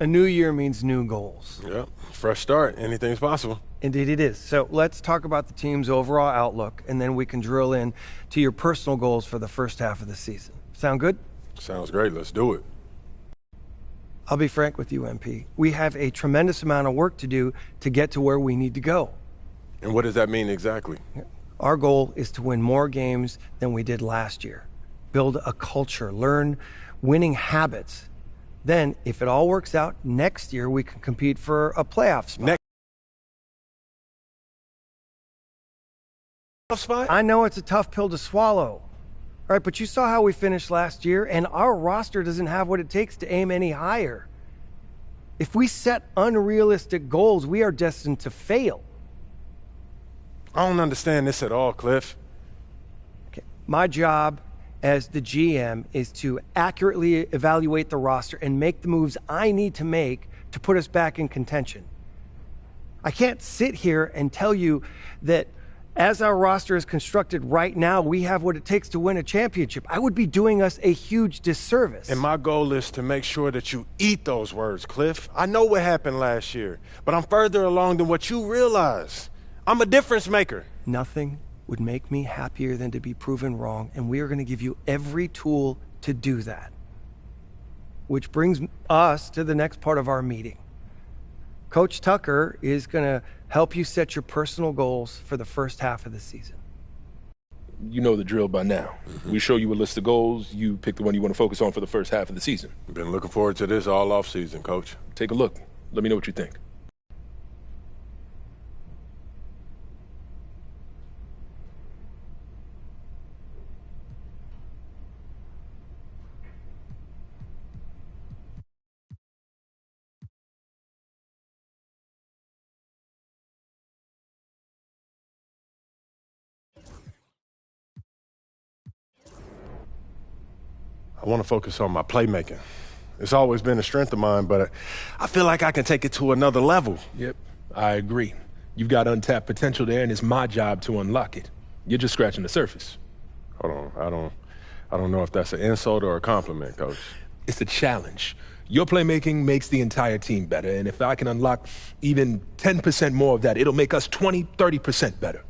A new year means new goals. Yep, fresh start. Anything's possible. Indeed it is. So let's talk about the team's overall outlook, and then we can drill in to your personal goals for the first half of the season. Sound good? Sounds great. Let's do it. I'll be frank with you, MP. We have a tremendous amount of work to do to get to where we need to go. And what does that mean exactly? Our goal is to win more games than we did last year. Build a culture, learn winning habits. Then, if it all works out, next year we can compete for a playoff spot. Spot? I know it's a tough pill to swallow. All right, but you saw how we finished last year, and our roster doesn't have what it takes to aim any higher. If we set unrealistic goals, we are destined to fail. I don't understand this at all, Cliff. Okay. My job as the GM is to accurately evaluate the roster and make the moves I need to make to put us back in contention. I can't sit here and tell you that as our roster is constructed right now, we have what it takes to win a championship. I would be doing us a huge disservice. And my goal is to make sure that you eat those words, Cliff. I know what happened last year, but I'm further along than what you realize. I'm a difference maker. Nothing would make me happier than to be proven wrong, and we are going to give you every tool to do that. Which brings us to the next part of our meeting. Coach Tucker is going to help you set your personal goals for the first half of the season. You know the drill by now. We show you a list of goals. You pick the one you want to focus on for the first half of the season. Been looking forward to this all off season, Coach. Take a look. Let me know what you think. I want to focus on my playmaking. It's always been a strength of mine, but I feel like I can take it to another level. Yep, I agree. You've got untapped potential there, and it's my job to unlock it. You're just scratching the surface. Hold on, I don't know if that's an insult or a compliment, Coach. It's a challenge. Your playmaking makes the entire team better, and if I can unlock even 10% more of that, it'll make us 20, 30% better.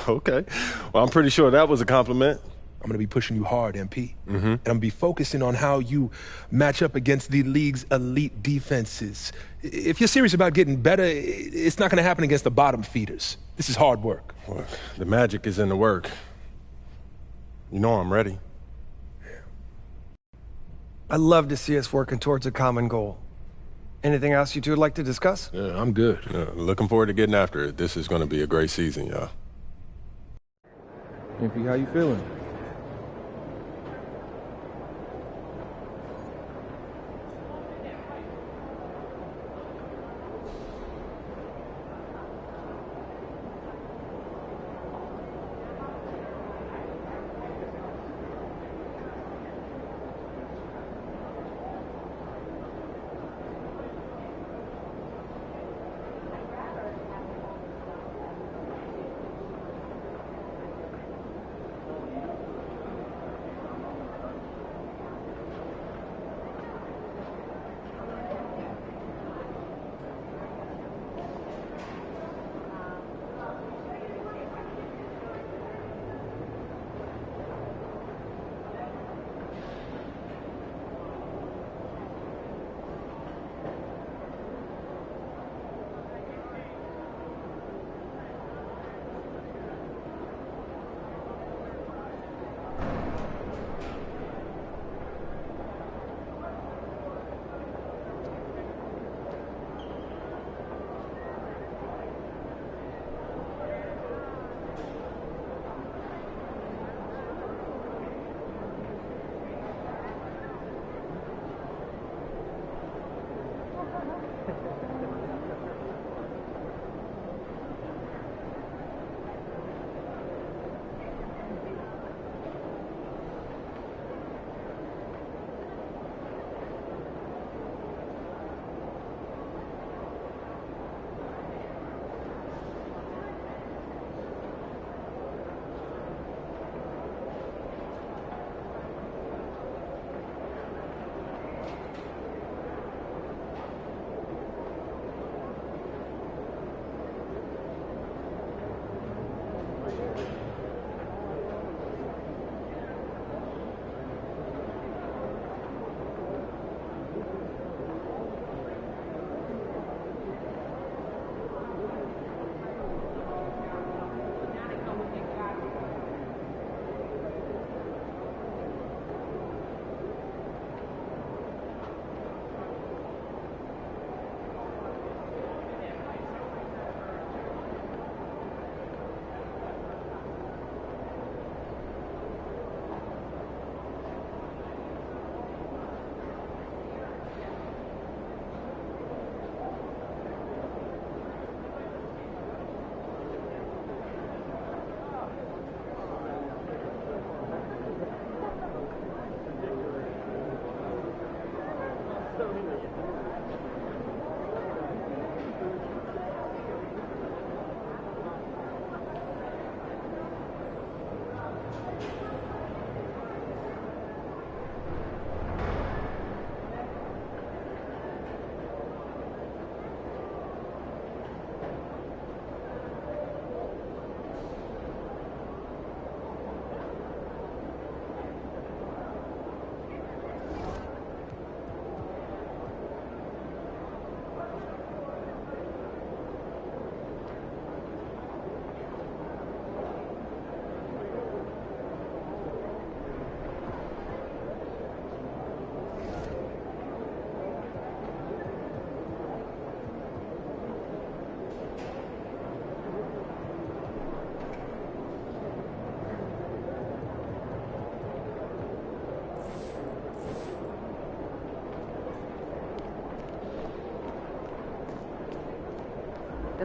Okay. Well, I'm pretty sure that was a compliment. I'm going to be pushing you hard, MP. And I'm going to be focusing on how you match up against the league's elite defenses. If you're serious about getting better, it's not going to happen against the bottom feeders. This is hard work. Well, the magic is in the work. You know I'm ready. I'd love to see us working towards a common goal. Anything else you two would like to discuss? Yeah, I'm good. Looking forward to getting after it. This is going to be a great season, y'all. MP, how you feeling?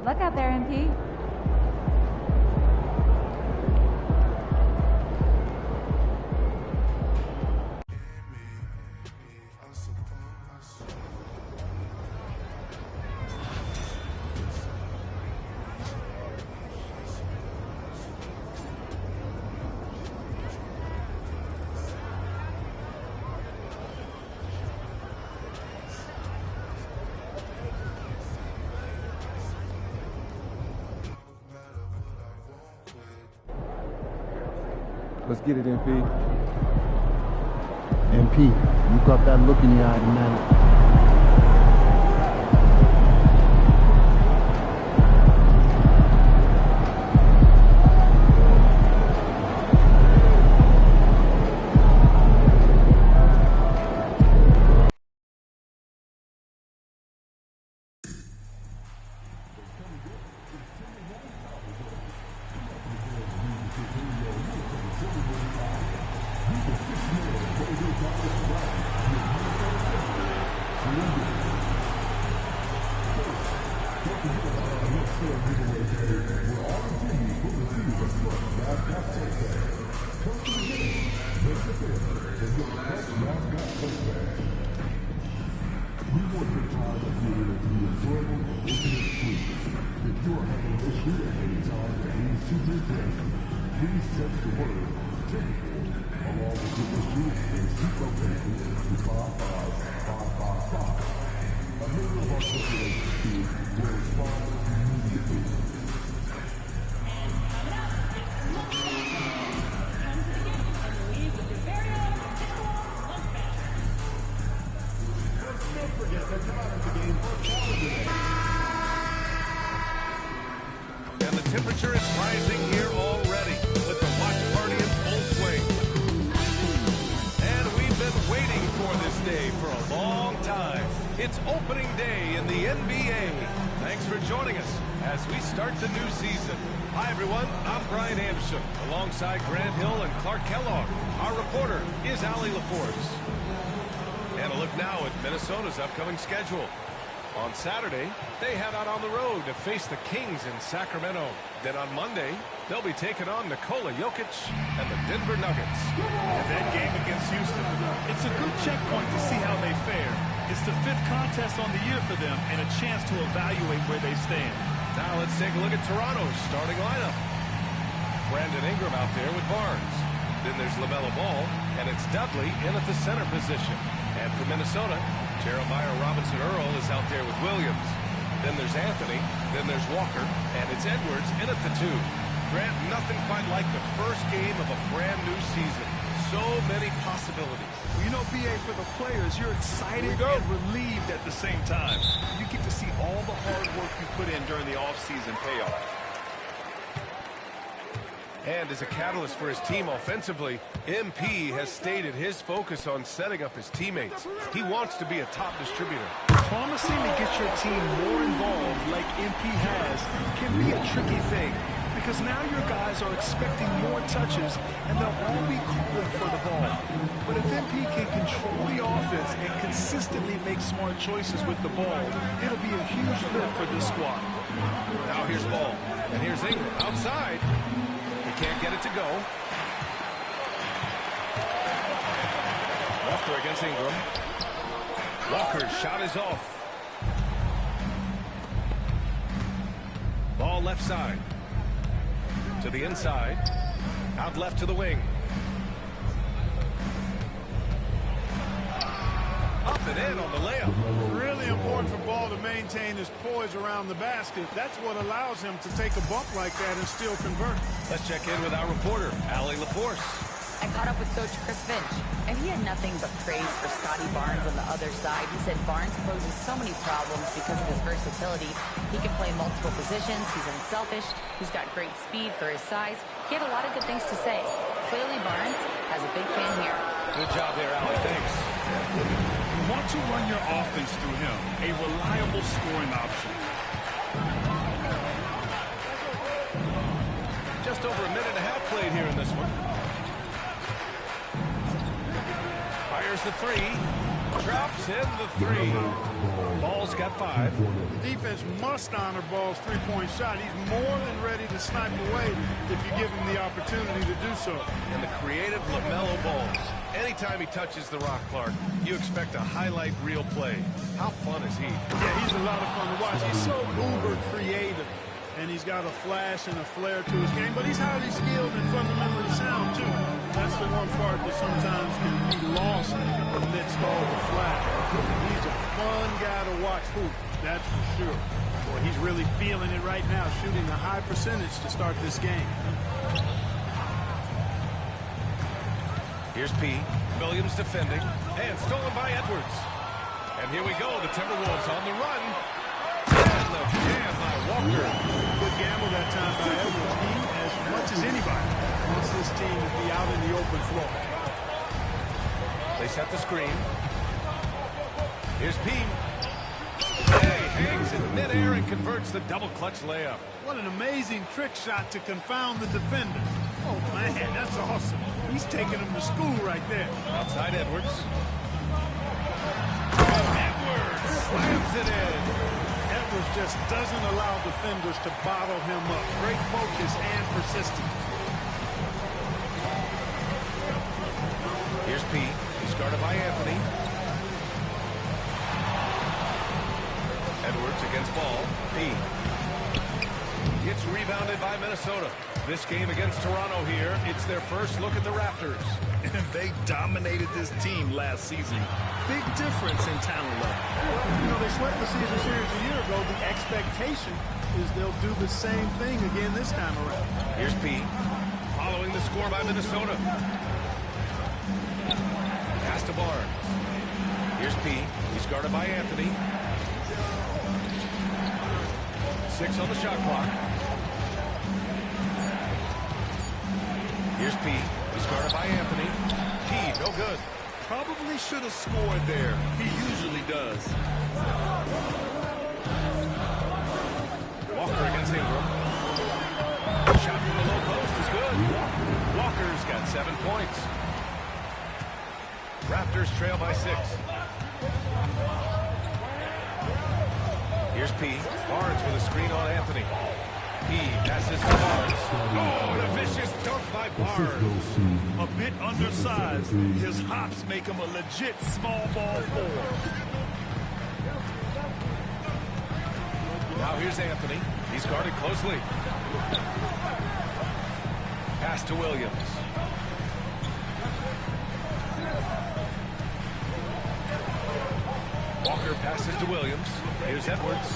Good luck out there, MP. Let's get it, MP. MP, you got that look in your eye tonight. And the temperature is rising here already with the watch party in full swing. And we've been waiting for this day for a long time. It's opening day in the NBA. Thanks for joining us as we start the new season. Hi, everyone. I'm Brian Anderson, alongside Grant Hill and Clark Kellogg. Our reporter is Allie LaForce. And a look now at Minnesota's upcoming schedule. On Saturday, they head out on the road to face the Kings in Sacramento. Then on Monday, they'll be taking on Nikola Jokic and the Denver Nuggets. And that game against Houston, it's a good checkpoint to see how they fare. It's the 5th contest on the year for them and a chance to evaluate where they stand. Now let's take a look at Toronto's starting lineup. Brandon Ingram out there with Barnes. Then there's LaMelo Ball, and it's Dudley in at the center position. And for Minnesota, Jeremiah Robinson-Earl is out there with Williams. Then there's Anthony, then there's Walker, and it's Edwards in at the 2. Grant, nothing quite like the first game of a brand new season. So many possibilities. Well, you know, B.A., for the players, you're excited and relieved at the same time. You get to see all the hard work you put in during the offseason pay off. And as a catalyst for his team offensively, MP has stated his focus on setting up his teammates. He wants to be a top distributor. Promising to get your team more involved like MP has can be a tricky thing because now your guys are expecting more touches and they'll all be calling for the ball. But if MP can control the offense and consistently make smart choices with the ball, it'll be a huge lift for this squad. Now here's Ball, and here's Ingram outside. Can't get it to go. Walker against Ingram. Walker's shot is off. Ball left side. To the inside. Out left to the wing. Up and in on the layup. Really important for Ball to maintain his poise around the basket. That's what allows him to take a bump like that and still convert. Let's check in with our reporter, Allie LaForce. I caught up with Coach Chris Finch, and he had nothing but praise for Scotty Barnes on the other side. He said Barnes poses so many problems because of his versatility. He can play multiple positions. He's unselfish. He's got great speed for his size. He had a lot of good things to say. Clearly, Barnes has a big fan here. Good job there, Allie. Thanks. You want to run your offense through him, a reliable scoring option. Just over a minute and a half played here in this one. Fires the 3. Drops in the 3. Ball's got 5. The defense must honor Ball's three-point shot. He's more than ready to snipe away if you give him the opportunity to do so. And the creative LaMelo Ball. Anytime he touches the rock, Clark, you expect a highlight reel play. How fun is he? Yeah, he's a lot of fun to watch. He's so uber creative, and he's got a flash and a flair to his game, but he's highly skilled and fundamentally sound, too. That's the one part that sometimes can be lost amidst all the flash. He's a fun guy to watch hoop, that's for sure. Boy, he's really feeling it right now, shooting a high percentage to start this game. Here's P. Williams defending, and stolen by Edwards. And here we go, the Timberwolves on the run. And the jam by Walker. Good gamble that time by Edwards. He, as much as anybody, wants this team to be out in the open floor. They set the screen. Here's P. Hey, hangs in midair and converts the double clutch layup. What an amazing trick shot to confound the defender. Oh, man, that's awesome. He's taking him to school right there. Outside Edwards. Edwards slams it in. Edwards just doesn't allow defenders to bottle him up. Great focus and persistence. Here's P. He's guarded by Anthony. Edwards against Ball. P. Gets rebounded by Minnesota. This game against Toronto here, it's their first look at the Raptors. And they dominated this team last season. Big difference in talent level. You know, they swept the season series a year ago. The expectation is they'll do the same thing again this time around. Here's P. Following the score by Minnesota. Pass to Barnes. Here's P. He's guarded by Anthony. 6 on the shot clock. Here's P. He's guarded by Anthony. P, no good. Probably should have scored there. He usually does. Walker against Ingram. Shot from the low post is good. Walker's got 7 points. Raptors trail by 6. Here's P. Barnes with a screen on Anthony. P passes to Barnes. Oh, and a vicious dunk by Barnes. A bit undersized. His hops make him a legit small ball forward. Now here's Anthony. He's guarded closely. Pass to Williams. Walker passes to Williams. Here's Edwards.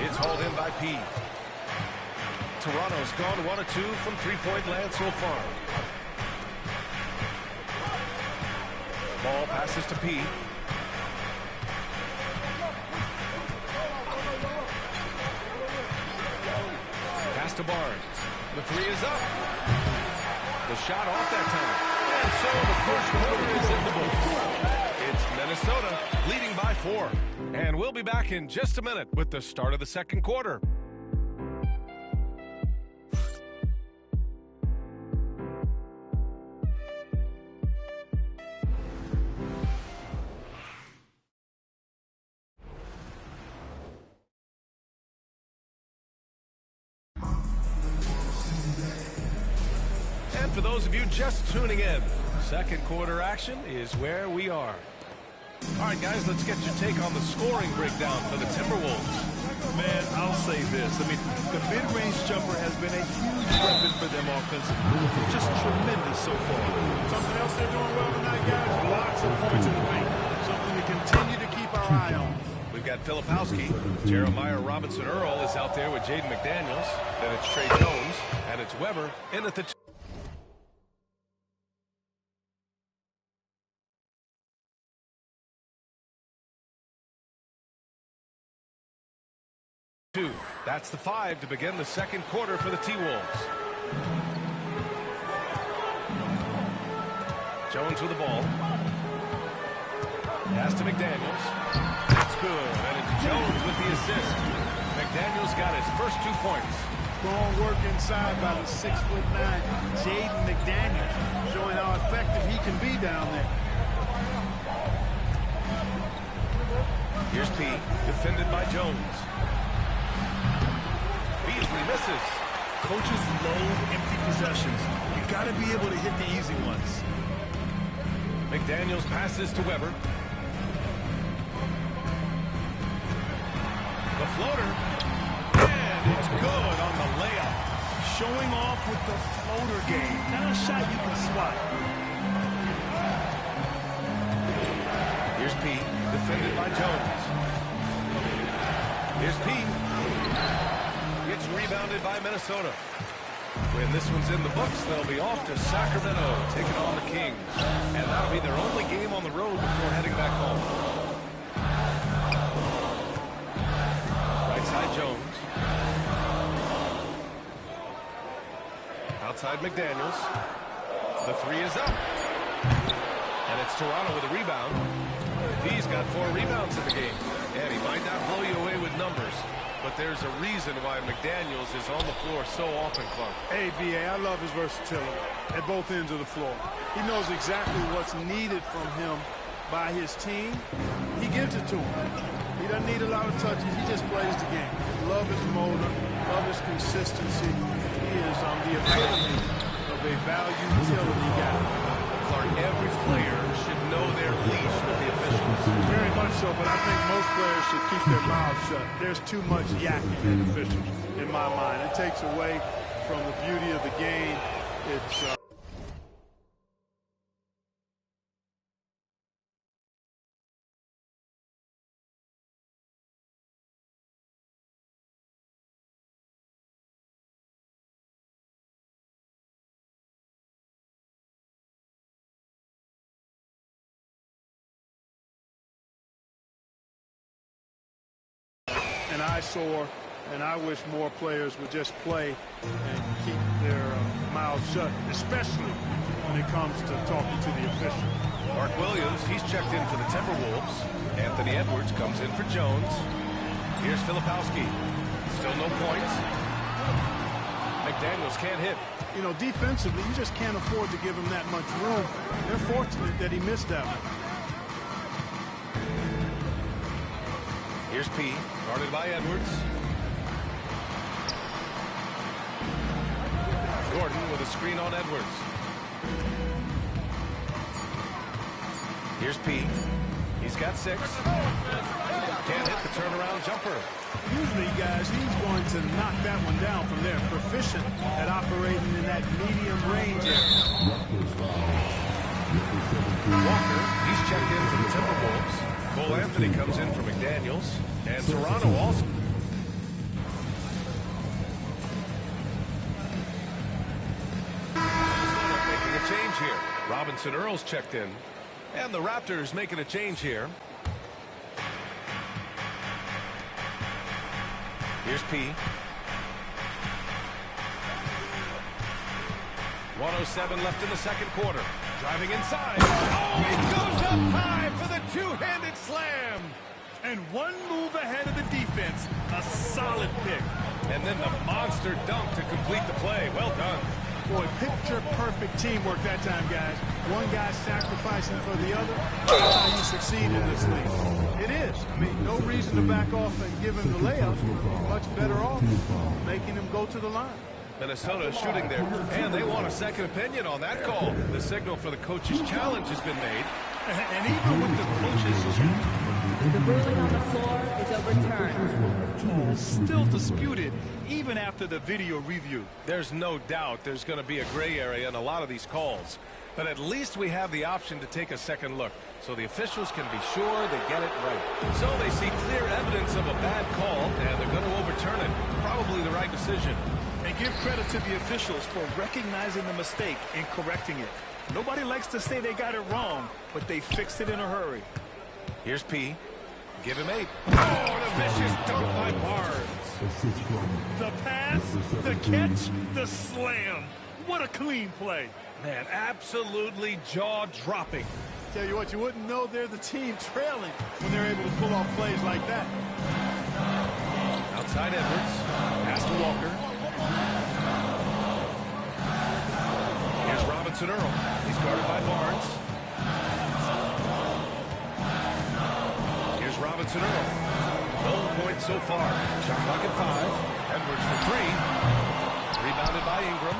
It's hauled in by P. Toronto's gone 1 of 2 from three-point land so far. Ball passes to P. Pass to Barnes. The 3 is up. The shot off that time. And so the first quarter is in the books. It's Minnesota leading by 4. And we'll be back in just a minute with the start of the second quarter. And for those of you just tuning in, second quarter action is where we are. All right, guys, let's get your take on the scoring breakdown for the Timberwolves. Man, I'll say this. I mean, the mid-range jumper has been a huge weapon for them offensively. Just tremendous so far. Something else they're doing well tonight, guys. Lots of points in the paint. Something to continue to keep our eye on. We've got Filipowski. Jeremiah Robinson-Earl is out there with Jaden McDaniels. Then it's Trey Jones, and it's Weber in at the 2. That's the 5 to begin the second quarter for the T-Wolves. Jones with the ball. Pass to McDaniels. That's good. And it's Jones with the assist. McDaniels got his first 2 points. Strong work inside by the 6'9" Jaden McDaniels, showing how effective he can be down there. Here's P, defended by Jones. Beasley misses. Coaches loathe empty possessions. You got to be able to hit the easy ones. McDaniels passes to Weber. The floater. And it's good on the layup. Showing off with the floater game. Not a shot you can swat. Here's P, defended by Jones. Here's P. It's rebounded by Minnesota. When this one's in the books, they'll be off to Sacramento, taking on the Kings. And that'll be their only game on the road before heading back home. Right side Jones. Outside McDaniels. The three is up. And it's Toronto with a rebound. He's got 4 rebounds in the game. And he might not blow you away with numbers, but there's a reason why McDaniels is on the floor so often, Clark. Hey, B.A., I love his versatility at both ends of the floor. He knows exactly what's needed from him by his team. He gives it to him. He doesn't need a lot of touches. He just plays the game. Love his motor, love his consistency. He is on the epitome of a value utility guy. Clark, every player should know their leash with the officials. Very much so, but I think most players should keep their mouths shut. There's too much yakking in officials, in my mind. It takes away from the beauty of the game. It's an eyesore, and I wish more players would just play and keep their mouths shut, especially when it comes to talking to the official. Mark Williams, he's checked in for the Timberwolves. Anthony Edwards comes in for Jones. Here's Filipowski. Still no points. McDaniels can't hit. You know, defensively, you just can't afford to give him that much room. They're fortunate that he missed that one. Here's P, guarded by Edwards. Gordon with a screen on Edwards. Here's P. He's got 6. Can't hit the turnaround jumper. Usually, guys, he's going to knock that one down from there. Proficient at operating in that medium range area. Walker, he's checked in for the Timberwolves. Cole Anthony comes in for McDaniels. And Toronto also. Making a change here. Robinson Earls checked in. And the Raptors making a change here. Here's P. 1:07 left in the second quarter. Driving inside. Oh, he goes up high for the two-handed slam. And one move ahead of the defense. A solid pick. And then the monster dunk to complete the play. Well done. Boy, picture-perfect teamwork that time, guys. One guy sacrificing for the other. That's how you succeed in this league. It is. I mean, no reason to back off and give him the layup. Much better off making him go to the line. Minnesota shooting there, and they want a second opinion on that call. The signal for the coach's challenge has been made. And even with the coach's The ruling on the floor is overturned. still disputed, even after the video review. There's no doubt there's going to be a gray area in a lot of these calls. But at least we have the option to take a second look, so the officials can be sure they get it right. So they see clear evidence of a bad call, and they're going to overturn it. Probably the right decision. And give credit to the officials for recognizing the mistake and correcting it. Nobody likes to say they got it wrong, but they fixed it in a hurry. Here's P. Give him 8. Oh, and a vicious dunk by Barnes. The pass, the catch, the slam. What a clean play. Man, absolutely jaw-dropping. Tell you what, you wouldn't know they're the team trailing when they're able to pull off plays like that. Outside Edwards. Pass to Walker. Here's Robinson Earl. He's guarded by Barnes. Here's Robinson Earl. No points so far. Shot clock at 5. Edwards for 3. Rebounded by Ingram.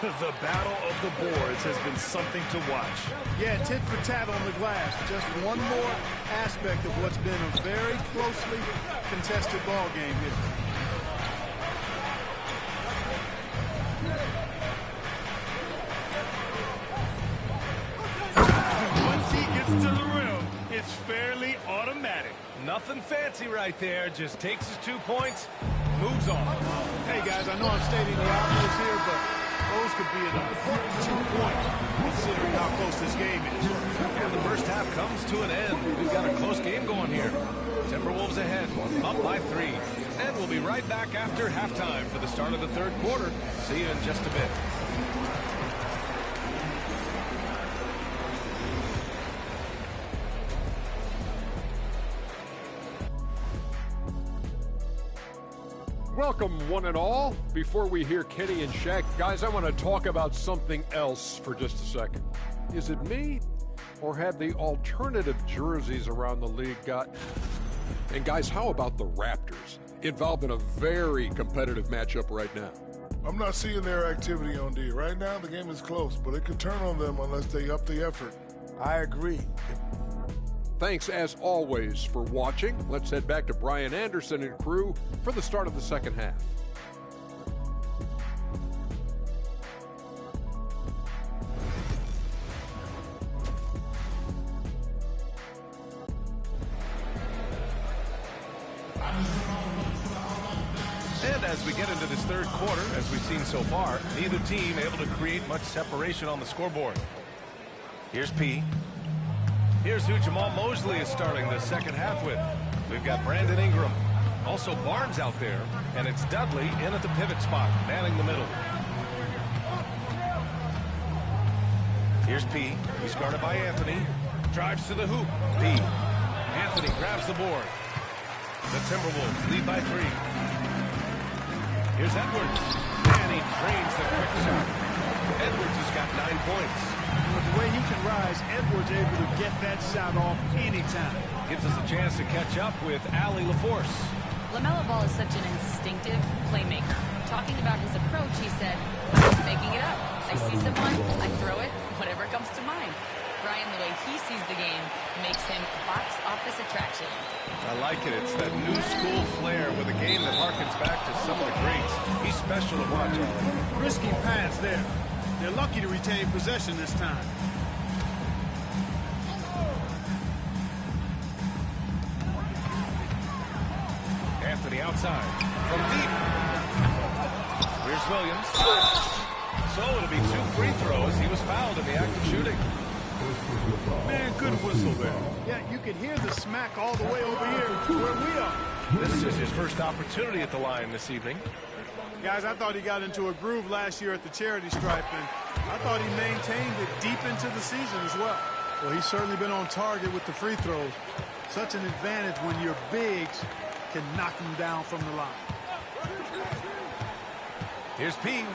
The battle of the boards has been something to watch. Yeah, tit for tat on the glass. Just one more aspect of what's been a very closely contested ball game here. Once he gets to the rim, it's fairly automatic. Nothing fancy right there. Just takes his 2 points, moves on. Hey, guys, I know I'm stating the obvious here, but those could be an important 2 points, considering how close this game is. And the first half comes to an end. We've got a close game going here. Timberwolves ahead, up by 3. And we'll be right back after halftime for the start of the third quarter. See you in just a bit. Welcome, one and all. Before we hear Kenny and Shaq, guys, I want to talk about something else for just a second. Is it me, or have the alternative jerseys around the league got... And guys, how about the Raptors, involved in a very competitive matchup right now? I'm not seeing their activity on D. Right now, the game is close, but it could turn on them unless they up the effort. I agree. Thanks, as always, for watching. Let's head back to Brian Anderson and crew for the start of the second half. And as we get into this third quarter, as we've seen so far, neither team able to create much separation on the scoreboard. Here's P. Here's who Jamal Mosley is starting the second half with. We've got Brandon Ingram. Also Barnes out there. And it's Dudley in at the pivot spot, manning the middle. Here's P. He's guarded by Anthony. Drives to the hoop. P. Anthony grabs the board. The Timberwolves lead by 3. Here's Edwards. And he drains the quick shot. Edwards has got 9 points. With the way he can rise, Edwards able to get that shot off anytime. Gives us a chance to catch up with Allie LaForce. LaMelo Ball is such an instinctive playmaker. Talking about his approach, he said, I'm making it up. I see someone, I throw it, whatever comes to mind. Brian, the way he sees the game makes him box office attraction. I like it. It's that new school flair with a game that harkens back to some of the greats. He's special to watch. Risky pass there. They're lucky to retain possession this time. Anthony outside from deep. Here's Williams. So it'll be 2 free throws. He was fouled in the act of shooting. Man, good whistle there. Yeah, you could hear the smack all the way over here where we are. This is his first opportunity at the line this evening. Guys, I thought he got into a groove last year at the charity stripe, and I thought he maintained it deep into the season as well. Well, he's certainly been on target with the free throws. Such an advantage when your bigs can knock him down from the line. Here's P.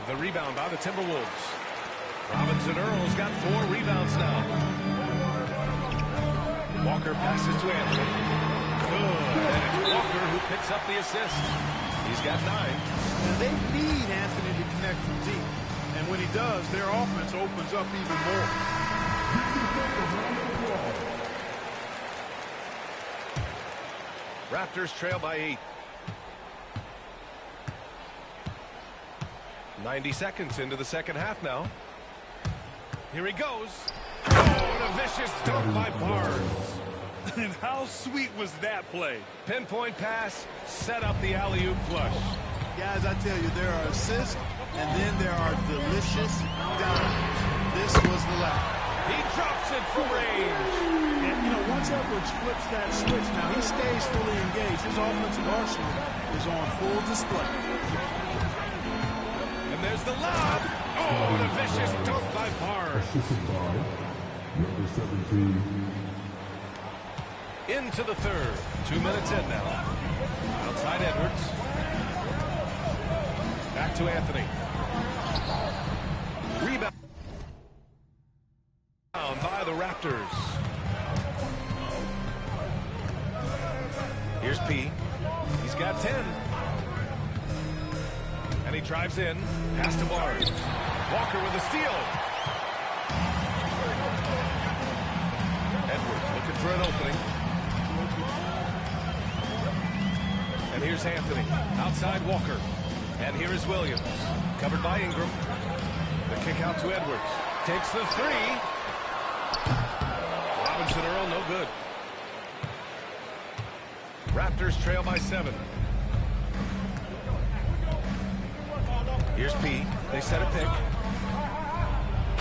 The rebound by the Timberwolves. Robinson Earl's got 4 rebounds now. Walker passes to Anthony. Good. And it's Walker who picks up the assist. He's got 9. And they need Anthony to connect from deep. And when he does, their offense opens up even more. Raptors trail by 8. 90 seconds into the second half now. Here he goes. Oh, and a vicious dunk by Barnes. And how sweet was that play? Pinpoint pass, set up the alley-oop flush. Guys, I tell you, there are assists, and then there are delicious dimes. This was the last. He drops it for range. And, you know, once Edwards flips that switch, now he stays fully engaged. His offensive arsenal is on full display. And there's the lob. Oh, and a vicious dunk by Barnes. Number 17. Into the third. 2 minutes in now. Outside Edwards. Back to Anthony. Rebound by the Raptors. Here's P. He's got 10. And he drives in. Pass to Barnes. Walker with a steal. Edwards looking for an opening. And here's Anthony. Outside Walker. And here is Williams. Covered by Ingram. The kick out to Edwards. Takes the three. Robinson Earl, no good. Raptors trail by 7. Here's P. They set a pick.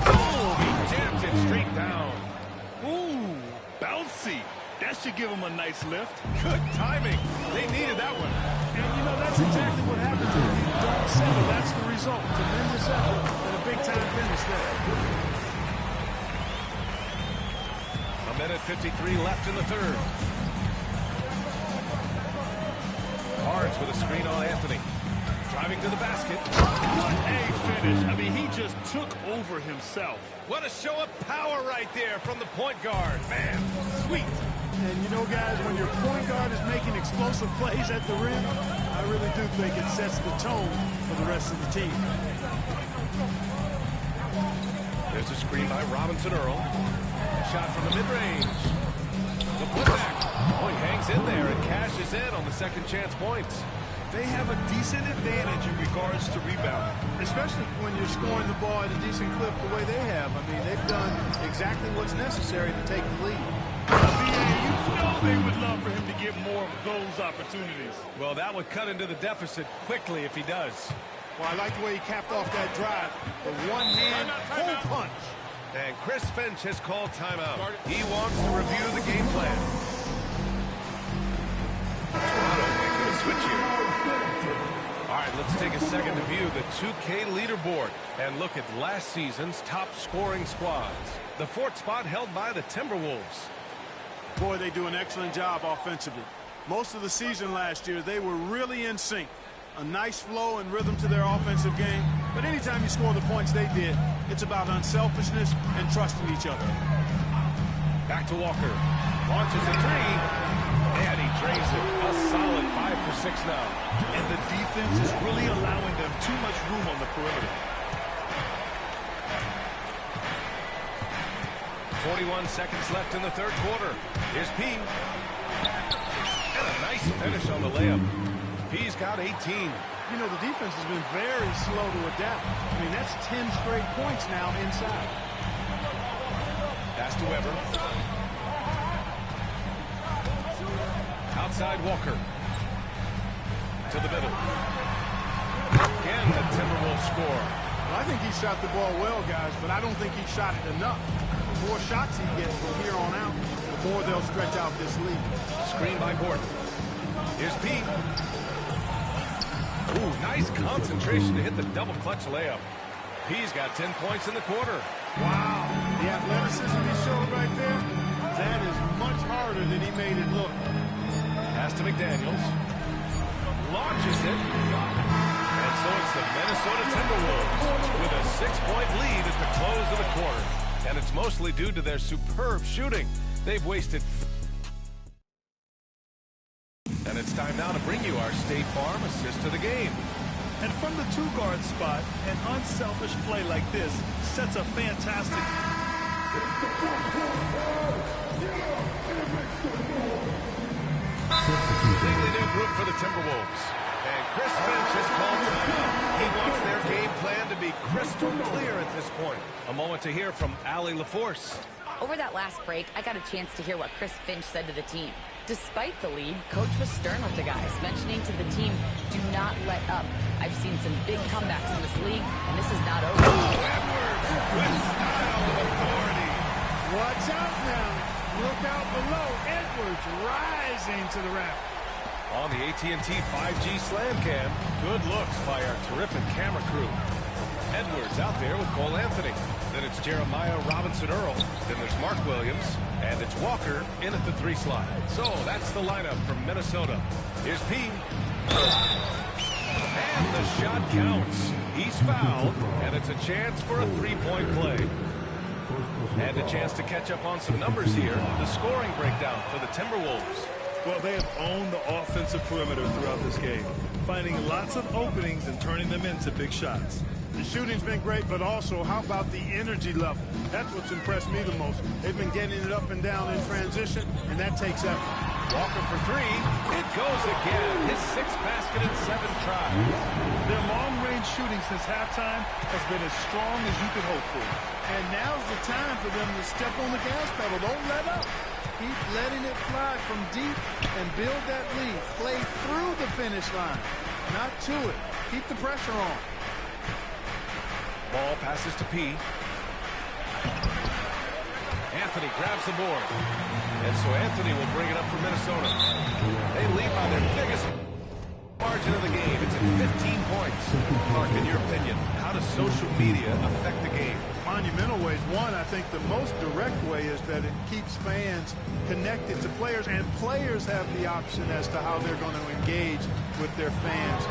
Oh, he jams it straight down. Ooh, bouncy. That should give him a nice lift. Good timing. They needed that one. And, you know, that's exactly what happens when you don't settle. That's the result. Tremendous effort and a big-time finish there. A minute 53 left in the third. Barnes with a screen on Anthony. Driving to the basket. What a finish. I mean, he just took over himself. What a show of power right there from the point guard. Man, sweet. And you know, guys, when your point guard is making explosive plays at the rim, I really do think it sets the tone for the rest of the team. There's a screen by Robinson Earl. Shot from the mid-range. The putback. Oh, he hangs in there and cashes in on the second chance points. They have a decent advantage in regards to rebounding. Especially when you're scoring the ball at a decent clip the way they have. I mean, they've done exactly what's necessary to take the lead. You know they would love for him to get more of those opportunities. Well, that would cut into the deficit quickly if he does. Well, I like the way he capped off that drive. The one-hand pull punch. And Chris Finch has called timeout. He wants to review the game plan. Toronto making a switch here. All right, let's take a second to view the 2K leaderboard and look at last season's top scoring squads. The fourth spot held by the Timberwolves. Boy, they do an excellent job offensively. Most of the season last year, they were really in sync. A nice flow and rhythm to their offensive game. But anytime you score the points they did, it's about unselfishness and trusting each other. Back to Walker. Launches a three. And he drains it. A solid 5 for 6 now. And the defense is really allowing them too much room on the perimeter. 41 seconds left in the third quarter. Here's P. And a nice finish on the layup. P's got 18. You know, the defense has been very slow to adapt. I mean, that's 10 straight points now inside. Pass to Weber. Outside Walker. To the middle. Again, the Timberwolves score. Well, I think he shot the ball well, guys, but I don't think he shot it enough. The more shots he gets from here on out, the more they'll stretch out this lead. Screen by Gordon. Here's Pete. Ooh, nice concentration to hit the double clutch layup. P's got 10 points in the quarter. Wow, the athleticism he showed right there, that is much harder than he made it look. Pass to McDaniels. Launches it. And so it's the Minnesota Timberwolves with a 6-point lead at the close of the quarter. And it's mostly due to their superb shooting. They've wasted... And it's time now to bring you our State Farm assist to the game. And from the two-guard spot, an unselfish play like this sets a fantastic... Completely new group for the Timberwolves. And Chris Finch has called timeout. He wants their game plan to be crystal clear at this point. A moment to hear from Allie LaForce. Over that last break, I got a chance to hear what Chris Finch said to the team. Despite the lead, Coach was stern with the guys, mentioning to the team, do not let up. I've seen some big comebacks in this league, and this is not over. Edwards with style and authority. Watch out now. Look out below. Edwards rising to the rack. On the AT&T 5G Slam Cam, good looks by our terrific camera crew. Edwards out there with Cole Anthony. Then it's Jeremiah Robinson Earl. Then there's Mark Williams. And it's Walker in at the 3 slot. So that's the lineup from Minnesota. Here's P. And the shot counts. He's fouled, and it's a chance for a three-point play. And a chance to catch up on some numbers here. The scoring breakdown for the Timberwolves. Well, they have owned the offensive perimeter throughout this game, finding lots of openings and turning them into big shots. The shooting's been great, but also how about the energy level? That's what's impressed me the most. They've been getting it up and down in transition, and that takes effort. Walker for three. It goes again. His sixth basket in 7 tries. Their long-range shooting since halftime has been as strong as you could hope for. And now's the time for them to step on the gas pedal. Don't let up. Keep letting it fly from deep and build that lead. Play through the finish line, not to it. Keep the pressure on. Ball passes to P. Anthony grabs the board. And so Anthony will bring it up for Minnesota. They lead by their biggest margin of the game. It's at 15 points. Mark, in your opinion, how does social media affect the game? Monumental ways. One, I think the most direct way is that it keeps fans connected to players, and players have the option as to how they're going to engage with their fans.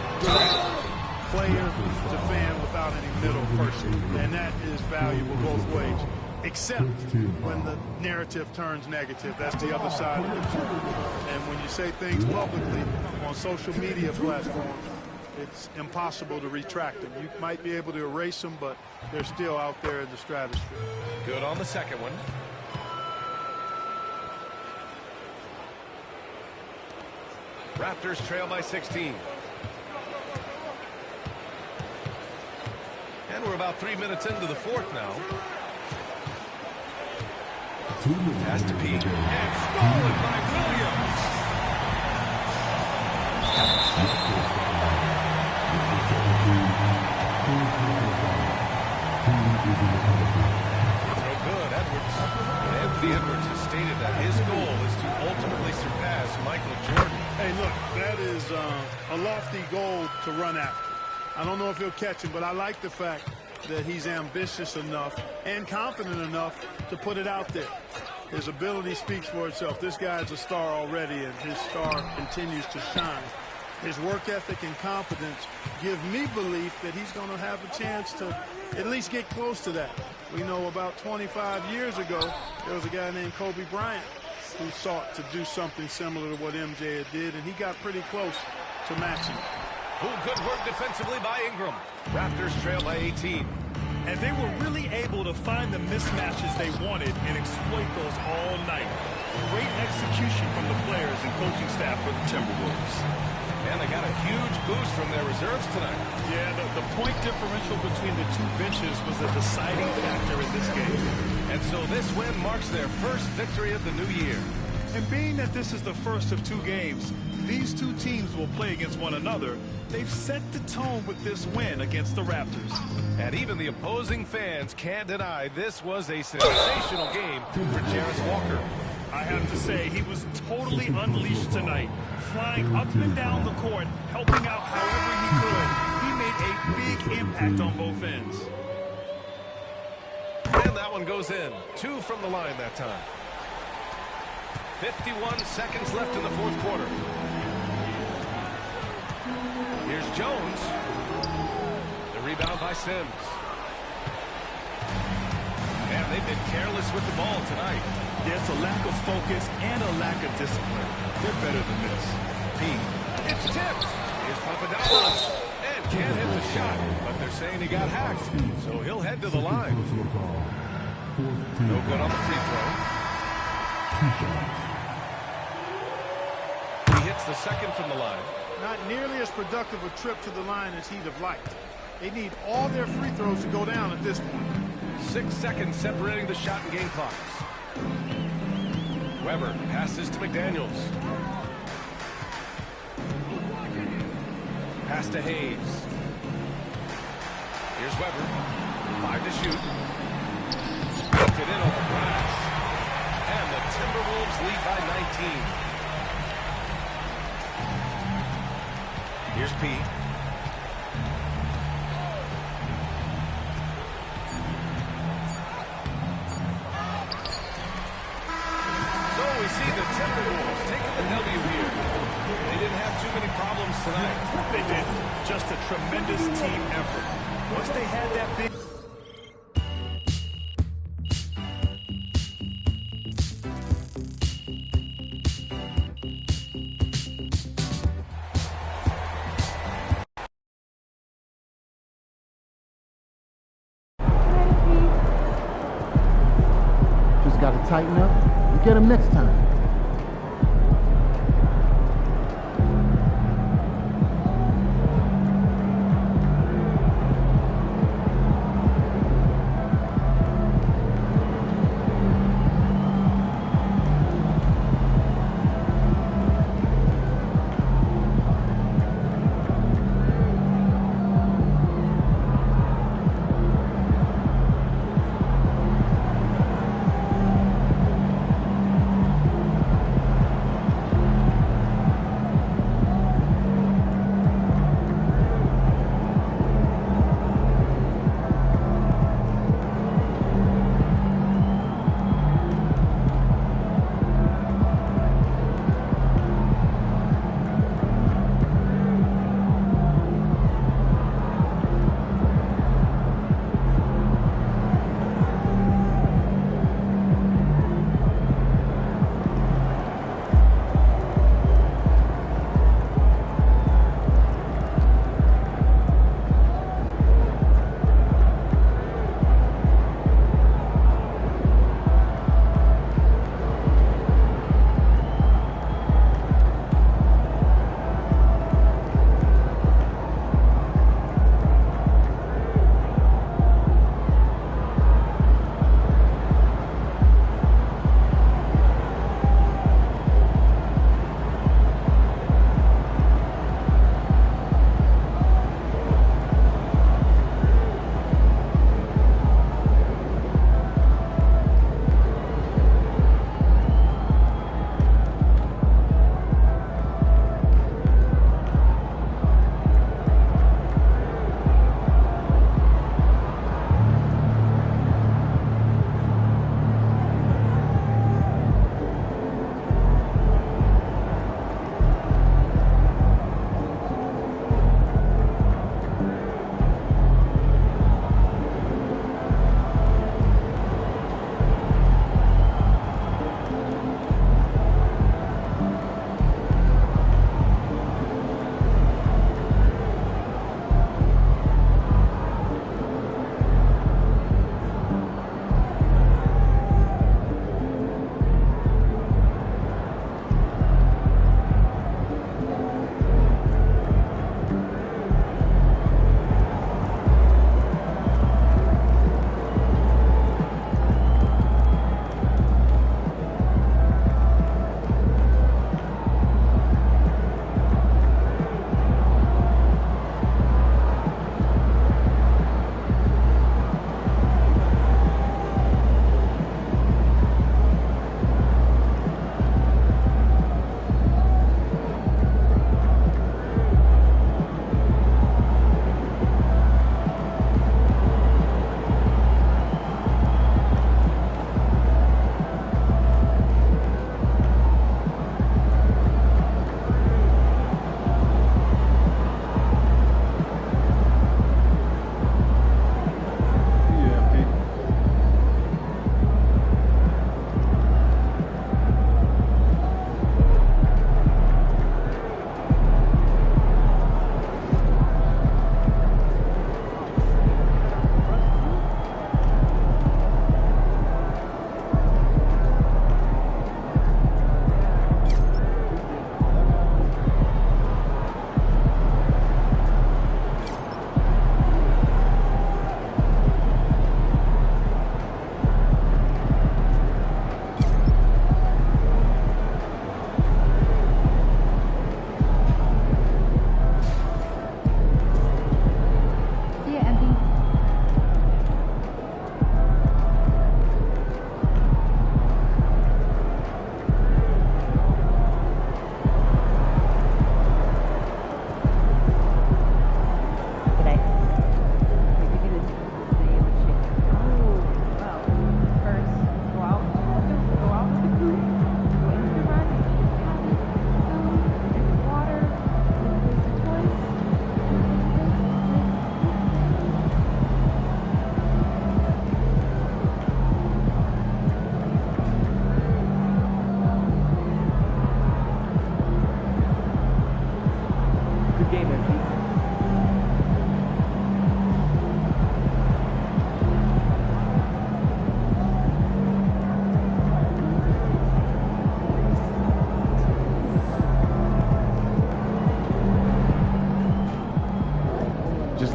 Player to fan without any middle person, and that is valuable both ways, except when the narrative turns negative. That's the other side of it. And when you say things publicly on social media platforms, it's impossible to retract them. You might be able to erase them, but they're still out there in the stratosphere. Good on the second one. Raptors trail by 16. And we're about 3 minutes into the fourth now. Pass to Pete. And stolen by Williams. No good. Anthony Edwards has stated that his goal is to ultimately surpass Michael Jordan. Hey, look, that is a lofty goal to run after. I don't know if he'll catch him, but I like the fact that he's ambitious enough and confident enough to put it out there. His ability speaks for itself. This guy's a star already, and his star continues to shine. His work ethic and confidence give me belief that he's going to have a chance to at least get close to that. We know about 25 years ago, there was a guy named Kobe Bryant who sought to do something similar to what MJ did, and he got pretty close to matching it. Good work defensively by Ingram. Raptors trail by 18. And they were really able to find the mismatches they wanted and exploit those all night. Great execution from the players and coaching staff for the Timberwolves. And they got a huge boost from their reserves tonight. Yeah, the point differential between the two benches was a deciding factor in this game. And so this win marks their first victory of the new year. And being that this is the first of 2 games, these two teams will play against one another. They've set the tone with this win against the Raptors. And even the opposing fans can't deny this was a sensational game for Jarace Walker. I have to say, he was totally unleashed tonight, flying up and down the court, helping out however he could. He made a big impact on both ends. And that one goes in. 2 from the line that time. 51 seconds left in the fourth quarter. Here's Jones. The rebound by Sims. And they've been careless with the ball tonight. There's a lack of focus and a lack of discipline. They're better than this. It's tipped. Here's Papadopoulos. And can't hit the shot, but they're saying he got hacked. So he'll head to the line. No good on the free throw. He hits the second from the line. Not nearly as productive a trip to the line as he'd have liked. They need all their free throws to go down at this point. 6 seconds separating the shot and game clocks. Weber passes to McDaniels. Pass to Hayes. Here's Weber. 5 to shoot. Put it in on the glass. And the Timberwolves lead by 19. Here's Pete. So we see the Timberwolves taking the W here. They didn't have too many problems tonight. They didn't. Just a tremendous team effort. Once they had that big... Just got to tighten up and get him next time.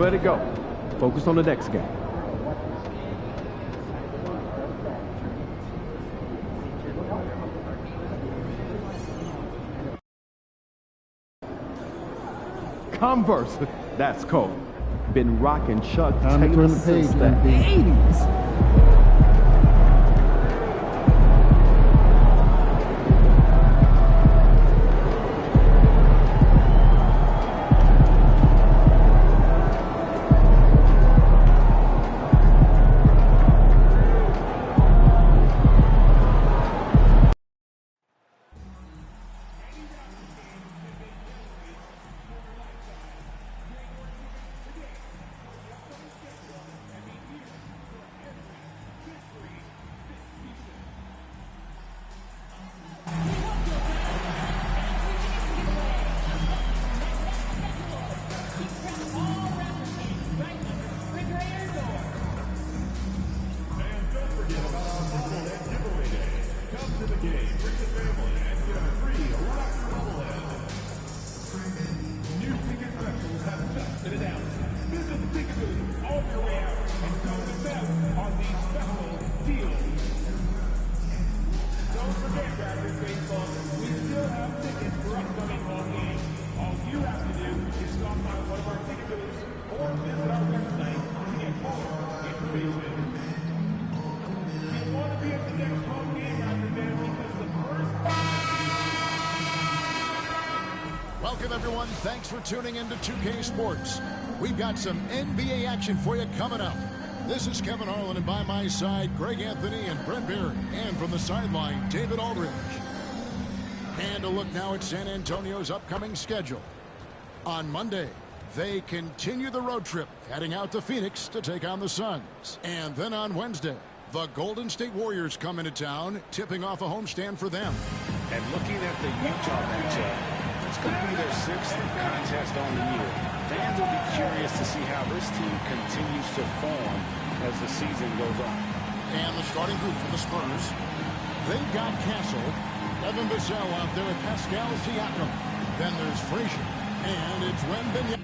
let it go. Focus on the next game. Converse, that's cold. Been rocking Chuck Time to Taylor turn the page, since the MP. 80s. Welcome, everyone. Thanks for tuning in to 2K Sports. We've got some NBA action for you coming up. This is Kevin Harlan, and by my side, Greg Anthony and Brent Barry. And from the sideline, David Aldridge. And a look now at San Antonio's upcoming schedule. On Monday, they continue the road trip, heading out to Phoenix to take on the Suns. And then on Wednesday, the Golden State Warriors come into town, tipping off a homestand for them. And looking at the Utah matchup, it's going to be their 6th contest on the year. Fans will be curious to see how this team continues to form as the season goes on. And the starting group for the Spurs, they've got Castle, Evan Bissell out there with Pascal Siakam. Then there's Frazier, and it's Wembanyama.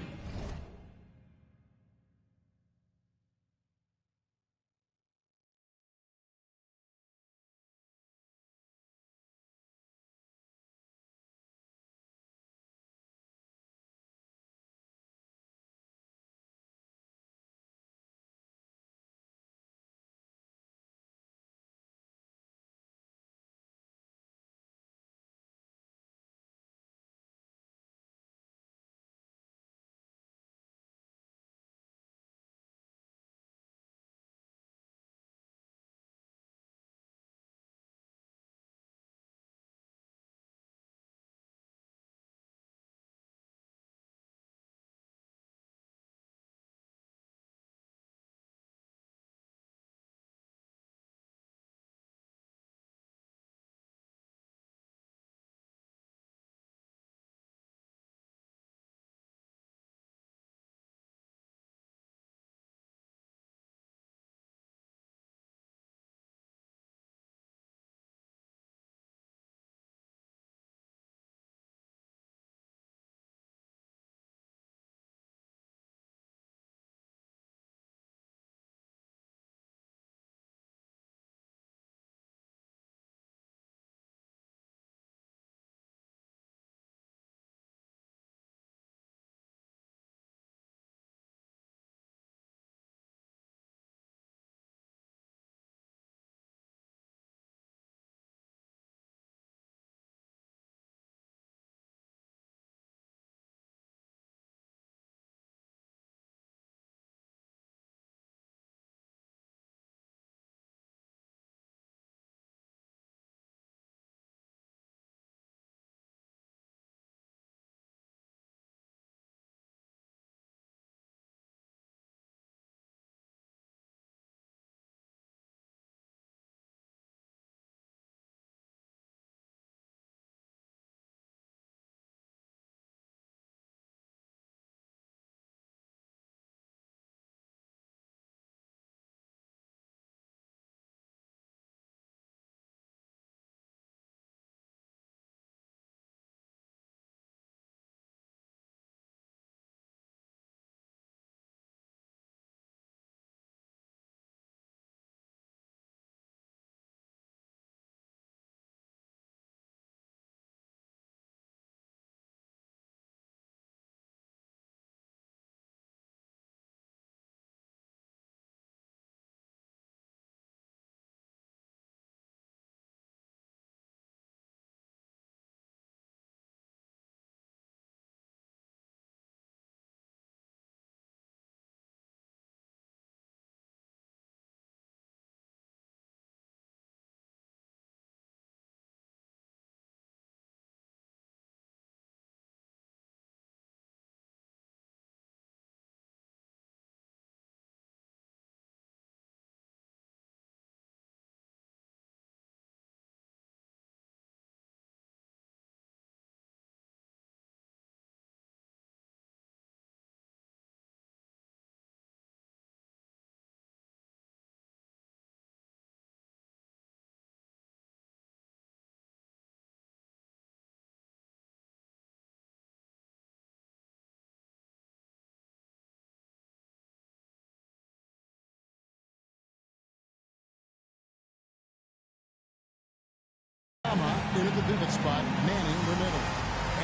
in at the pivot spot, manning the middle.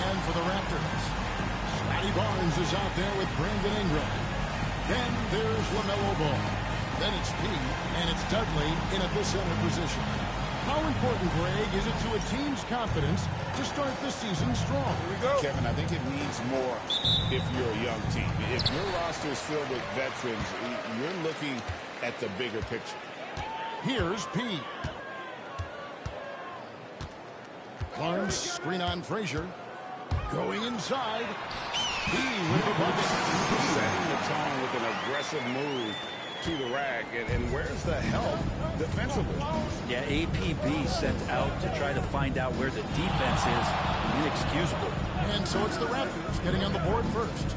And for the Raptors, Scotty Barnes is out there with Brandon Ingram. Then there's LaMelo Ball. Then it's P, and it's Dudley in at the center position. How important, Greg, is it to a team's confidence to start this season strong? Here we go. Kevin, I think it means more if you're a young team. If your roster is filled with veterans, you're looking at the bigger picture. Here's P. Barnes, screen on Frazier. Going inside. P with the bucket. Setting the tone with an aggressive move to the rack. And where's the help defensively? Yeah, APB sent out to try to find out where the defense is. Inexcusable. And so it's the Raptors getting on the board first.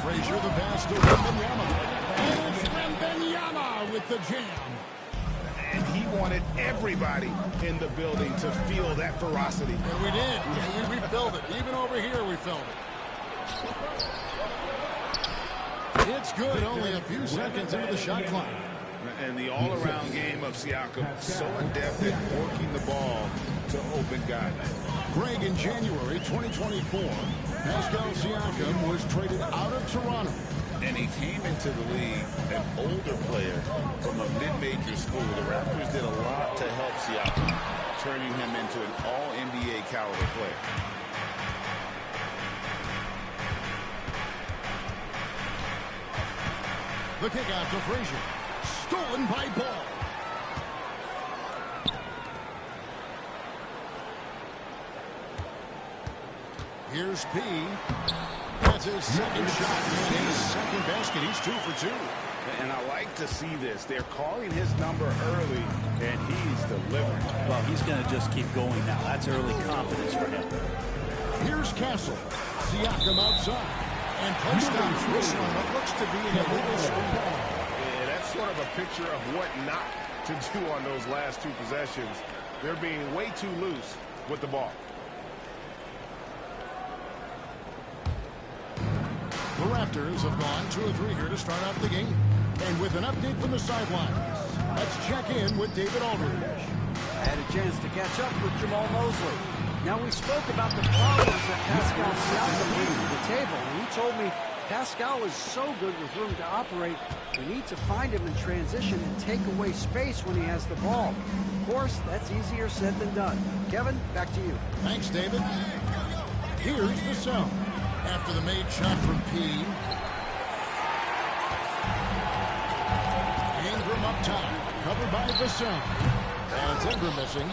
Frazier the pass to Wembanyama. And it's Wembanyama with the jam. And he wanted everybody in the building to feel that ferocity. And we did. We felt it. Even over here, we felt it. It's good. Only a few seconds into the shot clock. And the all-around game of Siakam, so adept at working the ball to open guys. Greg, in January 2024, Pascal Siakam was traded out of Toronto. And he came into the league an older player from a mid-major school. The Raptors did a lot to help Siakam, turning him into an all-NBA caliber player. The kick out to Frazier. Stolen by Ball. Here's P. That's his second shot and his second basket. He's 2 for 2. And I like to see this. They're calling his number early, and he's delivering. Well, he's going to just keep going now. That's early confidence for him. Here's Castle. Siakam outside. And play stops this on what looks to be an illegal screen. Yeah, that's sort of a picture of what not to do on those last 2 possessions. They're being way too loose with the ball. The Raptors have gone 2 of 3 here to start out the game. And with an update from the sidelines, let's check in with David Aldridge. I had a chance to catch up with Jamal Mosley. Now, we spoke about the problems that Pascal Siakam brings to the table. And he told me Pascal is so good with room to operate, we need to find him in transition and take away space when he has the ball. Of course, that's easier said than done. Kevin, back to you. Thanks, David. Here's the sound. After the made shot from P. Ingram up top, covered by Vassell. And Ingram missing.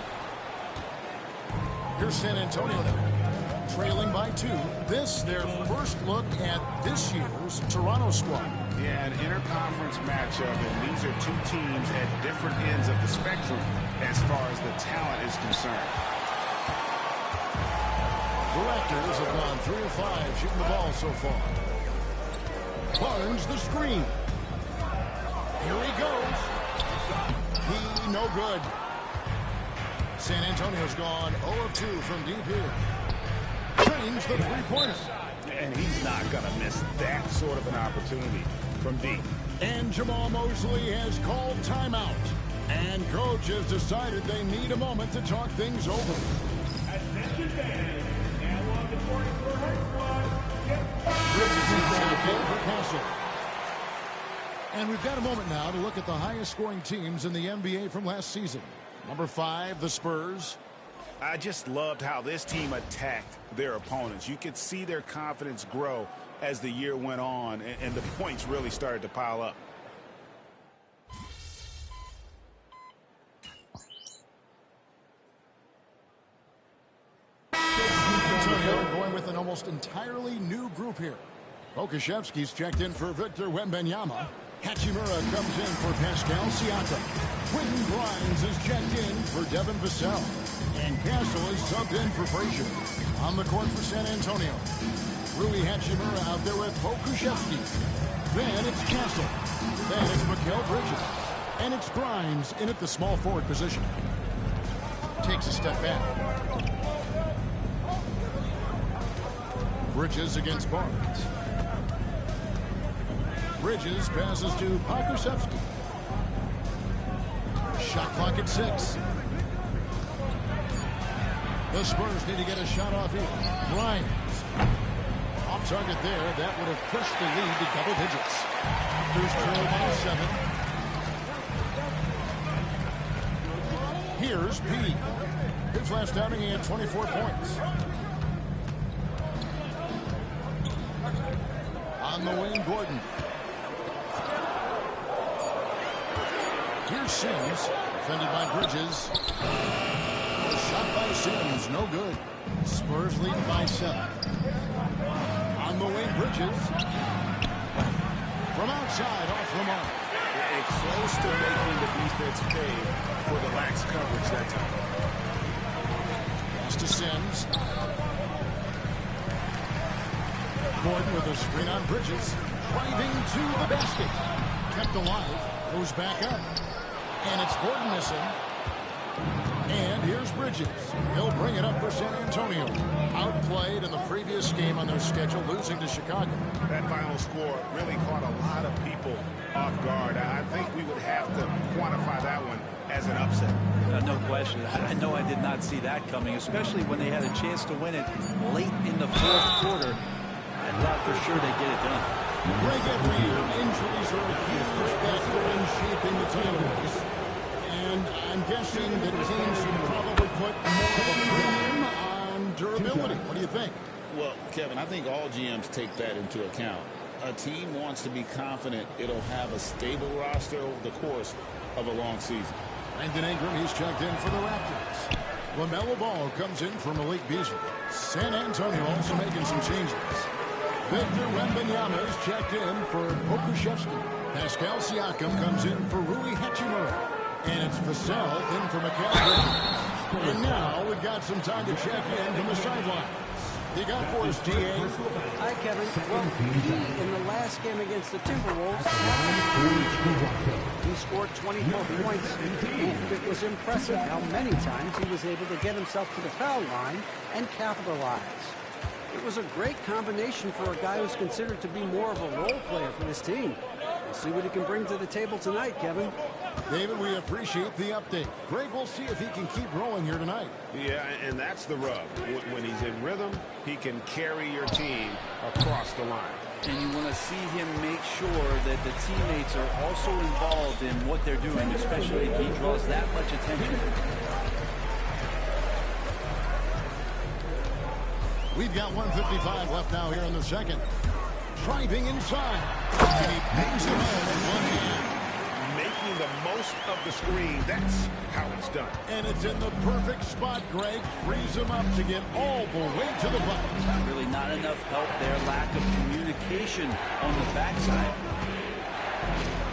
Here's San Antonio now, trailing by 2. This, their first look at this year's Toronto squad. Yeah, an interconference matchup, and these are 2 teams at different ends of the spectrum as far as the talent is concerned. The Raptors have gone 3 of 5 shooting the ball so far. Barnes the screen. Here he goes. He no good. San Antonio's gone 0 of 2 from deep here. Trains the three-pointer. And he's not going to miss that sort of an opportunity from deep. And Jamal Mosley has called timeout. And coach has decided they need a moment to talk things over. Attention fans. Now on the court for her squad. Bridges is back in for Castle. And we've got a moment now to look at the highest scoring teams in the NBA from last season. Number 5, the Spurs. I just loved how this team attacked their opponents. You could see their confidence grow as the year went on, and the points really started to pile up. Going with an almost entirely new group here. Okashevsky's checked in for Victor Wembanyama. Hachimura comes in for Pascal Siakam. Quentin Grimes is checked in for Devin Vassell. And Castle is subbed in for Frazier. On the court for San Antonio, Rui Hachimura out there with Okashevsky. Then it's Castle. Then it's Mikal Bridges. And it's Grimes in at the small forward position. Takes a step back. Bridges against Barnes. Bridges passes to Pokusevski. Shot clock at 6. The Spurs need to get a shot off here. Grimes. Off target there. That would have pushed the lead to double digits. Raptors trail by 7. Here's P. His last outing, he had 24 points. On the wing, Gordon. Here's Sims, defended by Bridges. A shot by Sims, no good. Spurs lead by 7. On the wing, Bridges. From outside, off the mark. And close to making the defense pay for the lax coverage that time. Pass to Sims. Gordon with a screen on Bridges. Driving to the basket. Kept alive. Goes back up. And it's Gordon missing. And here's Bridges. He'll bring it up for San Antonio. Outplayed in the previous game on their schedule, losing to Chicago. That final score really caught a lot of people off guard. I think we would have to quantify that one as an upset. No question. I know I did not see that coming, especially when they had a chance to win it late in the fourth quarter. I thought for sure they'd get it done. Greg Anthony, injuries are a huge factor in shaping the title race. And I'm guessing that teams should probably put more of a premium on durability. What do you think? Well, Kevin, I think all GMs take that into account. A team wants to be confident it'll have a stable roster over the course of a long season. Brandon Ingram, he's checked in for the Raptors. LaMelo Ball comes in for Malik Beasley. San Antonio also making some changes. Victor Wembanyama is checked in for Pokusevski. Pascal Siakam comes in for Rui Hachimura. And it's Vassell in for McCaffrey. And now we've got some time to check in from the sideline. You got for us, T.A. Hi, Kevin. Well, he, in the last game against the Timberwolves, he scored 24 points, and it was impressive how many times he was able to get himself to the foul line and capitalize. It was a great combination for a guy who's considered to be more of a role player for this team. We'll see what he can bring to the table tonight, Kevin. David, we appreciate the update. Greg, we'll see if he can keep rolling here tonight. Yeah, and that's the rub. When he's in rhythm, he can carry your team across the line. And you want to see him make sure that the teammates are also involved in what they're doing, especially if he draws that much attention. We've got 1:55 left now here in the second. Driving inside. And he bangs it home in one hand. Making the most of the screen. That's how it's done. And it's in the perfect spot, Greg. Frees him up to get all the way to the bucket. Really not enough help there. Lack of communication on the backside.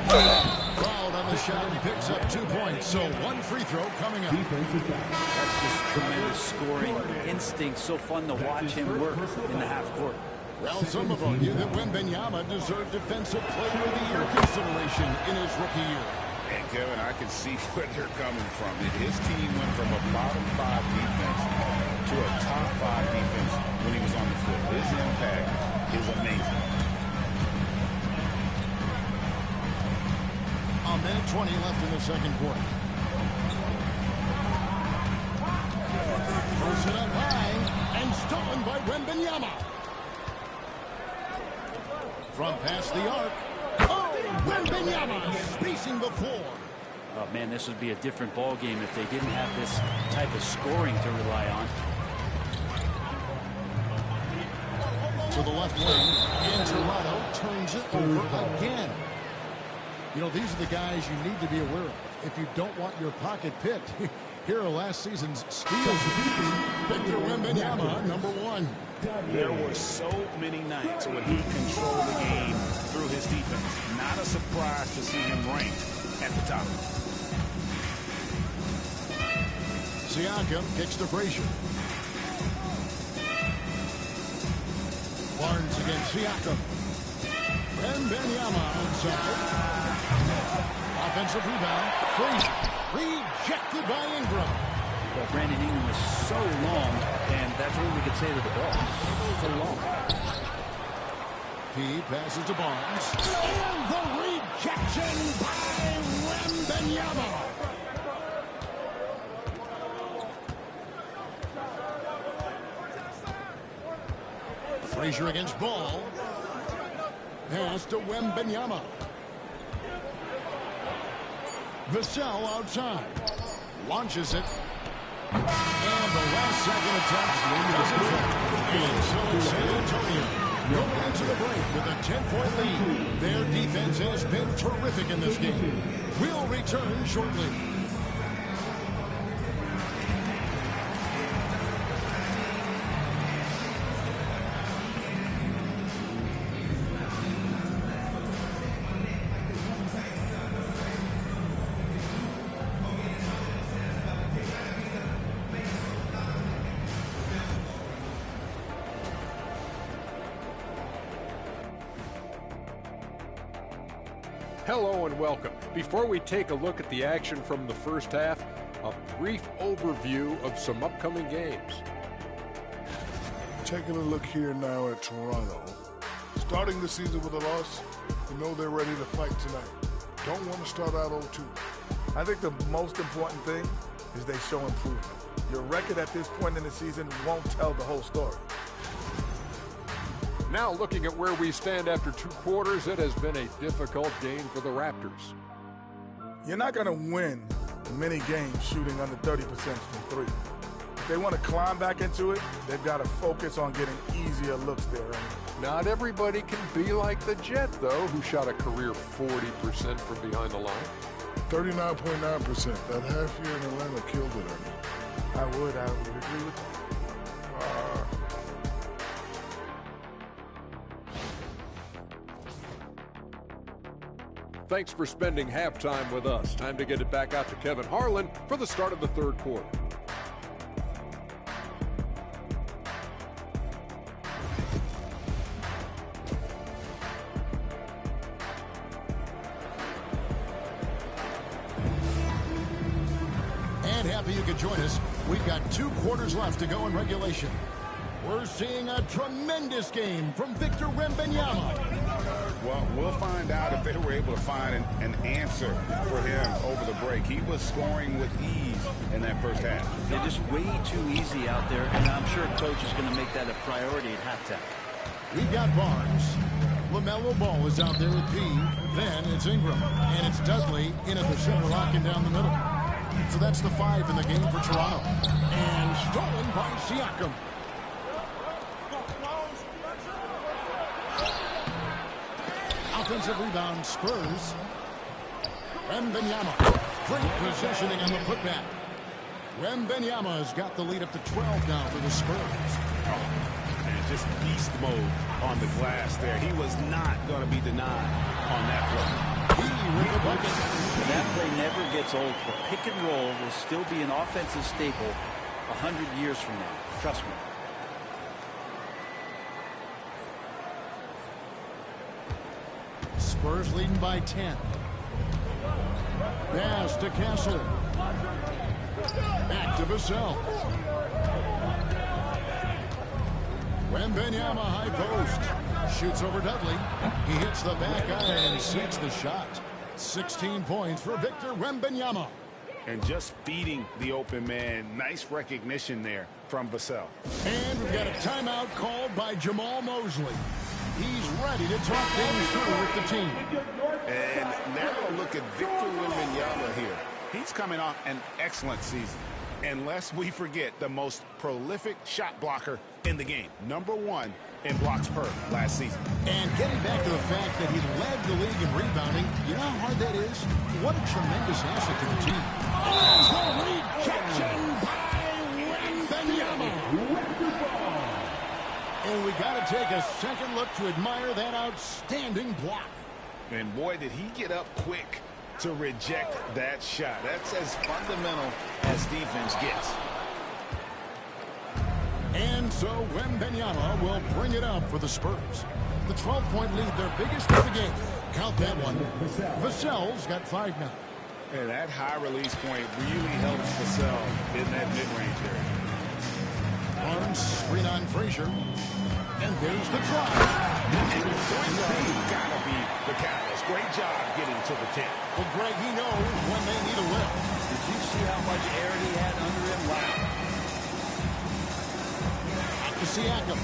Fouled on the shot and picks up 2 points. So one free throw coming up. That's just tremendous scoring instinct. So fun to watch him work in the half court. Well, some have argued that Wembanyama deserved Defensive Player of the Year consideration in his rookie year. And Kevin, I can see where they're coming from. His team went from a bottom 5 defense to a top 5 defense when he was on the floor. His impact is amazing. A minute 20 left in the second quarter. Throws it up high and stolen by Wembanyama. From past the arc. Oh, Wembanyama spacing the floor. Oh, man, this would be a different ball game if they didn't have this type of scoring to rely on. To the left wing, and Toronto turns it over again. You know, these are the guys you need to be aware of. If you don't want your pocket picked, here are last season's steals. Victor Wembanyama, number 1. There were so many nights when he controlled the game through his defense. Not a surprise to see him ranked at the top. Siakam kicks to Frazier. Barnes against Siakam. Wembanyama outside. Offensive rebound. Frazier. Rejected by Ingram. Well, Brandon Ingram was so long, and that's what we could say to the ball. So long. He passes to Barnes. And the rejection by Wembanyama. Frazier against Ball. Pass to Wembanyama. Vassell outside. Launches it. And the last second attempt doesn't fit. And so it's San Antonio going into the break with a 10-point lead. Their defense has been terrific in this game. We'll return shortly. Hello and welcome. Before we take a look at the action from the first half, a brief overview of some upcoming games. Taking a look here now at Toronto. Starting the season with a loss, you know they're ready to fight tonight. Don't want to start out 0-2. I think the most important thing is they show improvement. Your record at this point in the season won't tell the whole story. Now looking at where we stand after 2 quarters, it has been a difficult game for the Raptors. You're not going to win many games shooting under 30% from three. If they want to climb back into it, they've got to focus on getting easier looks there. Not everybody can be like the Jet, though, who shot a career 40% from behind the line. 39.9%. That half year in Atlanta killed it, Ernie. I would agree with that. Thanks for spending halftime with us. Time to get it back out to Kevin Harlan for the start of the third quarter. And happy you could join us. We've got 2 quarters left to go in regulation. We're seeing a tremendous game from Victor Wembanyama. Well, we'll find out if they were able to find an answer for him over the break. He was scoring with ease in that first half. They're just way too easy out there, and I'm sure coach is going to make that a priority at halftime. We've got Barnes. LaMelo Ball is out there with P. Then it's Ingram. And it's Dudley in at the center, locking down the middle. So that's the 5 in the game for Toronto. And stolen by Siakam. Offensive rebound, Spurs. Wembanyama. Great positioning on the putback. Wembanyama has got the lead up to 12 now for the Spurs. And just beast mode on the glass there. He was not going to be denied on that play. He with the bucket. That play never gets old. The pick and roll will still be an offensive staple 100 years from now. Trust me. Spurs leading by 10. Pass to Castle. Back to Vassell. Wembanyama high post. Shoots over Dudley. He hits the back iron and sinks the shot. 16 points for Victor Wembanyama. And just feeding the open man. Nice recognition there from Vassell. And we've got a timeout called by Jamal Mosley. He's ready to talk things through with the team. And now look at Victor Wembanyama here. He's coming off an excellent season. And lest we forget, the most prolific shot blocker in the game. #1 in blocks per last season. And getting back to the fact that he led the league in rebounding, you know how hard that is? What a tremendous asset to the team. Oh, rejection by Wembanyama. And we got to take a second look to admire that outstanding block. And boy, did he get up quick to reject that shot. That's as fundamental as defense gets. And so Wembanyama will bring it up for the Spurs. The 12-point lead, their biggest of the game. Count that one. Vassell's got 5 now. And that high release point really helps Vassell in that mid-range area. Barnes, screen on Frazier. And there's the try. Gotta be the catalyst. Great job getting to the 10. Well, Greg, he knows when they need a lift. Did you see how much air he had under him? Wow. Out to Siakam.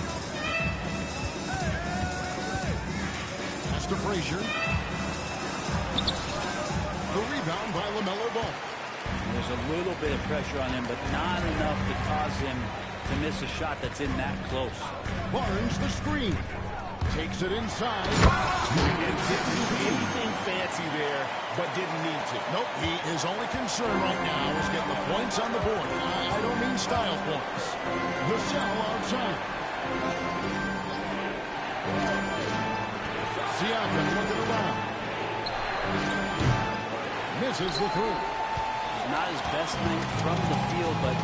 Pass to Frazier. The rebound by LaMelo Ball. There's a little bit of pressure on him, but not enough to cause him to miss a shot that's in that close. Barnes the screen. Takes it inside. And didn't do anything fancy there, but didn't need to. Nope, his only concern right now is getting the points on the board. I don't mean style points. Vassell outside. Siakam looking around. Misses the three. Not his best night from the field, but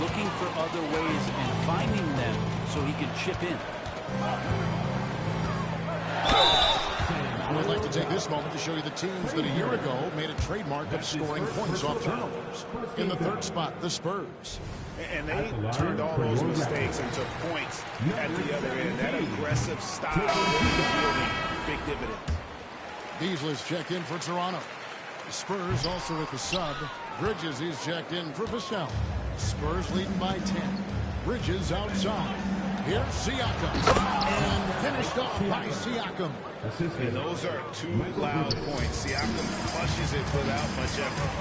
looking for other ways and finding them so he can chip in. I would like to take this moment to show you the teams that a year ago made a trademark of scoring points off turnovers. In the third spot, the Spurs. And they turned all those mistakes into points at the other end. That aggressive style really big dividend. Beasley's checked in for Toronto. The Spurs also with the sub. Bridges, he's checked in for Vassell. Spurs leading by 10. Bridges outside. Here's Siakam. And finished off by Siakam. And those are two loud points. Siakam flushes it without much effort.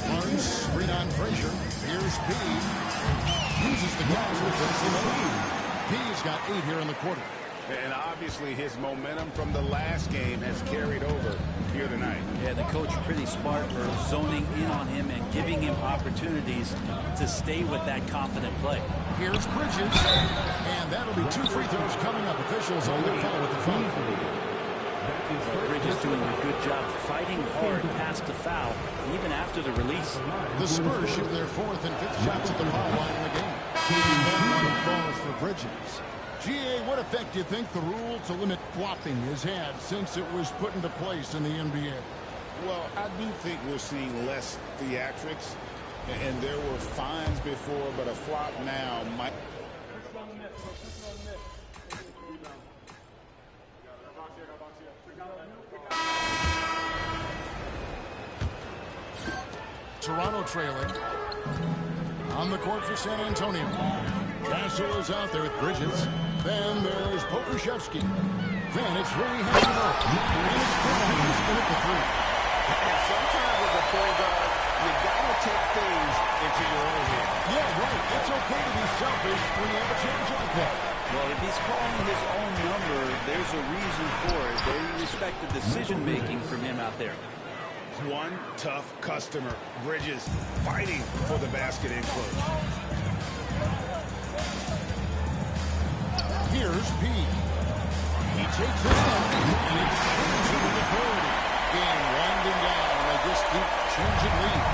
Barnes, screen on Frazier. Here's P. Uses the gas to finish the lead. P's got 8 here in the quarter. And obviously his momentum from the last game has carried over here tonight. Yeah, the coach pretty smart for zoning in on him and giving him opportunities to stay with that confident play. Here's Bridges. And that'll be 2 free throws coming up. Officials on the call with the foul. Bridges doing a good job fighting hard past the foul, even after the release. The Spurs shoot their 4th and 5th shots at the foul line in the game. And one falls for Bridges. GA, what effect do you think the rule to limit flopping has had since it was put into place in the NBA? Well, I do think we're seeing less theatrics, and there were fines before, but a flop now might... Toronto trailing. On the court for San Antonio. Castle is out there with Bridges. Then there's Pokusevski. Then it's Rui Hachimura. And it's Grimes in at the 3. And sometimes with the point guard, you got to take things into your own hands. Yeah, right. It's okay to be selfish when you have a chance like that. Well, if he's calling his own number, there's a reason for it. They respect the decision-making from him out there. One tough customer. Bridges fighting for the basket in close. Here's P. He takes it in, and he shoots it with authority. Game winding down, and they just keep changing leads.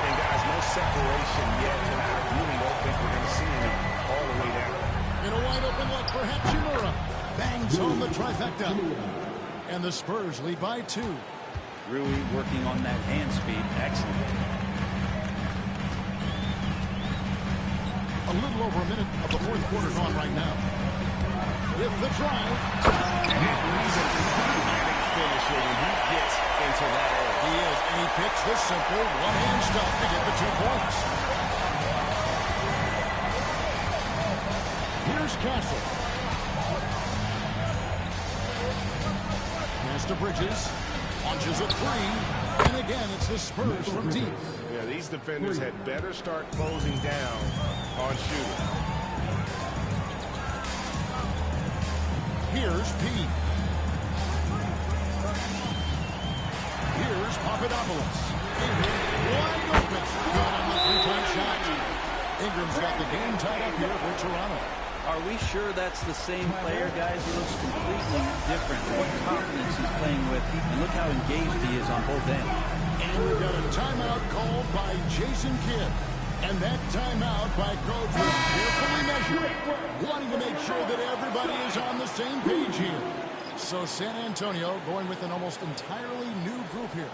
And guys, no separation yet, and I really don't think we're going to see any all the way down. In a wide open look for Hachimura. Bangs on the trifecta. And the Spurs lead by 2. Rui working on that hand speed. Excellent. A little over a minute of the 4th quarter gone right now. With the drive. And he's a dramatic finisher when he gets into that area. He is, and he picks the simple one-hand stuff to get the 2 points. Here's Castle. Pass to Bridges. Launches a 3. And again, it's the Spurs from deep. Yeah, these defenders had better start closing down on shooting. Here's P. Here's Papadopoulos. Wide open. Good on the 3-point shot. Ingram's got the game tied up here for Toronto. Are we sure that's the same player, guys? He looks completely different. What confidence he's playing with, and look how engaged he is on both ends. And we've got a timeout called by Jason Kidd. And that timeout by Coach was carefully measured, wanting to make sure that everybody is on the same page here. So San Antonio going with an almost entirely new group here.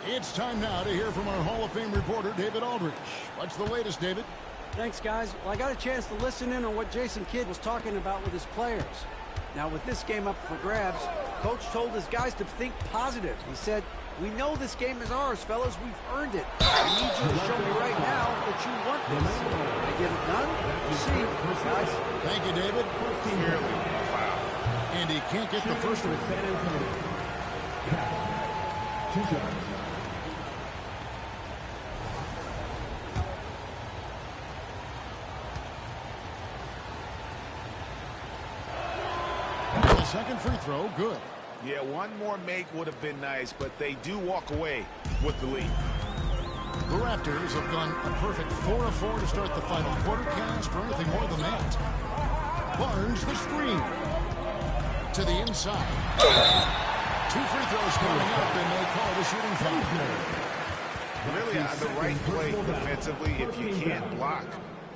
It's time now to hear from our Hall of Fame reporter, David Aldridge. What's the latest, David? Thanks, guys. Well, I got a chance to listen in on what Jason Kidd was talking about with his players. Now, with this game up for grabs, Coach told his guys to think positive. He said, "We know this game is ours, fellas. We've earned it. I need you to show me right now that you want this." They get it done? We'll see, guys. Thank you, David. Clearly a foul. And he can't get the first one. San Antonio. Cass. 2 shots. The second free throw, good. Yeah, one more make would have been nice, but they do walk away with the lead. The Raptors have gone a perfect 4 of 4 to start the final quarter. Cast for anything more than that. Barnes the screen. To the inside. 2 free throws coming up, and they call it a shooting foul. Really, the right play defensively. If you can't block,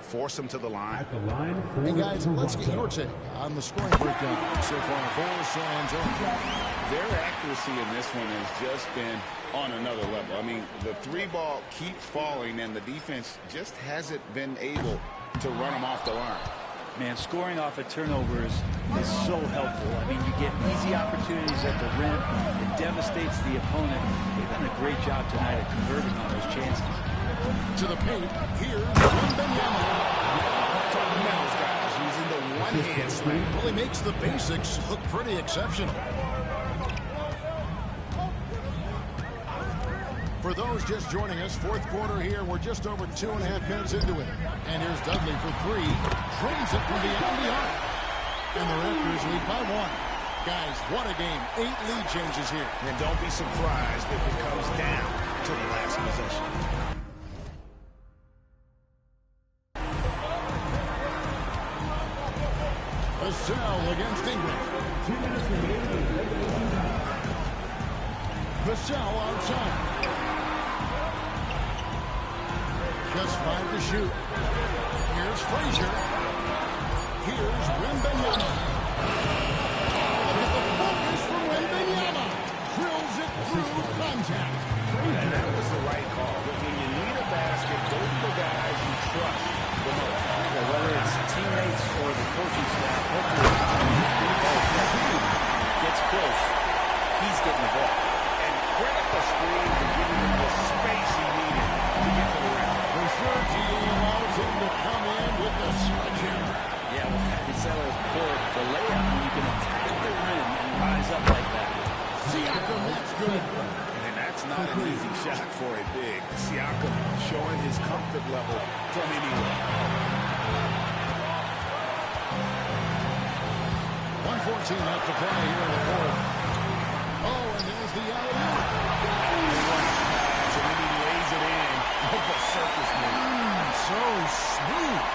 force them to the line. Hey guys, let's get your take on the scoring breakdown so far for San Antonio. Their accuracy in this one has just been on another level. I mean, the 3-ball keeps falling, and the defense just hasn't been able to run them off the line. Man, scoring off of turnovers is so helpful. I mean, you get easy opportunities at the rim. It devastates the opponent. They've done a great job tonight at converting on those chances. To the paint, here's Wembanyama. Fundamentals, guys, using the one-hand slam. Well, he makes the basics look pretty exceptional. For those just joining us, fourth quarter here. We're just over 2.5 minutes into it. And here's Dudley for 3. Drains it from beyond the arc. And the Raptors lead by 1. Guys, what a game. 8 lead changes here. And don't be surprised if it comes down to the last possession. Vassell against Ingram. 2 minutes remaining. Vassell outside. Just 5 to shoot. Here's Frazier. Here's Wembanyama. Look at the focus from Wembanyama. Drills it through contact. And that was the right call. When you need a basket, go to the guys you trust the most. Whether it's teammates or the coaching staff, hopefully gets close. He's getting the ball. And credit the screen for giving him the space he needed to get to the rim. For sure, GA allows him to come in with the sledgehammer. Yeah, well, it's for the layup when you can attack the rim and rise up like that. Siakam, that's good. And that's not an easy shot for a big. Siakam showing his comfort level from anywhere. 1:14 left to play here in the fourth. Oh, and there's the alley-oop. So then he lays it in with a circus move. So smooth.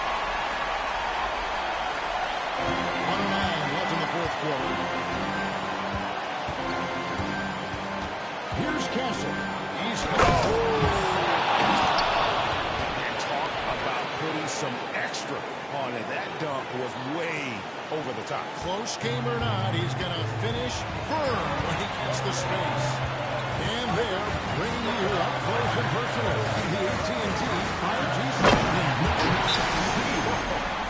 1:09 left in the fourth quarter. Here's Castle. He's And talk about putting some extra on it. That dunk was way over the top. Close game or not, he's going to finish firm when he gets the space. And they're bringing you up close and personal. The AT&T 5G system.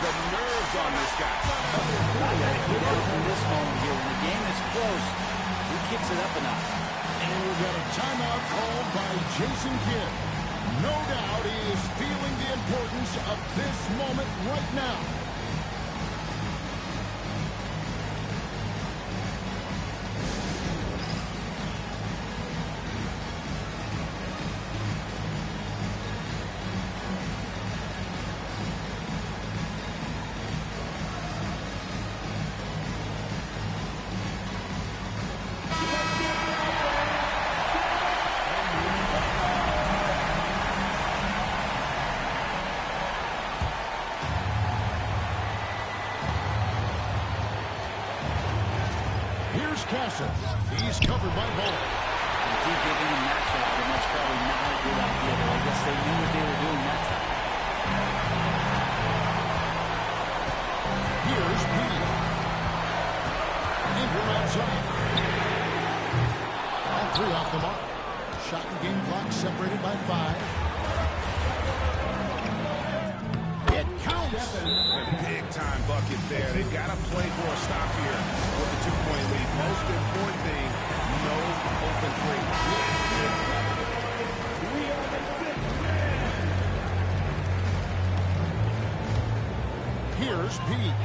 The nerves on this guy. From this moment here, when the game is close, he kicks it up a notch. And we've got a timeout called by Jason Kidd. No doubt he is feeling the importance of this moment right now. Castle. He's covered by Ball. If you give him that shot, then that's probably not a good idea. But I guess they knew what they were doing that time. Here's Pete. Ingram outside. All 3 off the mark. Shot and game clock separated by 5. It counts. A big-time bucket there. They've got to play for a stop here with the 2-point lead. Most important thing, no open three. We are the 6th man. Here's Pete.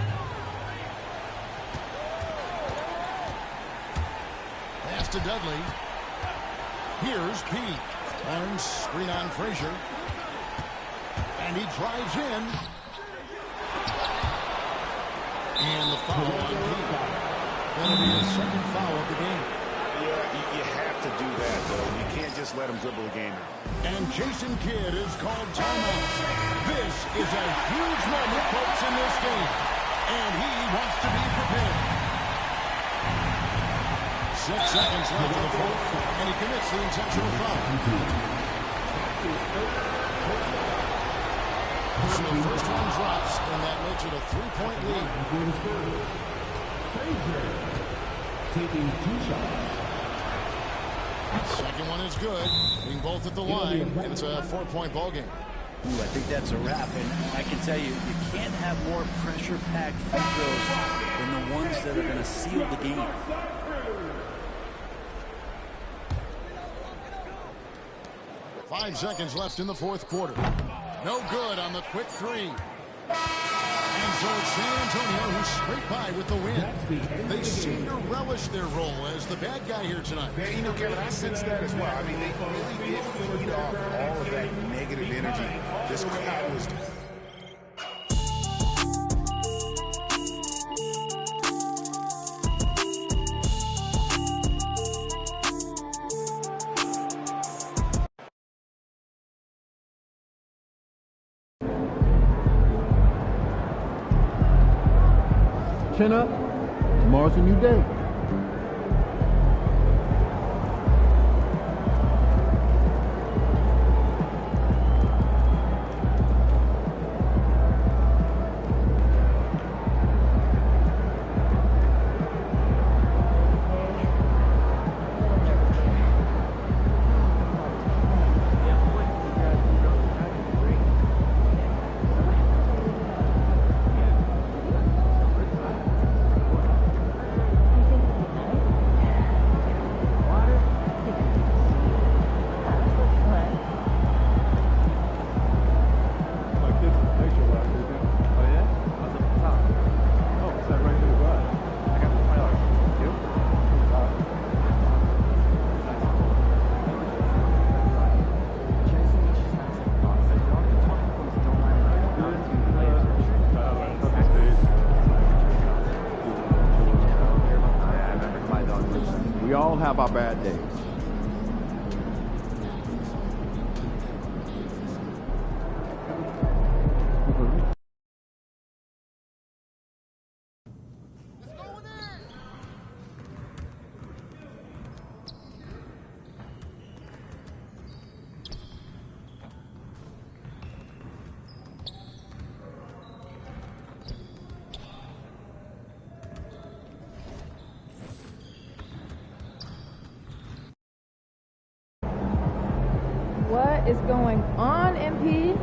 pass to Dudley. Here's Pete. Barnes screen on Frazier. And he drives in. And the foul on Pete. That'll be his second foul of the game. Yeah, you have to do that, though. You can't just let him dribble the game out. And Jason Kidd is called timeout. This is a huge moment, folks, in this game. And he wants to be prepared. 6 seconds left in the fourth. And he commits the intentional foul. So the first one drops, and that makes it a 3-point lead. Taking 2 shots. Second one is good. Being both at the line, and it's a 4-point ball game. Ooh, I think that's a wrap, and I can tell you, you can't have more pressure-packed free throws than the ones that are going to seal the game. Five seconds left in the fourth quarter. No good on the quick three. And so it's San Antonio who scraped by with the win. They seem to relish their role as the bad guy here tonight. Yeah, you know, Kevin, I sense that as well. I mean, they really did feed off all of that negative energy this crowd was doing. Chin up. Tomorrow's a new day. We all have our bad days. What is going on, MP?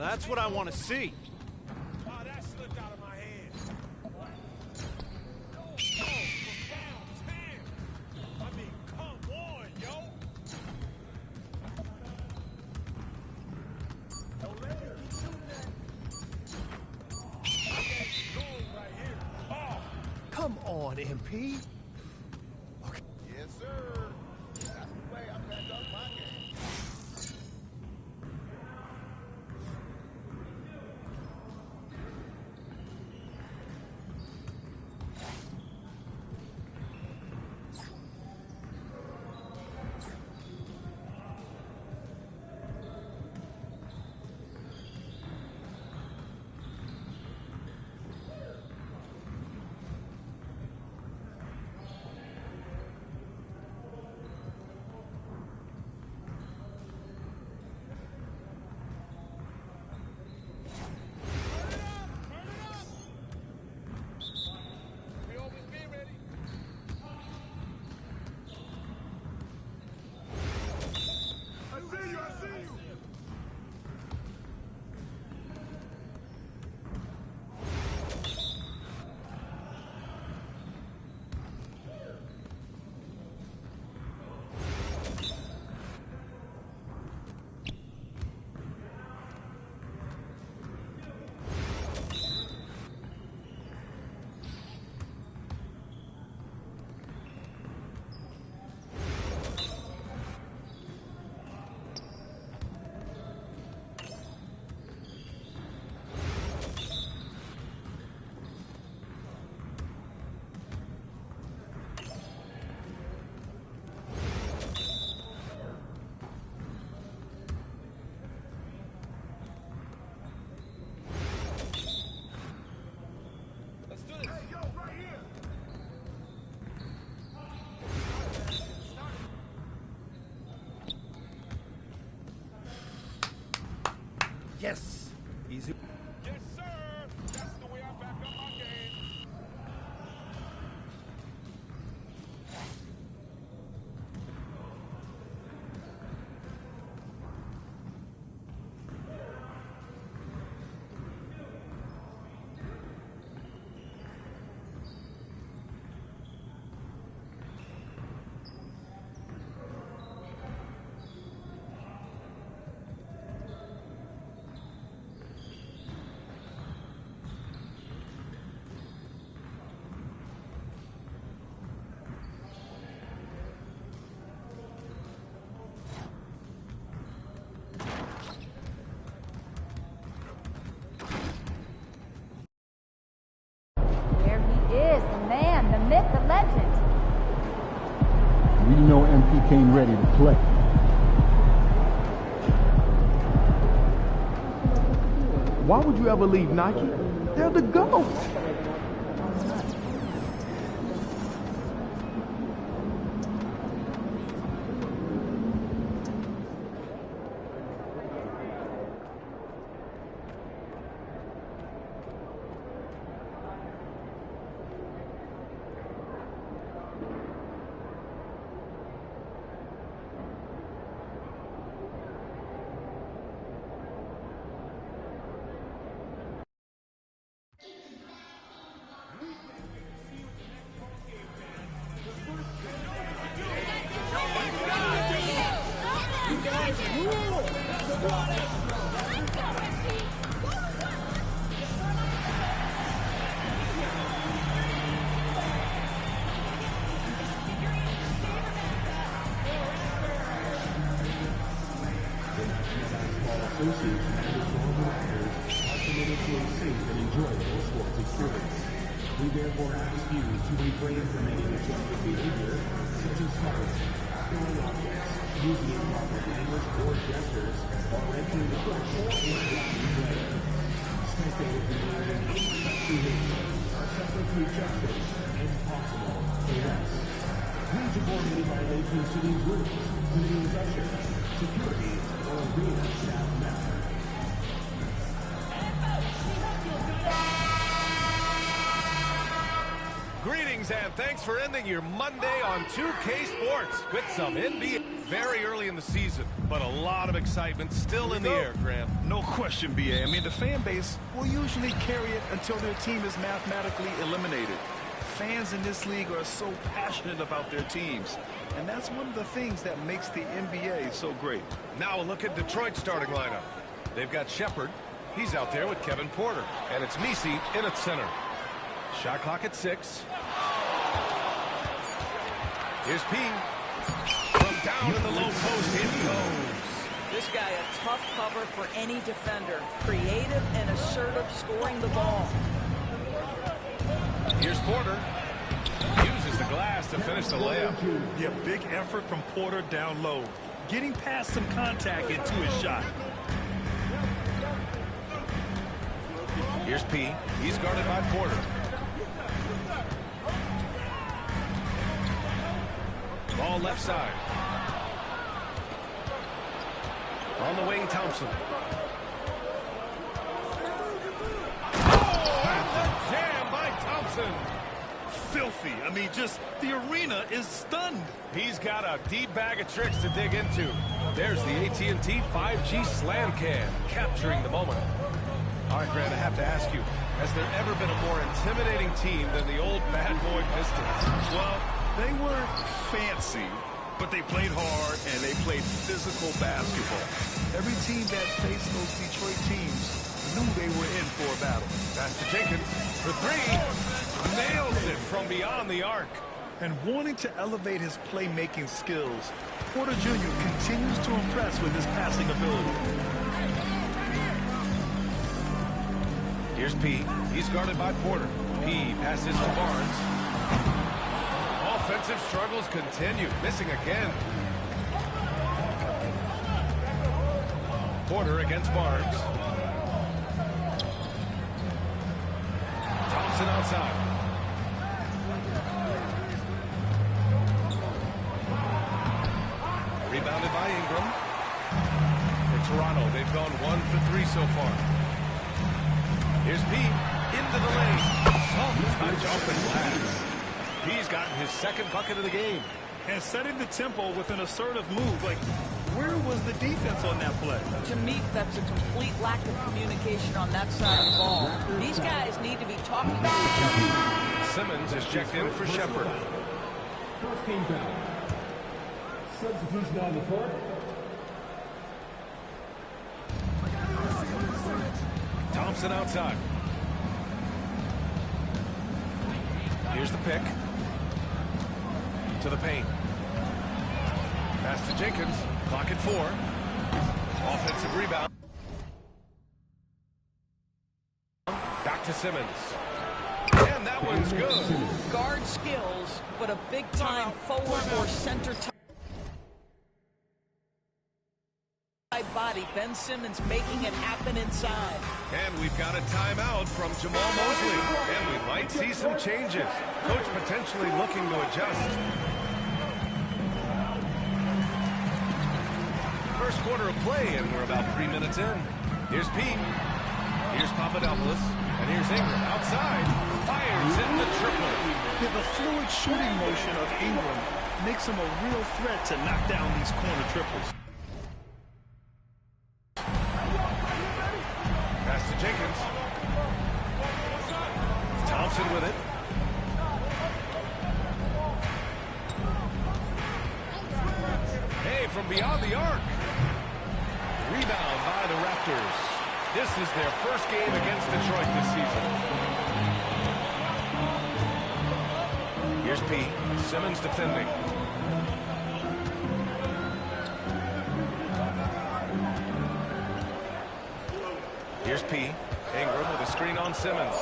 That's what I want to see. Oh, that slipped out of my hand. I mean, come on, yo. Don't let him keep shooting that. Come on, MP. Yes, sir. That's the way I'm going to dunk my game. Yes. Easy. Yes, sir. That's the way I back up my game. There he is, the man, the myth, the legend. We know MP came ready to play. Why would you ever leave Nike? They're the GOAT. Association and its normal players are committed to a safe and enjoyable sports experience. We therefore ask you to refrain from any disruptive behavior, such as fighting, throwing objects, using improper language or gestures, or entering the court or interrupting play. Spectators involved in such behavior are subject to ejection and possible arrest. Please report any violations to these rules, including ushers, security, or arena staff member. Greetings and thanks for ending your Monday on 2K Sports with some NBA. Very early in the season, but a lot of excitement still in the air, Graham. No question, BA. I mean, the fan base will usually carry it until their team is mathematically eliminated. Fans in this league are so passionate about their teams, and that's one of the things that makes the NBA so great. Now a look at Detroit's starting lineup. They've got Shepard. He's out there with Kevin Porter, and it's Messi in at center. Shot clock at 6. Here's P. From down in the low post, in he goes. This guy a tough cover for any defender. Creative and assertive scoring the ball. Here's Porter. Uses the glass to finish the layup. Yeah, big effort from Porter down low. Getting past some contact into his shot. Here's P. He's guarded by Porter. Ball left side. On the wing, Thompson. Oh, that's a jam by Thompson. Filthy. I mean, just the arena is stunned. He's got a deep bag of tricks to dig into. There's the AT&T 5G Slam Cam, capturing the moment. All right, Grant, I have to ask you, has there ever been a more intimidating team than the old bad boy Pistons? Well, they were fancy, but they played hard and they played physical basketball. Every team that faced those Detroit teams knew they were in for a battle. Pass to Jenkins for 3. Nails it from beyond the arc. And wanting to elevate his playmaking skills, Porter Jr. continues to impress with his passing ability. Here's P. He's guarded by Porter. P passes to Barnes. Offensive struggles continue. Missing again. Porter against Barnes. Thompson outside. Rebounded by Ingram. For Toronto, they've gone 1 for 3 so far. Here's P. Into the lane. Soft touch off the glass. He's gotten his second bucket of the game. And setting the tempo with an assertive move. Like, where was the defense on that play? To me, that's a complete lack of communication on that side of the ball. These guys need to be talking to each other. Simmons is checked in for Shepard. First team foul. Substitution on the court. Thompson outside. Here's the pick. To the paint. Pass to Jenkins. Clock at 4. Offensive rebound. Back to Simmons. And that one's good. Guard skills, but a big-time forward or center body. Ben Simmons making it happen inside. And we've got a timeout from Jamal Mosley. And we might see some changes. Coach potentially looking to adjust. First quarter of play, and we're about 3 minutes in. Here's Pete. Here's Papadopoulos. And here's Ingram outside. Fires in the triple. Yeah, the fluid shooting motion of Ingram makes him a real threat to knock down these corner triples. Pass to Jenkins. Thompson with it. Hey, from beyond the arc. Rebound by the Raptors. This is their first game against Detroit this season. Here's P. Simmons defending. Here's P. Ingram with a screen on Simmons.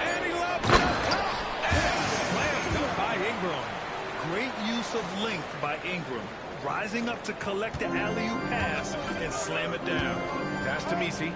And he lobs it up top. And slammed up by Ingram. Great use of length by Ingram. Rising up to collect the alley-oop pass and slam it down. Pass to Messi.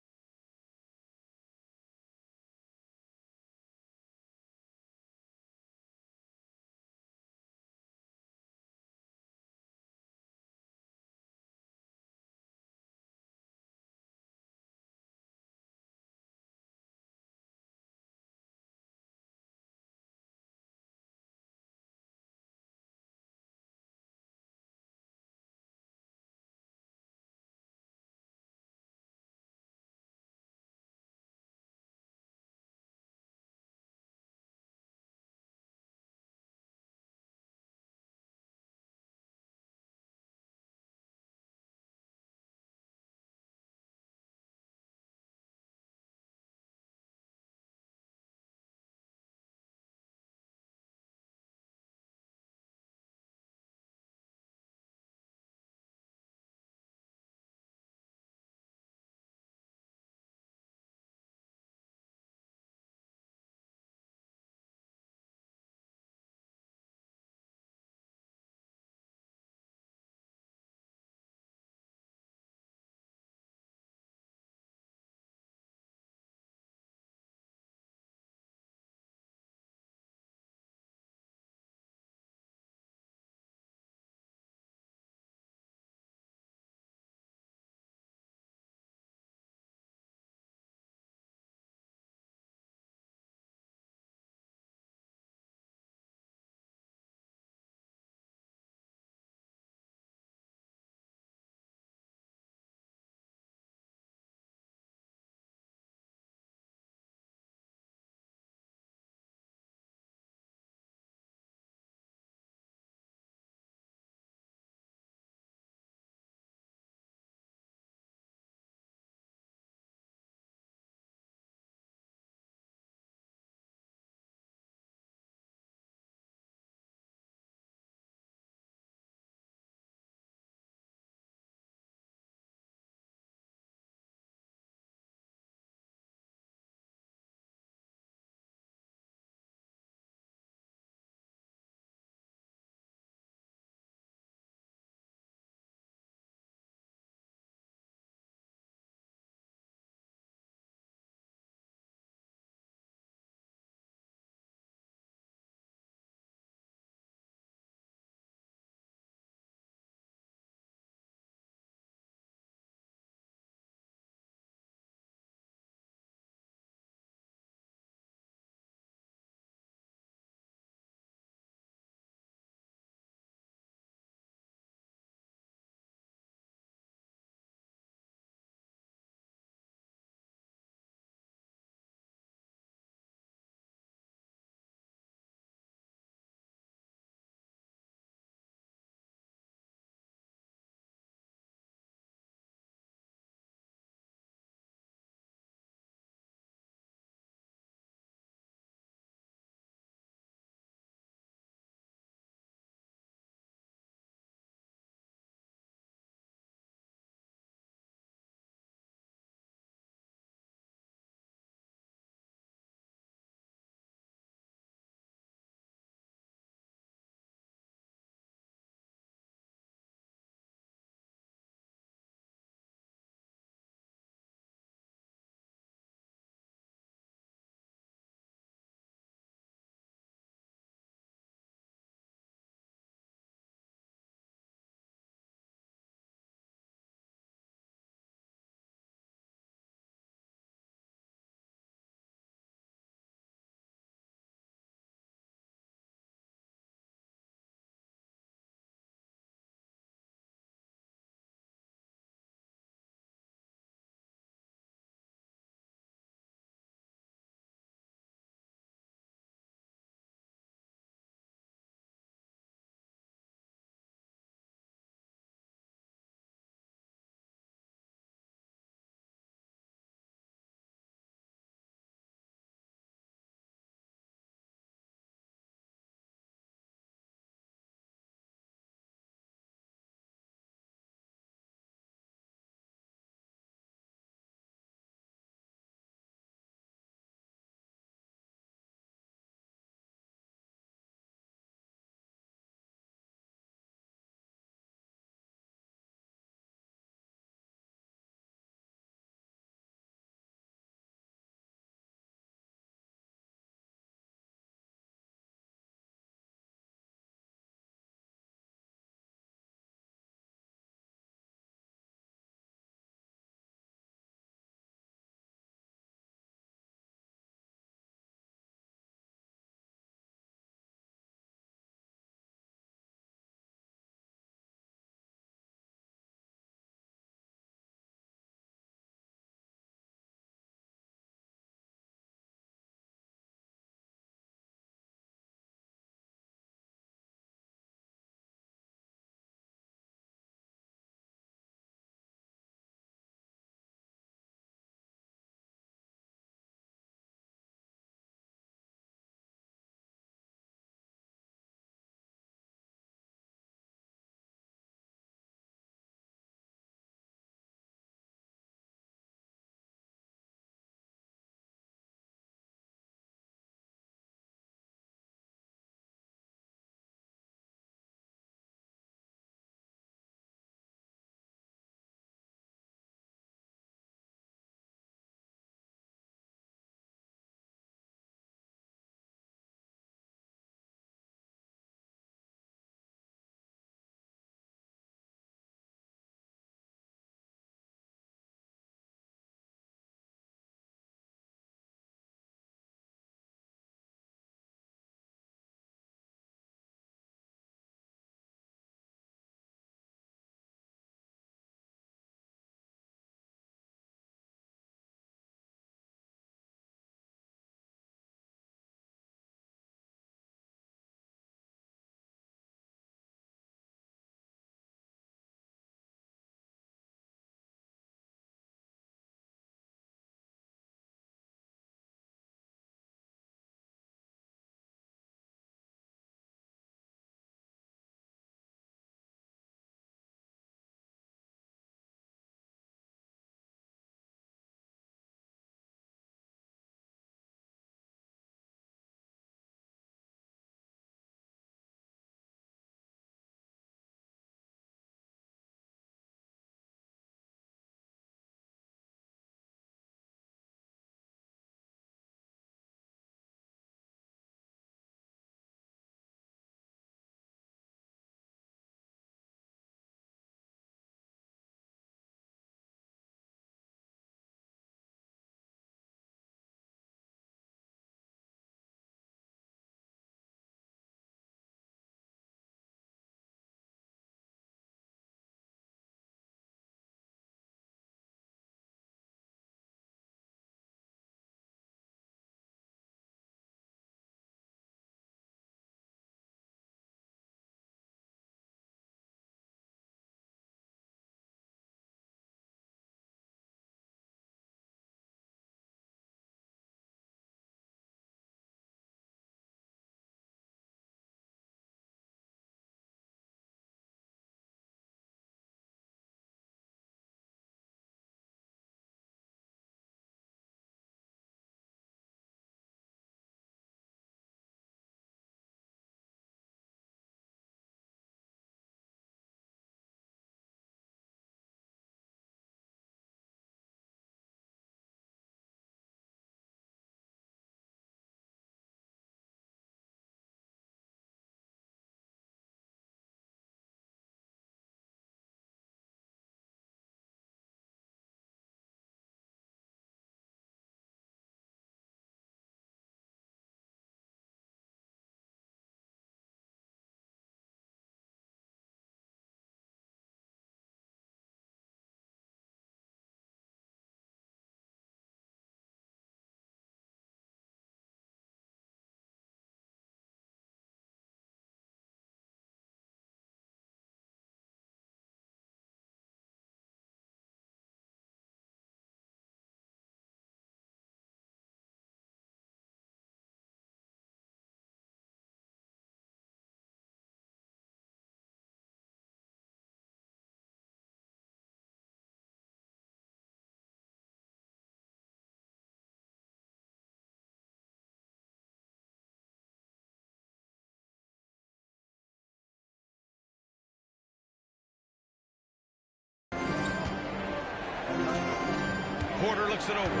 Porter looks it over.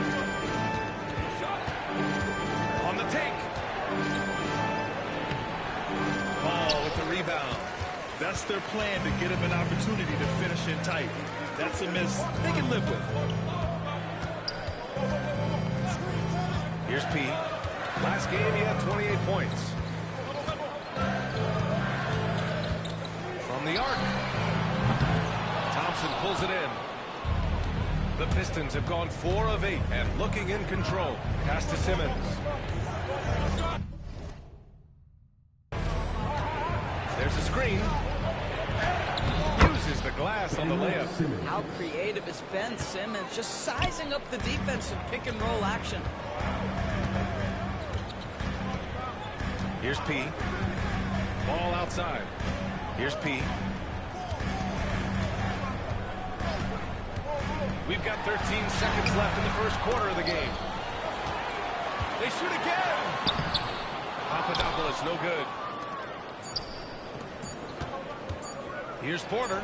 On the take. Ball with the rebound. That's their plan, to get him an opportunity to finish in tight. That's a miss they can live with. Here's P. Last game, he had 28 points. From the arc. Thompson pulls it in. The Pistons have gone 4 of 8 and looking in control. Pass to Simmons. There's a screen. Uses the glass on the layup. How creative is Ben Simmons, just sizing up the defense in pick and roll action. Here's P. Ball outside. Here's P. We've got 13 seconds left in the first quarter of the game. They shoot again. Papadopoulos, no good. Here's Porter.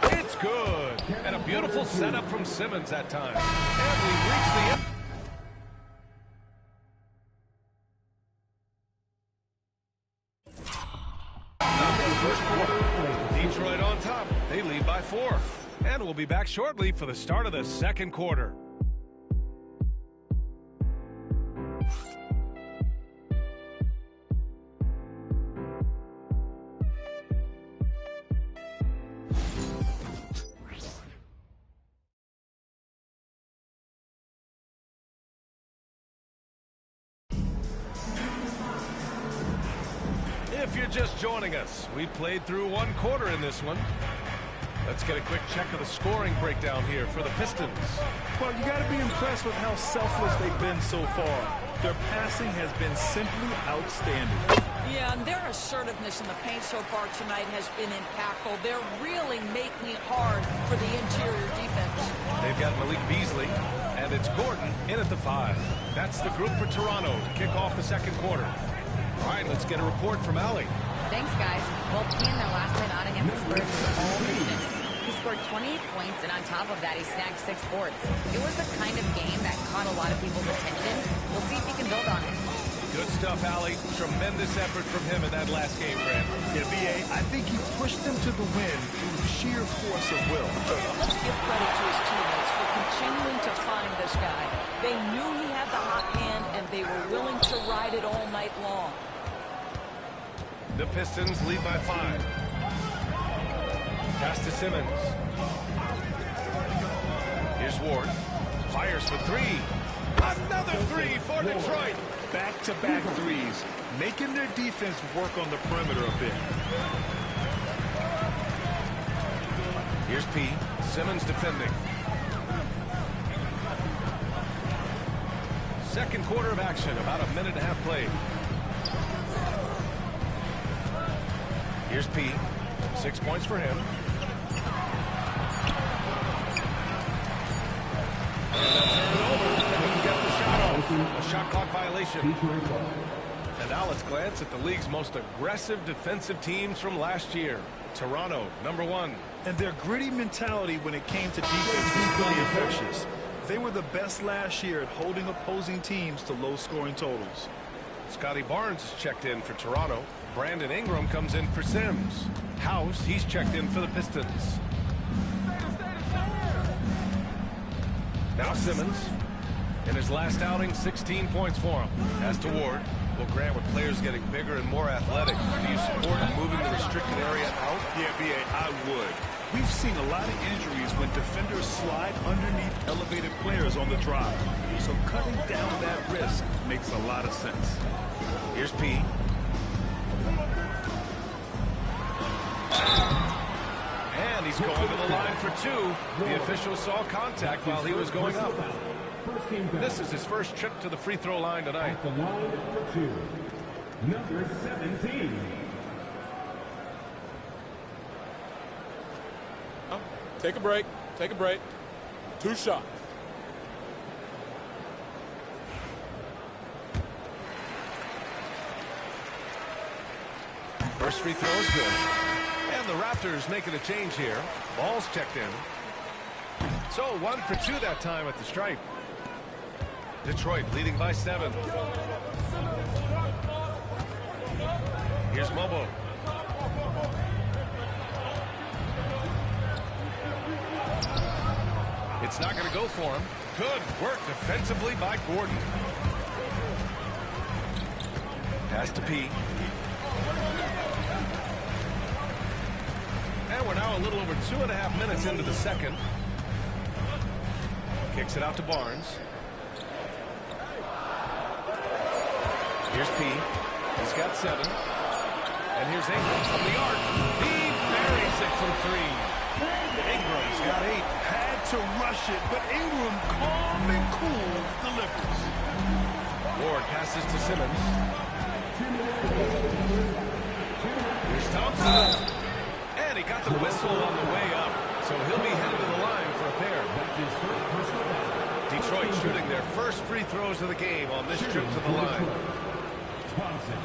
It's good. And a beautiful setup from Simmons that time. And we've reached the end. First quarter. Detroit on top. They lead by 4. And we'll be back shortly for the start of the second quarter. If you're just joining us, we played through 1 quarter in this one. Let's get a quick check of the scoring breakdown here for the Pistons. Well, you got to be impressed with how selfless they've been so far. Their passing has been simply outstanding. Yeah, and their assertiveness in the paint so far tonight has been impactful. They're really making it hard for the interior defense. They've got Malik Beasley, and it's Gordon in at the 5. That's the group for Toronto to kick off the second quarter. All right, let's get a report from Allie. Thanks, guys. Well, P in their last night out against the Spurs was all business. He scored 28 points, and on top of that, he snagged 6 boards. It was the kind of game that caught a lot of people's attention. We'll see if he can build on it. Good stuff, Allie. Tremendous effort from him in that last game, Grant. Yeah, B.A., I think he pushed them to the win through sheer force of will. Let's give credit to his teammates for continuing to find this guy. They knew he had the hot hand, and they were willing to ride it all night long. The Pistons lead by 5. Pass to Simmons. Here's Ward. Fires for 3. Another 3 for Detroit. Back-to-back threes, making their defense work on the perimeter a bit. Here's P. Simmons defending. Second quarter of action, about a minute and a half played. Here's P. 6 points for him. And they'll turn it over. Couldn't get the shot off. A shot clock violation. And now let's glance at the league's most aggressive defensive teams from last year. Toronto, number 1. And their gritty mentality when it came to defense was really infectious. They were the best last year at holding opposing teams to low-scoring totals. Scotty Barnes is checked in for Toronto. Brandon Ingram comes in for Sims. House, he's checked in for the Pistons. Now Simmons. In his last outing, 16 points for him. As to Ward, well, Grant, with players getting bigger and more athletic, do you support moving the restricted area out? Yeah, B.A., I would. We've seen a lot of injuries when defenders slide underneath elevated players on the drive. So cutting down that risk makes a lot of sense. Here's P. And he's going to the line for 2. The official saw contact while he was going up. This is his first trip to the free throw line tonight. At the line for 2, number 17. Take a break. Take a break. 2 shots. First free throw is good. And the Raptors making a change here. Ball's checked in. So 1 for 2 that time at the stripe. Detroit leading by 7. Here's Mobo. It's not going to go for him. Good work defensively by Gordon. Pass to P. And we're now a little over 2.5 minutes into the second. Kicks it out to Barnes. Here's P. He's got 7. And here's Ingram from the arc. He buries it from 3. Ingram's got 8. Had to rush it, but Ingram, calm and cool, delivers. Ward passes to Simmons. Here's Thompson. And he got the whistle on the way up. So he'll be headed to the line for a pair. Detroit shooting their first free throws of the game on this trip to the line. Thompson,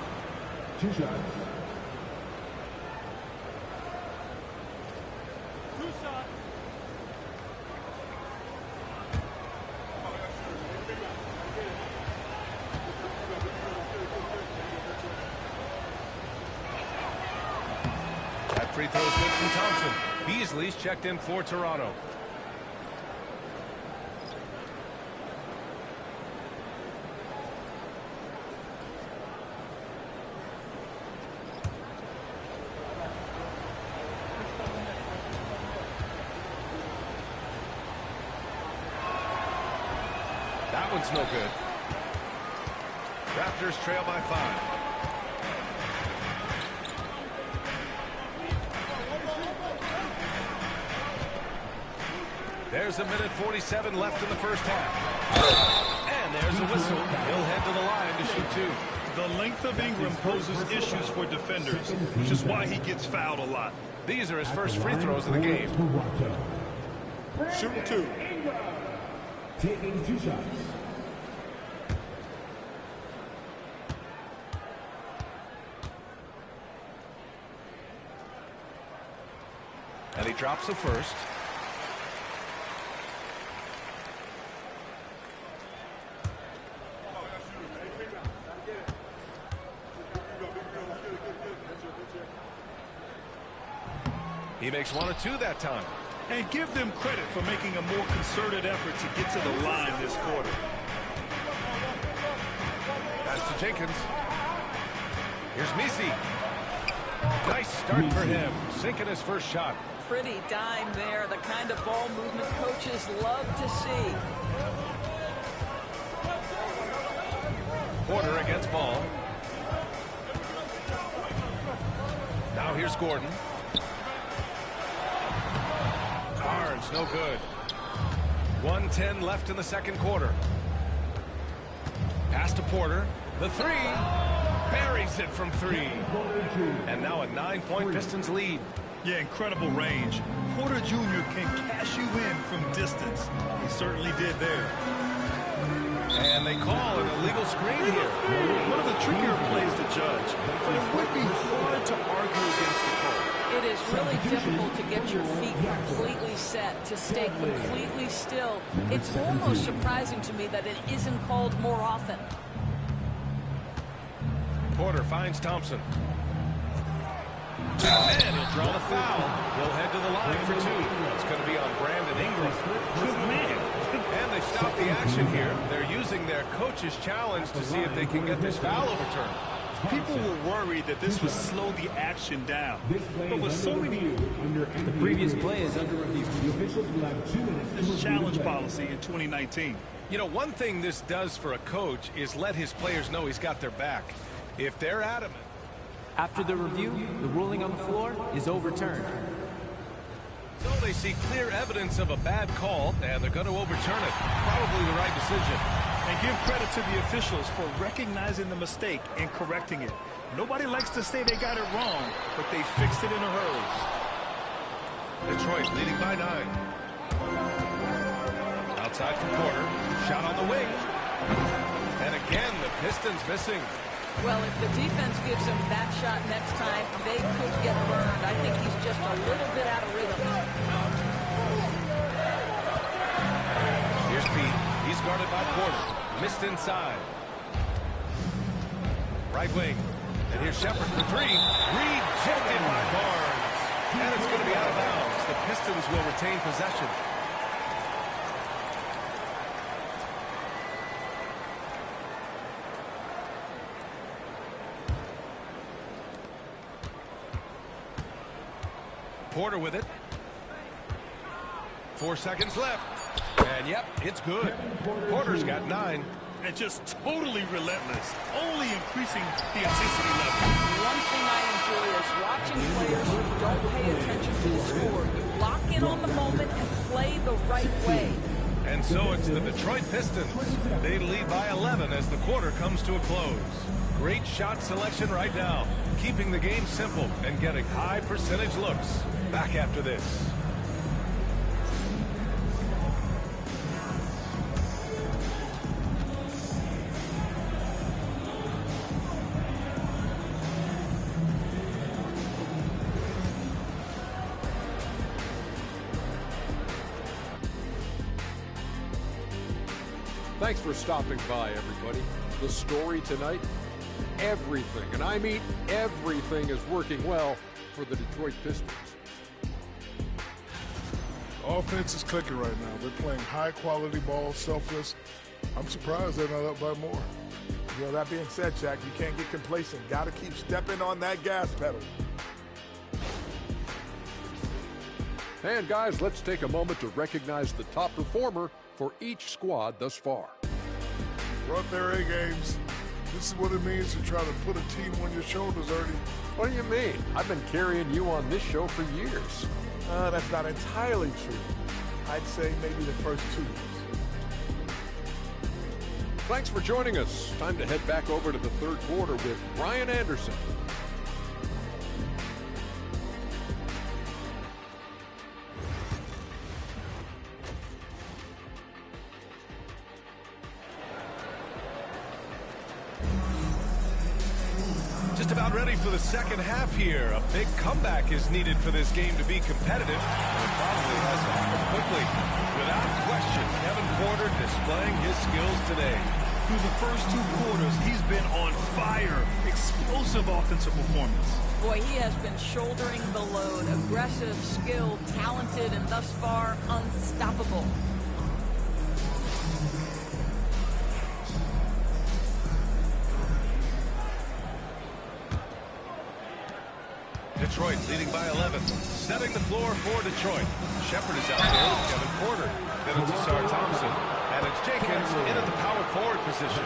2 shots. That free throw is good from Thompson. Beasley's checked in for Toronto. That one's no good. Raptors trail by 5. There's 1:47 left in the first half. And there's a whistle. He'll head to the line to shoot 2. The length of Ingram poses issues for defenders, which is why he gets fouled a lot. These are his first free throws of the game. Shooting 2. Taking 2 shots. And he drops the first. He makes 1 or 2 that time. And give them credit for making a more concerted effort to get to the line this quarter. Pass to Jenkins. Here's Messi. Nice start for him. Sinking his first shot. Pretty dime there. The kind of ball movement coaches love to see. Porter against Ball. Now here's Gordon. Barnes, no good. 1:10 left in the second quarter. Pass to Porter. The 3. Buries it from 3. And now a 9-point Pistons lead. Yeah, incredible range. Porter Jr. can cash you in from distance. He certainly did there. And they call an illegal screen here. One of the trickier plays to judge, but it would be hard to argue against the call. It is really difficult to get your feet completely set, to stay completely still. It's almost surprising to me that it isn't called more often. Porter finds Thompson. And he'll draw the foul. He'll head to the line for 2. It's going to be on Brandon Ingram. And they stop the action here. They're using their coach's challenge to see if they can get this foul overturned. People were worried that this would slow the action down. But with so many... The previous play is under review. The officials will have 2 minutes. This challenge policy in 2019. You know, one thing this does for a coach is let his players know he's got their back. If they're adamant. After the review, the ruling on the floor is overturned. So they see clear evidence of a bad call, and they're going to overturn it. Probably the right decision. And give credit to the officials for recognizing the mistake and correcting it. Nobody likes to say they got it wrong, but they fixed it in a hurry. Detroit leading by 9. Outside for Porter. Shot on the wing. And again, the Pistons missing. Well, if the defense gives him that shot next time, they could get burned. I think he's just a little bit out of rhythm. Here's Pete. He's guarded by Porter. Missed inside. Right wing. And here's Shepard for three. Rejected by Barnes. And it's going to be out of bounds. The Pistons will retain possession. Porter with it. 4 seconds left. And yep, it's good. Porter's got 9. And just totally relentless, only increasing the intensity level. One thing I enjoy is watching players who don't pay attention to the score. You lock in on the moment and play the right way. And so it's the Detroit Pistons. They lead by 11 as the quarter comes to a close. Great shot selection right now, keeping the game simple and getting high percentage looks. Back after this. Thanks for stopping by, everybody. The story tonight, everything, and I mean everything, is working well for the Detroit Pistons. Offense is clicking right now. They're playing high-quality ball, selfless. I'm surprised they're not up by more. You know, that being said, Shaq, you can't get complacent. Got to keep stepping on that gas pedal. And guys, let's take a moment to recognize the top performer for each squad thus far. Brought their A games. This is what it means to try to put a team on your shoulders, Ernie. What do you mean? I've been carrying you on this show for years. That's not entirely true. I'd say maybe the first 2 years. Thanks for joining us. Time to head back over to the third quarter with Ryan Anderson. Just about ready for the second half here. A big comeback is needed for this game to be competitive. And it probably has to happen quickly. Without question, Kevin Porter displaying his skills today. Through the first 2 quarters, he's been on fire. Explosive offensive performance. Boy, he has been shouldering the load. Aggressive, skilled, talented, and thus far unstoppable. Detroit leading by 11. Setting the floor for Detroit. Shepard is out there with Kevin Porter. Then it's Ausar Thompson. And it's Jenkins in at the power forward position.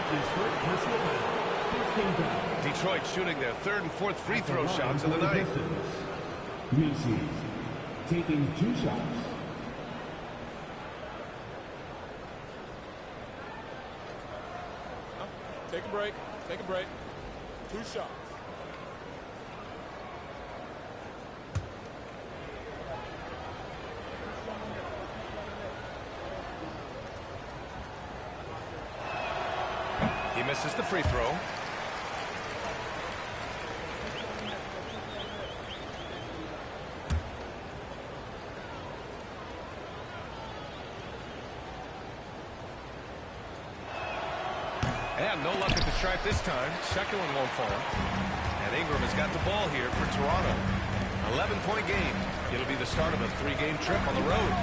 Detroit shooting their 3rd and 4th free throw shots of the night. Macy's taking 2 shots. Take a break. Take a break. 2 shots. He misses the free throw. And no luck at the stripe this time. Second one won't fall. And Ingram has got the ball here for Toronto. 11-point game. It'll be the start of a 3-game trip on the road.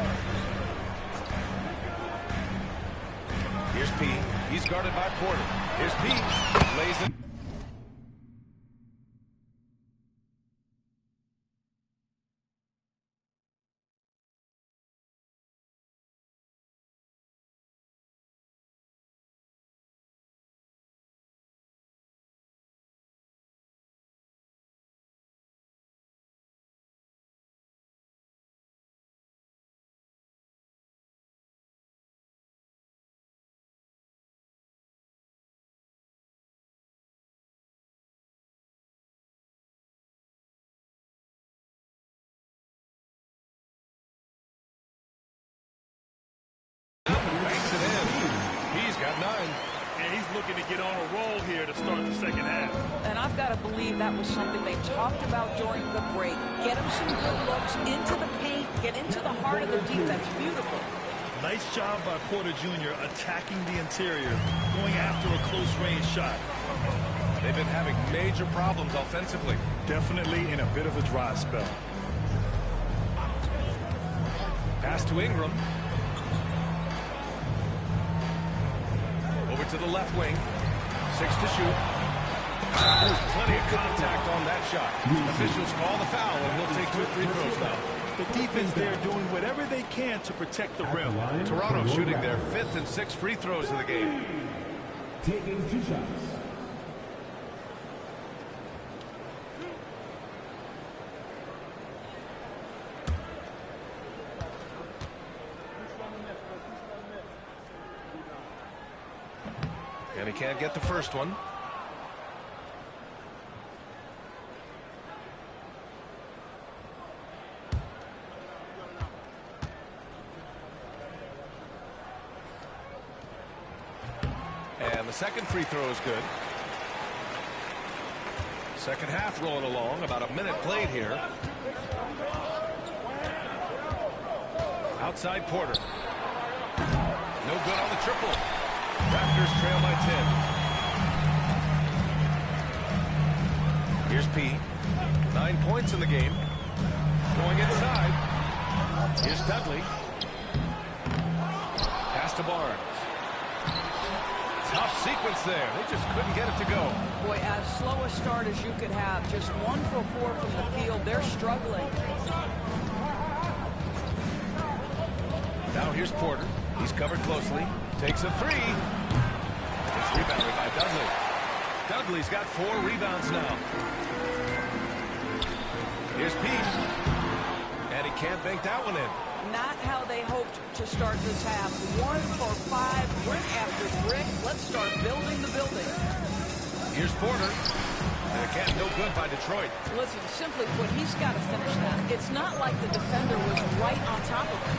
Here's P. He's guarded by Porter. Here's P. Lays it. Banks it in. He's got 9. And he's looking to get on a roll here to start the second half. And I've got to believe that was something they talked about during the break. Get him some good looks into the paint, get into the heart of the defense. Beautiful. Nice job by Porter Jr. attacking the interior, going after a close-range shot. They've been having major problems offensively. Definitely in a bit of a dry spell. Pass to Ingram. Over to the left wing. 6 to shoot. There's plenty of contact on that shot. Officials call the foul, and he'll take 2 free throws now. The defense there doing whatever they can to protect the rim. Toronto shooting their 5th and 6th free throws of the game. Taking 2 shots. And he can't get the first one. And the second free throw is good. Second half rolling along. About a minute played here. Outside Porter. No good on the triple. Raptors trail by 10. Here's P. 9 points in the game. Going inside. Here's Dudley. Pass to Barnes. Tough sequence there. They just couldn't get it to go. Boy, as slow a start as you could have. Just 1 for 4 from the field. They're struggling. Now here's Porter. He's covered closely. Takes a 3. It's rebounded by Dudley. Dudley's got 4 rebounds now. Here's Pete. And he can't bank that one in. Not how they hoped to start this half. 1 for 5, brick after brick. Let's start building the building. Here's Porter. And again, no good by Detroit. Listen, simply put, he's got to finish that. It's not like the defender was right on top of him.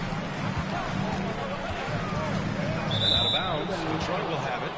And out of bounds, Detroit will have it.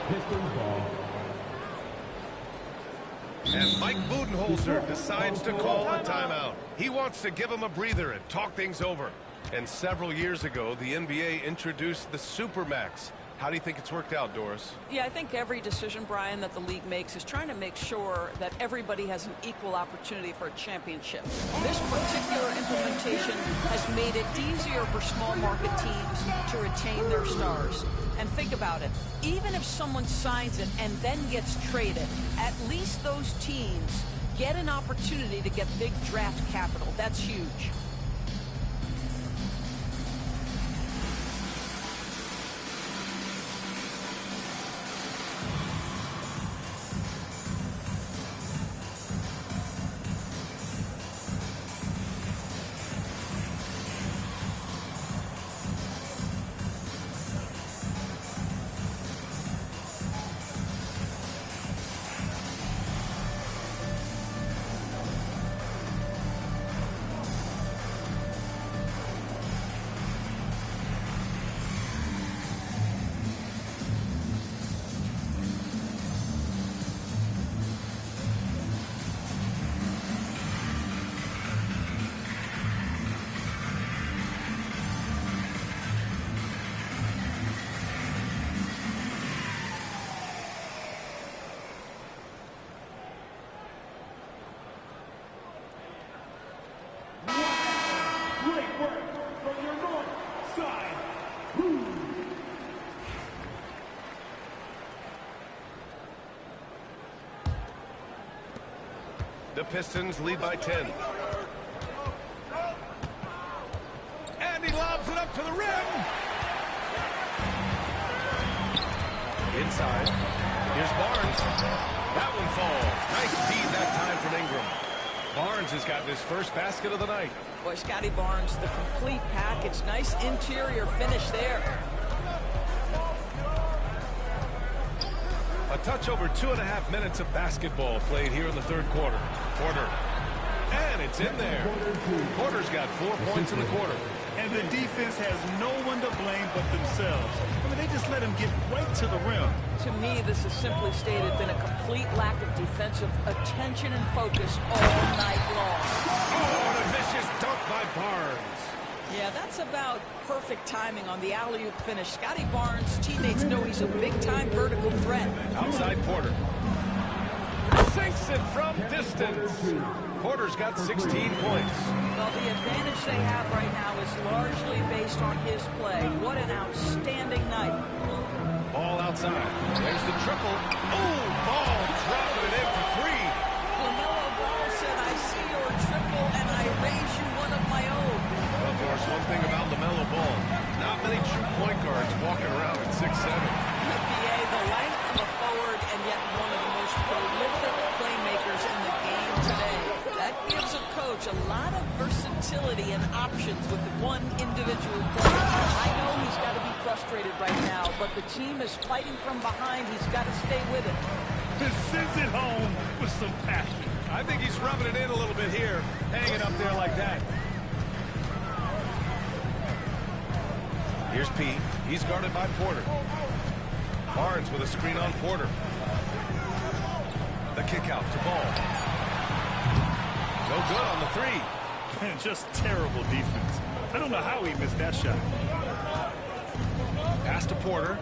And Mike Budenholzer decides to call a timeout. He wants to give him a breather and talk things over. And several years ago, the NBA introduced the Supermax. How do you think it's worked out, Doris? Yeah, I think every decision, Brian, that the league makes is trying to make sure that everybody has an equal opportunity for a championship. This particular implementation has made it easier for small market teams to retain their stars. And think about it. Even if someone signs it and then gets traded, at least those teams get an opportunity to get big draft capital. That's huge. The Pistons lead by 10. And he lobs it up to the rim. Inside. Here's Barnes. That one falls. Nice feed that time from Ingram. Barnes has gotten his first basket of the night. Boy, Scotty Barnes, the complete package. Nice interior finish there. A touch over 2.5 minutes of basketball played here in the third quarter. Porter. And it's in there. Porter's got 4 points in the quarter. And the defense has no one to blame but themselves. I mean, they just let him get right to the rim. To me, this is simply stated been a complete lack of defensive attention and focus all night long. Oh, and a vicious dunk by Barnes. Yeah, that's about perfect timing on the alley-oop finish. Scotty Barnes' teammates know he's a big-time vertical threat. Outside Porter. Sinks it from distance. Porter's got 16 points. Well, the advantage they have right now is largely based on his play. What an outstanding night. Ball outside. There's the triple. Ooh, Ball dropping it in for three. LaMelo Ball said, I see your triple and I raise you one of my own. Well, Doris, one thing about LaMelo Ball, not many true point guards walking around at 6'7". NBA, the length of a forward, and yet one of the most prolific playmakers in the game today. That gives a coach a lot of versatility and options with one individual player. I know he's got to be frustrated right now, but the team is fighting from behind. He's got to stay with it. This sends it home with some passion. I think he's rubbing it in a little bit here, hanging up there like that. Here's P. He's guarded by Porter. Barnes with a screen on Porter. The kick out to Ball. No good on the three. Man, just terrible defense. I don't know how he missed that shot. Pass to Porter.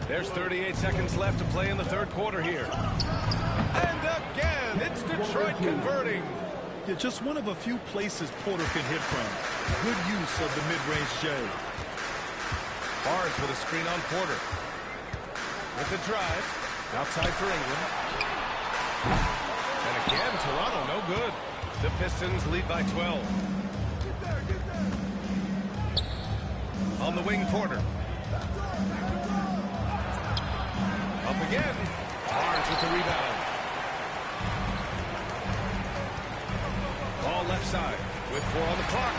There's 38 seconds left to play in the third quarter here. And again, it's Detroit converting. Yeah, just one of a few places Porter can hit from. Good use of the mid-range J. Barnes with a screen on Porter. With the drive. Outside for Ingram. And again, Toronto no good. The Pistons lead by 12. On the wing, Porter. Up again. Barnes with the rebound. Ball left side with 4 on the clock.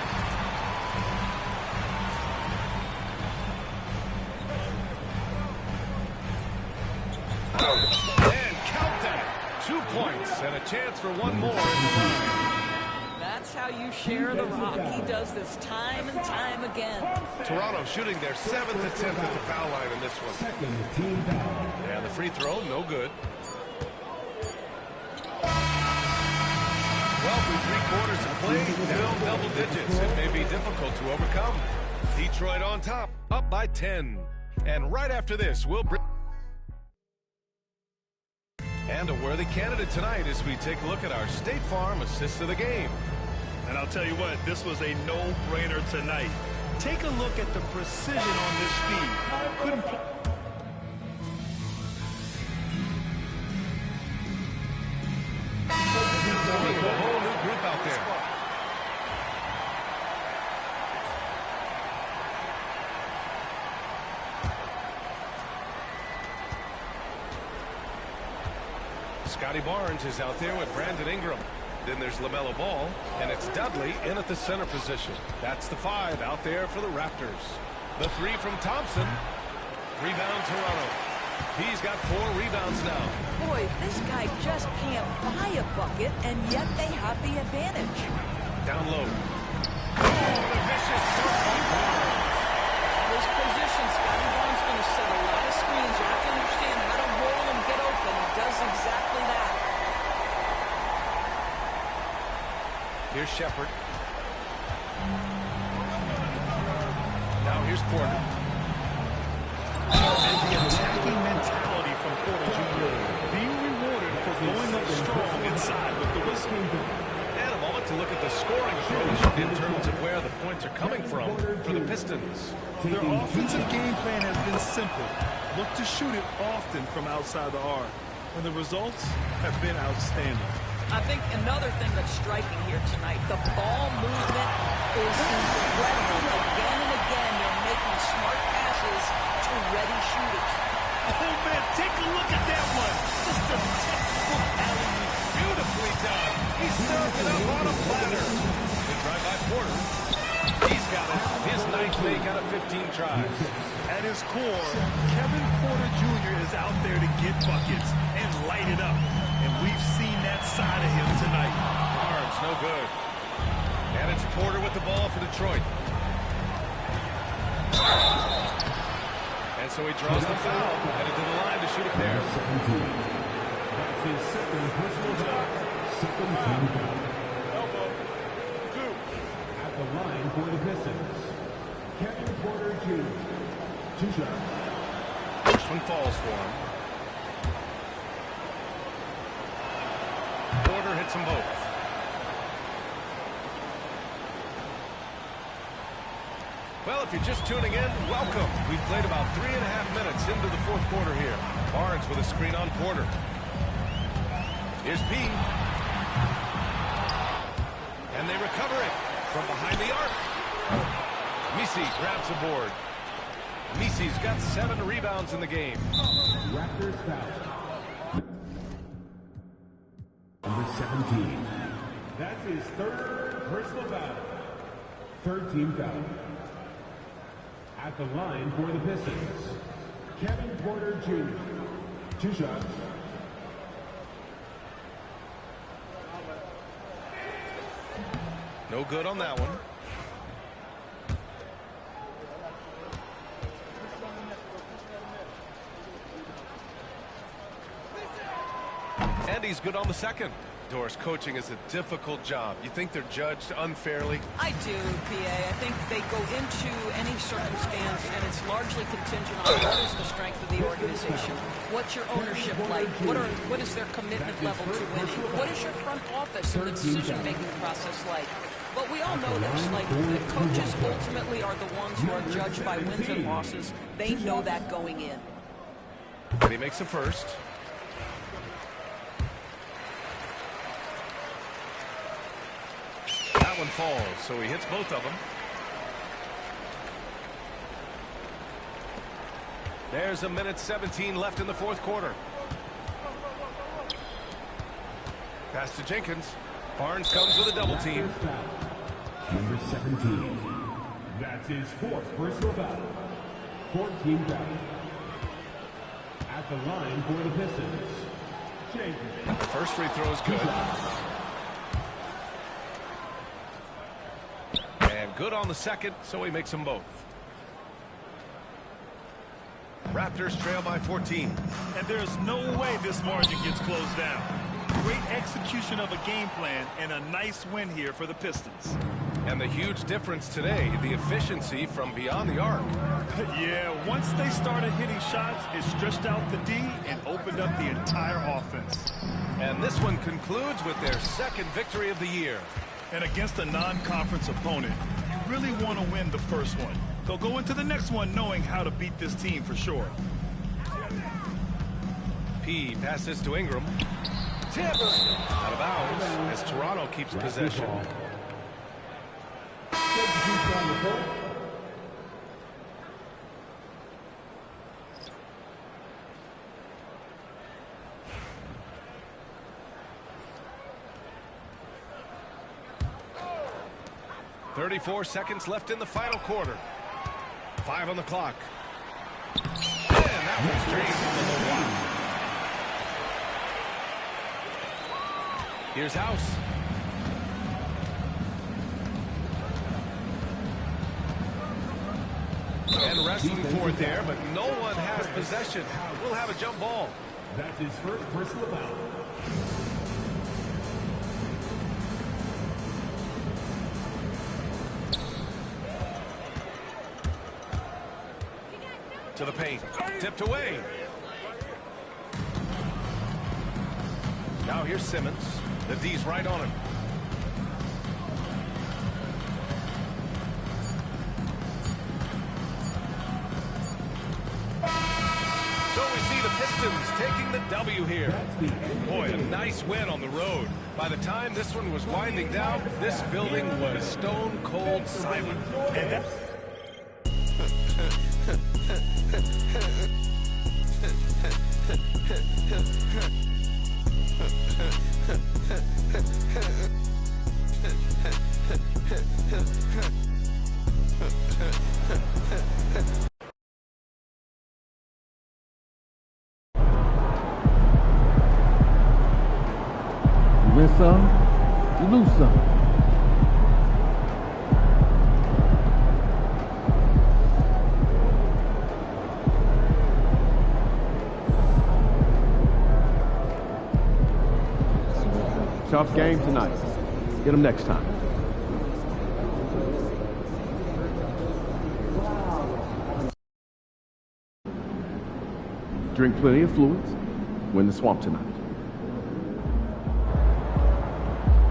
And count that. 2 points and a chance for one more in the line. That's how you share the rock. He does this time and time again. Toronto shooting their 7th attempt at the foul line in this one. And the free throw, no good. Well, through 3 quarters of play, down double digits. It may be difficult to overcome. Detroit on top, up by 10. And right after this, we'll bring... And a worthy candidate tonight as we take a look at our State Farm assist of the game. And I'll tell you what, this was a no-brainer tonight. Take a look at the precision on this feed. Couldn't... A whole new group out there. Scotty Barnes is out there with Brandon Ingram. Then there's LaMelo Ball, and it's Dudley in at the center position. That's the 5 out there for the Raptors. The 3 from Thompson. Rebound Toronto. He's got 4 rebounds now. Boy, this guy just can't buy a bucket, and yet they have the advantage. Down low. Oh, the vicious dunk by Barnes. His position, Scotty Barnes going to set a lot of screens. You have to understand how to roll and get open. He does exactly that. Here's Shepherd. Now here's Porter. And the attacking mentality from Porter Jr. being rewarded for going up strong inside with the whistle. And a moment to look at the scoring approach in terms of where the points are coming from for the Pistons. Their offensive game plan has been simple. Look to shoot it often from outside the arc. And the results have been outstanding. I think another thing that's striking here tonight, the ball movement is incredible. Again and again, they're making smart passes to ready shooters. Oh, man, take a look at that one. Just a textbook alley-oop. Beautifully done. He served it up on a platter. Good drive by Porter. He's got it. His 9th make out of 15 tries. At his core, Kevin Porter Jr. is out there to get buckets and light it up. And we've seen that side of him tonight. Barnes, no good. And it's Porter with the ball for Detroit. And so he draws the foul, headed to the line to shoot a pair. That's his second personal foul. Second team foul. Elbow. 2. At the line for the Pistons, Kevin Porter Jr. 2 shots. First one falls for him. Porter hits them both. Well, if you're just tuning in, welcome. We've played about 3.5 minutes into the fourth quarter here. Barnes with a screen on Porter. Here's P. And they recover it from behind the arc. Misi grabs the board. Misi's got 7 rebounds in the game. Raptors foul. Number 17. That's his third personal foul. Third team foul. At the line for the Pistons, Kevin Porter Jr. 2 shots. No good on that one. And he's good on the second. Doris, coaching is a difficult job. You think they're judged unfairly? I do, PA. I think they go into any circumstance, and it's largely contingent on what is the strength of the organization. What's your ownership like? What is their commitment level to winning? What is your front office and the decision-making process like? But we all know this. Like, the coaches ultimately are the ones who are judged by wins and losses. They know that going in. And he makes the first. That one falls, so he hits both of them. There's 1:17 left in the fourth quarter. Pass to Jenkins. Barnes comes with a double team. Number 17. That's his fourth personal foul. 14 foul. At the line for the Pistons, Jenkins. The first free throw is good. And good on the second, so he makes them both. Raptors trail by 14. And there's no way this margin gets closed down. Great execution of a game plan and a nice win here for the Pistons. And the huge difference today, the efficiency from beyond the arc. Yeah, once they started hitting shots, it stretched out the D and opened up the entire offense. And this one concludes with their second victory of the year. And against a non-conference opponent, you really want to win the first one. They'll go into the next one knowing how to beat this team for sure. P passes to Ingram. Tips out of bounds as Toronto keeps possession. .34 seconds left in the final quarter. 5 on the clock. And that one's drained from the low block. Here's House. And wrestling for it there, but no one has possession. We'll have a jump ball. That's his first personal foul. To the paint. Tipped away. Now here's Simmons. The D's right on him. So we see the Pistons taking the W here. Boy, a nice win on the road. By the time this one was winding down, this building was stone cold silent. And that's You win some, you lose some. Tough game tonight. Get them next time. Drink plenty of fluids. Win the swamp tonight.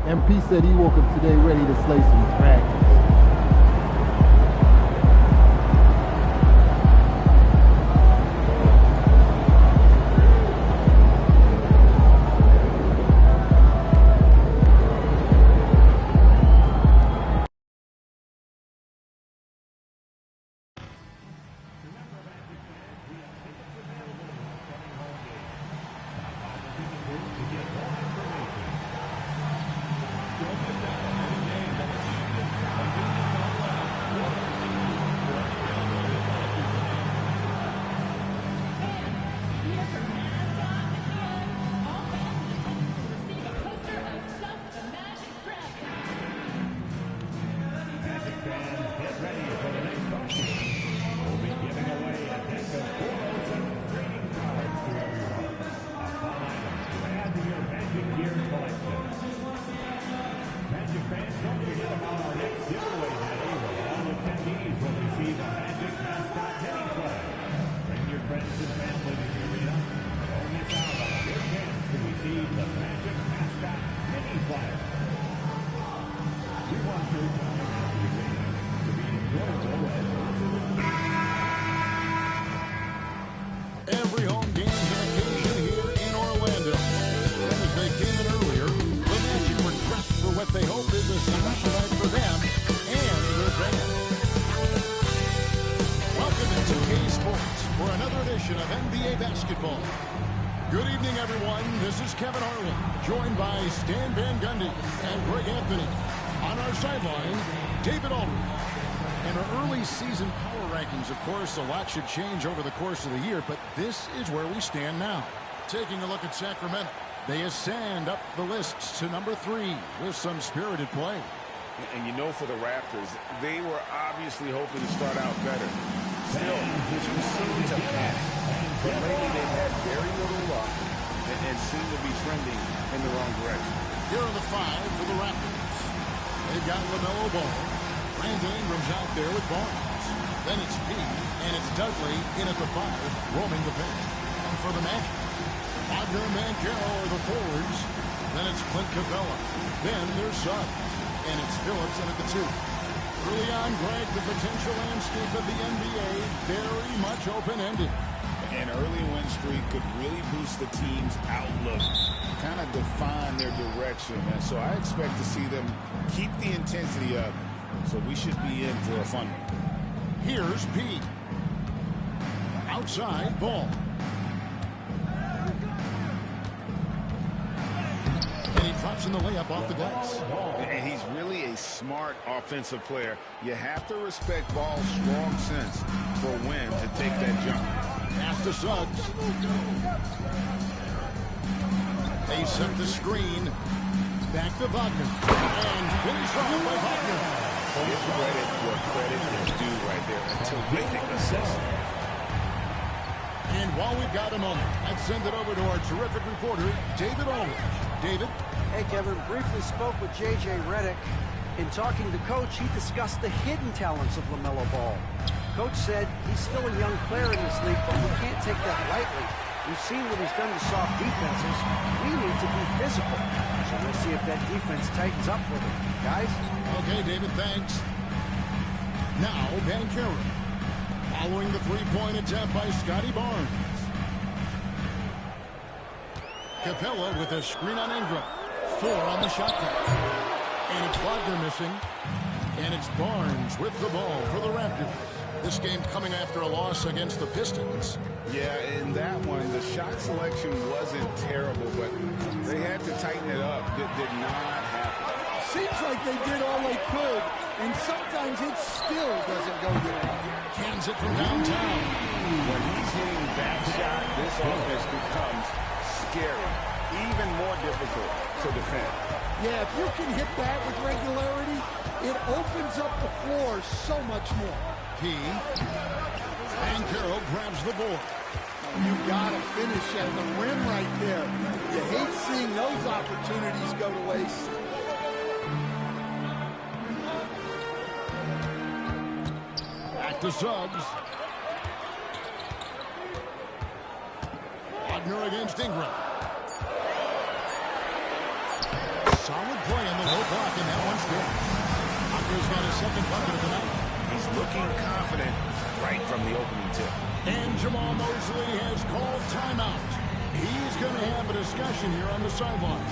MP said he woke up today ready to slay some dragons. Every home game has an occasion here in Orlando. And as they came in earlier, the Magic were dressed for what they hope is a special night for them and their fans. Welcome to 2K Sports for another edition of NBA basketball. Good evening, everyone. This is Kevin Harlan, joined by Stan Van Gundy and Greg Anthony. On our sideline, David Aldridge. In our early season power rankings, of course, a lot should change over the course of the year, but this is where we stand now. Taking a look at Sacramento, they ascend up the lists to number 3 with some spirited play. And you know, for the Raptors, they were obviously hoping to start out better. Still, too soon to panic. But lately they've had very little luck and seem to be trending in the wrong direction. Here are the 5 for the Raptors. They've got LaMelo Ball. Brandon Ingram's out there with Barnes. Then it's P, and it's Dudley in at the 5, roaming the paint. And for the Magic, Wagner and Banchero are the forwards. Then it's Clint Capella. Then there's Suggs. And it's Phillips in at the 2. Early on, Greg, the potential landscape of the NBA very much open-ended. An early win streak could really boost the team's outlook, kind of define their direction. And so I expect to see them keep the intensity up. So we should be in for a fun one. Here's P. Outside Ball. And he drops in the layup off the glass. And he's really a smart offensive player. You have to respect Ball's strong sense for when to take that jump. Pass to Suggs. They set the screen. Back to Wagner. And finish off by Wagner. Give credit where credit is due right there. A terrific assist. And while we've got a moment, let's send it over to our terrific reporter, David Aldridge. David? Hey, Kevin, briefly spoke with J.J. Redick. In talking to Coach, he discussed the hidden talents of LaMelo Ball. Coach said he's still a young player in this league, but we can't take that lightly. We've seen what he's done to soft defenses. We need to be physical. So we'll see if that defense tightens up for them. Guys? Okay, David, thanks. Now, Banchero. Following the three-point attempt by Scotty Barnes. Capella with a screen on Ingram. 4 on the shot clock. And it's Wagner missing. And it's Barnes with the ball for the Raptors. This game coming after a loss against the Pistons. Yeah, in that one, the shot selection wasn't terrible, but they had to tighten it up. It did not happen. Seems like they did all they could, and sometimes it still doesn't go your way. Cans it from downtown. When he's hitting that shot, this offense becomes scary, even more difficult to defend. Yeah, if you can hit that with regularity, it opens up the floor so much more. P. Banchero grabs the board. You got to finish at the rim right there. You hate seeing those opportunities go to waste. Back to Suggs. Wagner against Ingram. Solid play in the low block, and that one's good. Wagner's got his second bucket of the night. He's looking confident right from the opening tip. And Jamal Mosley has called timeout. He's going to have a discussion here on the sideline.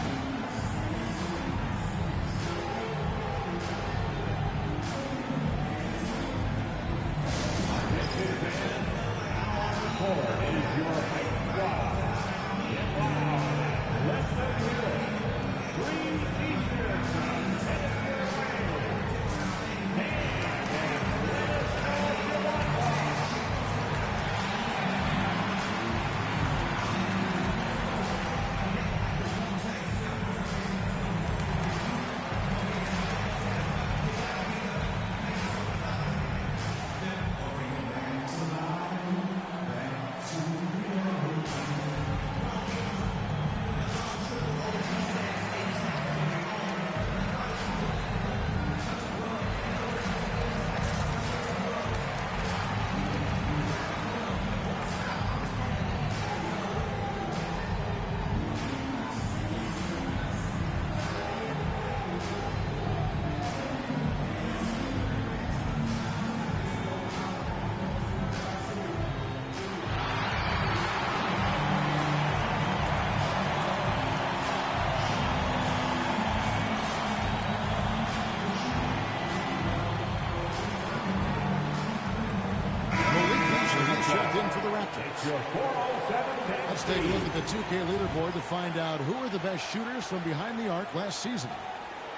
Let's take a look at the 2K leaderboard to find out who are the best shooters from behind the arc last season.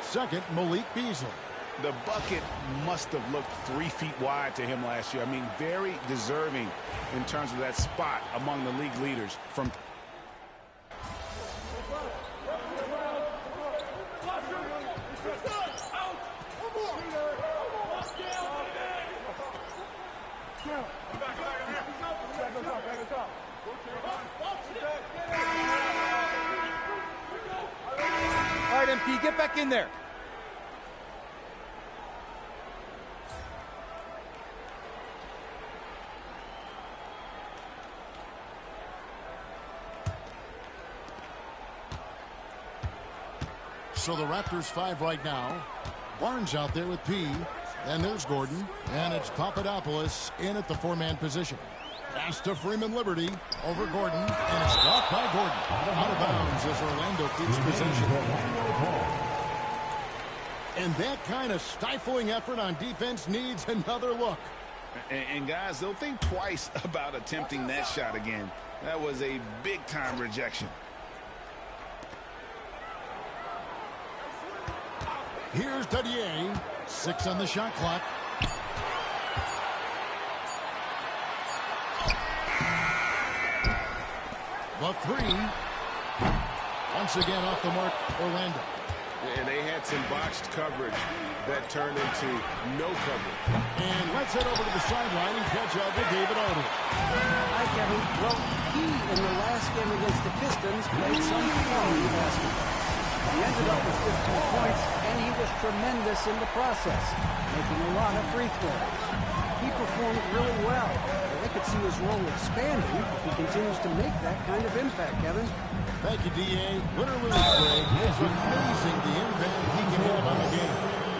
Second, Malik Beasley. The bucket must have looked 3 feet wide to him last year. I mean, very deserving in terms of that spot among the league leaders. From All right, MP, get back in there. So the Raptors 5 right now. Barnes out there with P. And there's Gordon. And it's Papadopoulos in at the 4-man position. Pass to Freeman Liberty over Gordon. And it's blocked by Gordon. Out of bounds as Orlando keeps possession. And that kind of stifling effort on defense needs another look. And guys, they'll think twice about attempting that shot again. That was a big-time rejection. Here's Dadier. 6 on the shot clock. The 3. Once again off the mark, Orlando. And they had some botched coverage that turned into no coverage. And let's head over to the sideline and catch up with David Aldridge. Hi, Kevin. Well, he, in the last game against the Pistons, played some quality basketball. He ended up with 15 points, and he was tremendous in the process, making a lot of free throws. He performed really well. They could see his role expanding if he continues to make that kind of impact, Kevin. Thank you, D.A. Win or lose, Greg, it's amazing the impact he can have on the game.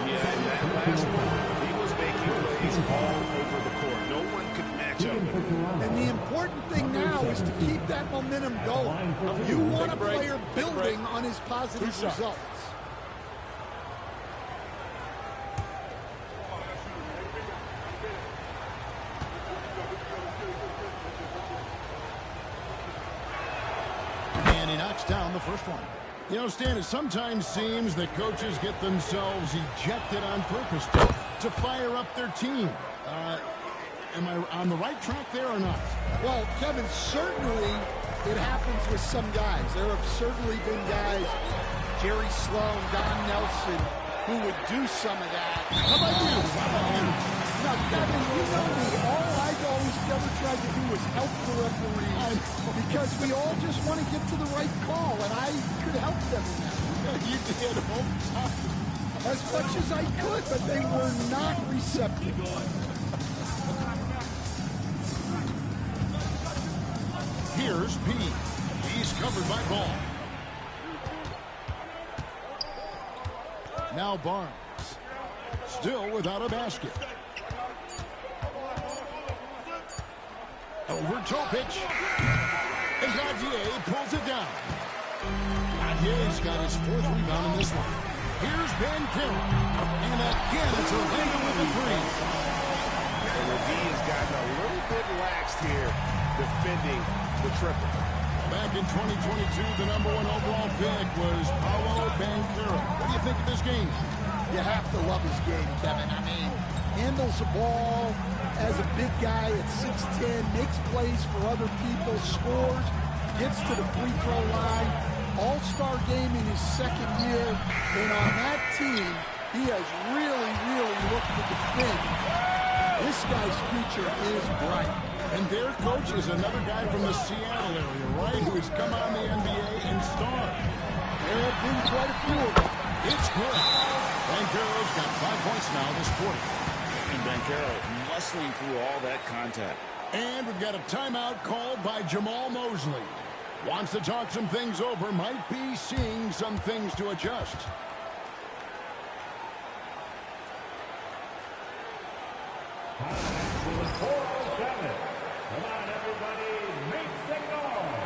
Yeah, and that last one, he was making plays all over the court. No one could match up with him. And the important thing now is to keep that momentum going. You want a player building on his positive results. And he knocks down the first one. You know, Stan, it sometimes seems that coaches get themselves ejected on purpose to fire up their team. Am I on the right track there or not? Well, Kevin, certainly it happens with some guys. There have certainly been guys, Jerry Sloan, Don Nelson, who would do some of that. How about you? Now, Kevin, you know me. All I've always this ever tried to do was help the referees because we all just want to get to the right call, and I could help them in that. You did all the time. As much as I could, but they were not receptive. Here's P. He's covered by Ball. Now Barnes. Still without a basket. Over Topic. And Gaudier pulls it down. Gaudier's got his 4th rebound in this one. Here's Banchero. And again, it's Orlando with the three. And Levine has gotten a little bit laxed here defending the triple. Back in 2022, the #1 overall pick was Paolo Banchero. What do you think of this game? You have to love his game, Kevin. I mean, handles the ball as a big guy at 6'10", makes plays for other people, scores, gets to the free throw line. All-star game in his 2nd year. And on that team, he has really, really looked to defend. This guy's future is bright. And their coach is another guy from the Seattle area, right, who has come on the NBA and starred. There have been quite a few of them. It's good. Banchero's got 5 points now this quarter. And Banchero muscling through all that contact. And we've got a timeout called by Jamal Mosley. Wants to talk some things over, might be seeing some things to adjust. Come on, everybody, make some noise.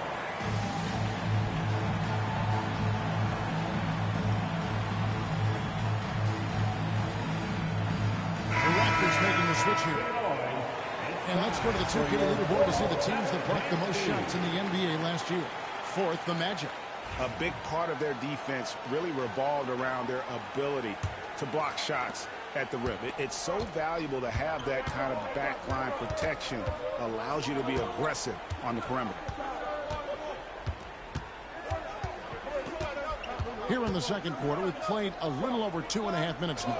The Raptors making the switch here. And let's go to the 2K leaderboard to see the teams that blocked the most shots in the NBA last year. 4th, the Magic. A big part of their defense really revolved around their ability to block shots at the rim. It's so valuable to have that kind of backline protection. Allows you to be aggressive on the perimeter. Here in the 2nd quarter, we've played a little over 2.5 minutes now.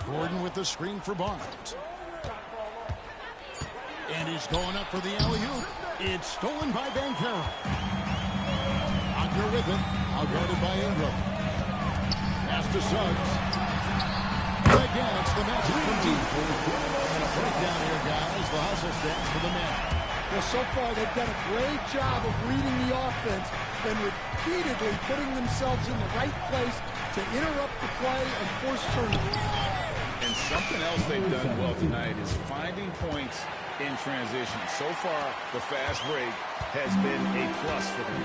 Gordon with the screen for Barnes. And he's going up for the alley-oop. It's stolen by Banchero. Wagner with it. Outguarded by Ingram. Pass to Suggs. And again, it's the Magic from deep. And a breakdown here, guys. The hustle stands for the men. Well, so far, they've done a great job of reading the offense and repeatedly putting themselves in the right place to interrupt the play and force turnovers. And something else they've done well tonight is finding points in transition. So far, the fast break has been a plus for them.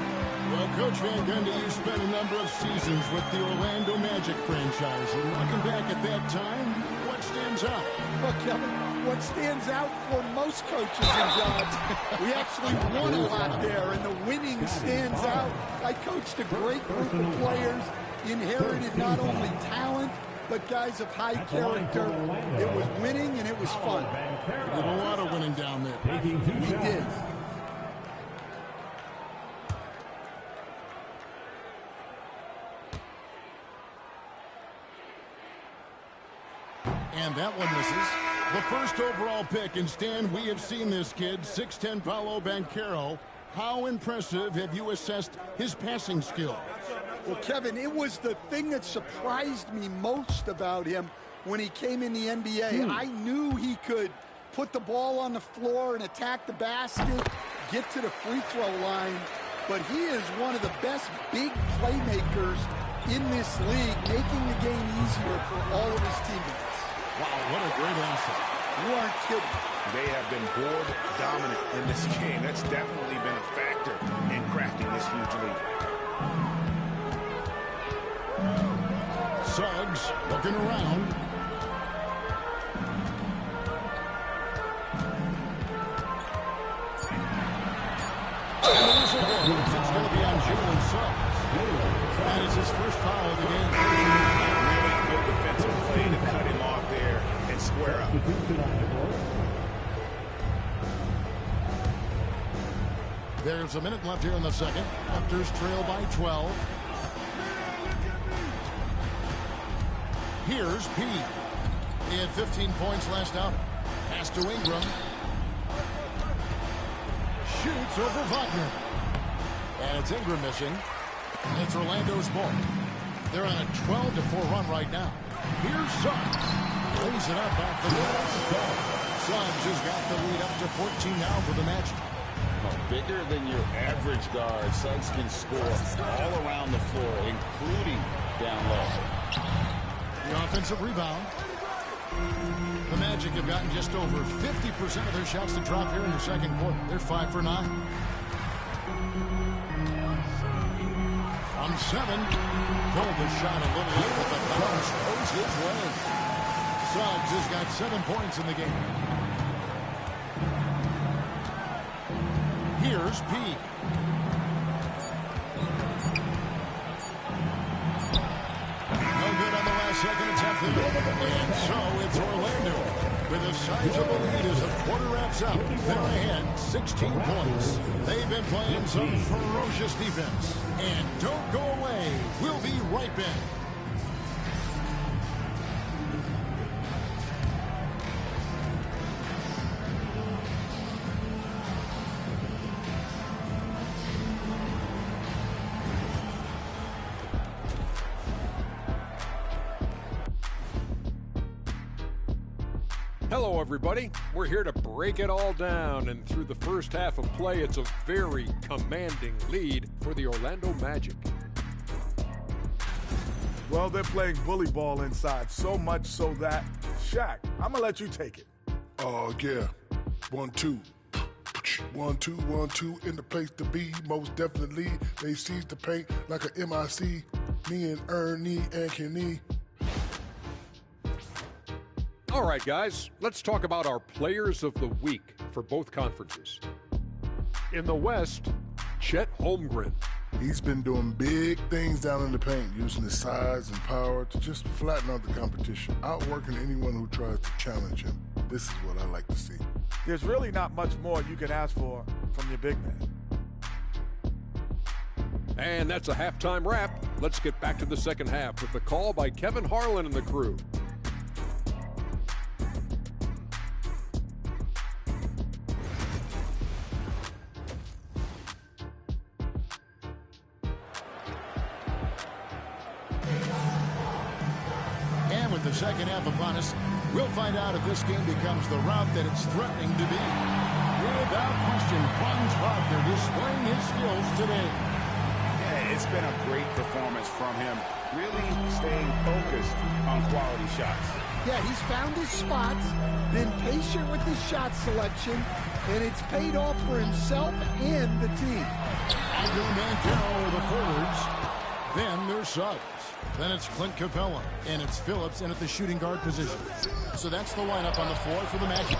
Well, Coach Van Gundy, you spent a number of seasons with the Orlando Magic franchise. And looking back at that time, what stands out? Well, Kevin, what stands out for most coaches and jobs, we actually won a lot there, and the winning stands out. I coached a great group of players, inherited not only talent, but guys of high character. It was winning, and it was fun. We did a lot of winning down there. We did. And that one misses. The first overall pick, and Stan, we have seen this kid, 6'10" Paolo Banchero. How impressive have you assessed his passing skill? Well, Kevin, it was the thing that surprised me most about him when he came in the NBA. I knew he could put the ball on the floor and attack the basket, get to the free throw line, but he is one of the best big playmakers in this league, making the game easier for all of his teammates. Wow, what a great answer. You aren't kidding. They have been board dominant in this game. That's definitely been a factor in crafting this huge lead. Suggs looking around. And the whistle blows. It's going to be on Jalen Suggs. That is his first foul of the game. Really good defensive play to cut him off there and square up. There's a minute left here in the second. Raptors trail by 12. Here's P. He had 15 points last outing. Pass to Ingram. Shoots over Wagner. And it's Ingram missing. It's Orlando's ball. They're on a 12-4 run right now. Here's Suggs. Lays it up off the glass. Suggs has got the lead up to 14 now for the Magic. Bigger than your average guard, Suggs can score all around the floor, including down low. The offensive rebound. The Magic have gotten just over 50% of their shots to drop here in the second quarter. They're 5 for 9. From 7. Pulled the shot a little late, but the bounce goes his way. Suggs has got 7 points in the game. Here's P. No good on the last second attempt there. And so it's Orlando with a sizable lead as the quarter wraps up. They're ahead 16 points. They've been playing some ferocious defense. And don't go away. We'll be right back. Hello, everybody. We're here to break it all down, and through the first half of play, it's a very commanding lead for the Orlando Magic. Well, they're playing bully ball inside, so much so that, Shaq, I'm gonna let you take it. Oh, yeah. 1-2. 1-2, 1-2 in the place to be. Most definitely, they seize the paint like a MIC. Me and Ernie and Kenny. All right, guys, let's talk about our players of the week for both conferences. In the West, Chet Holmgren. He's been doing big things down in the paint, using his size and power to just flatten out the competition, outworking anyone who tries to challenge him. This is what I like to see. There's really not much more you can ask for from your big man. And that's a halftime wrap. Let's get back to the second half with the call by Kevin Harlan and the crew. The second half upon us. We'll find out if this game becomes the route that it's threatening to be. Without question, Franz Wagner displaying his skills today. Yeah, it's been a great performance from him. Really staying focused on quality shots. Yeah, he's found his spots, been patient with his shot selection, and it's paid off for himself and the team. Andrew Banchero are the forwards. Then there's Suggs. Then it's Clint Capella, and it's Phillips in at the shooting guard position. So that's the lineup on the floor for the Magic.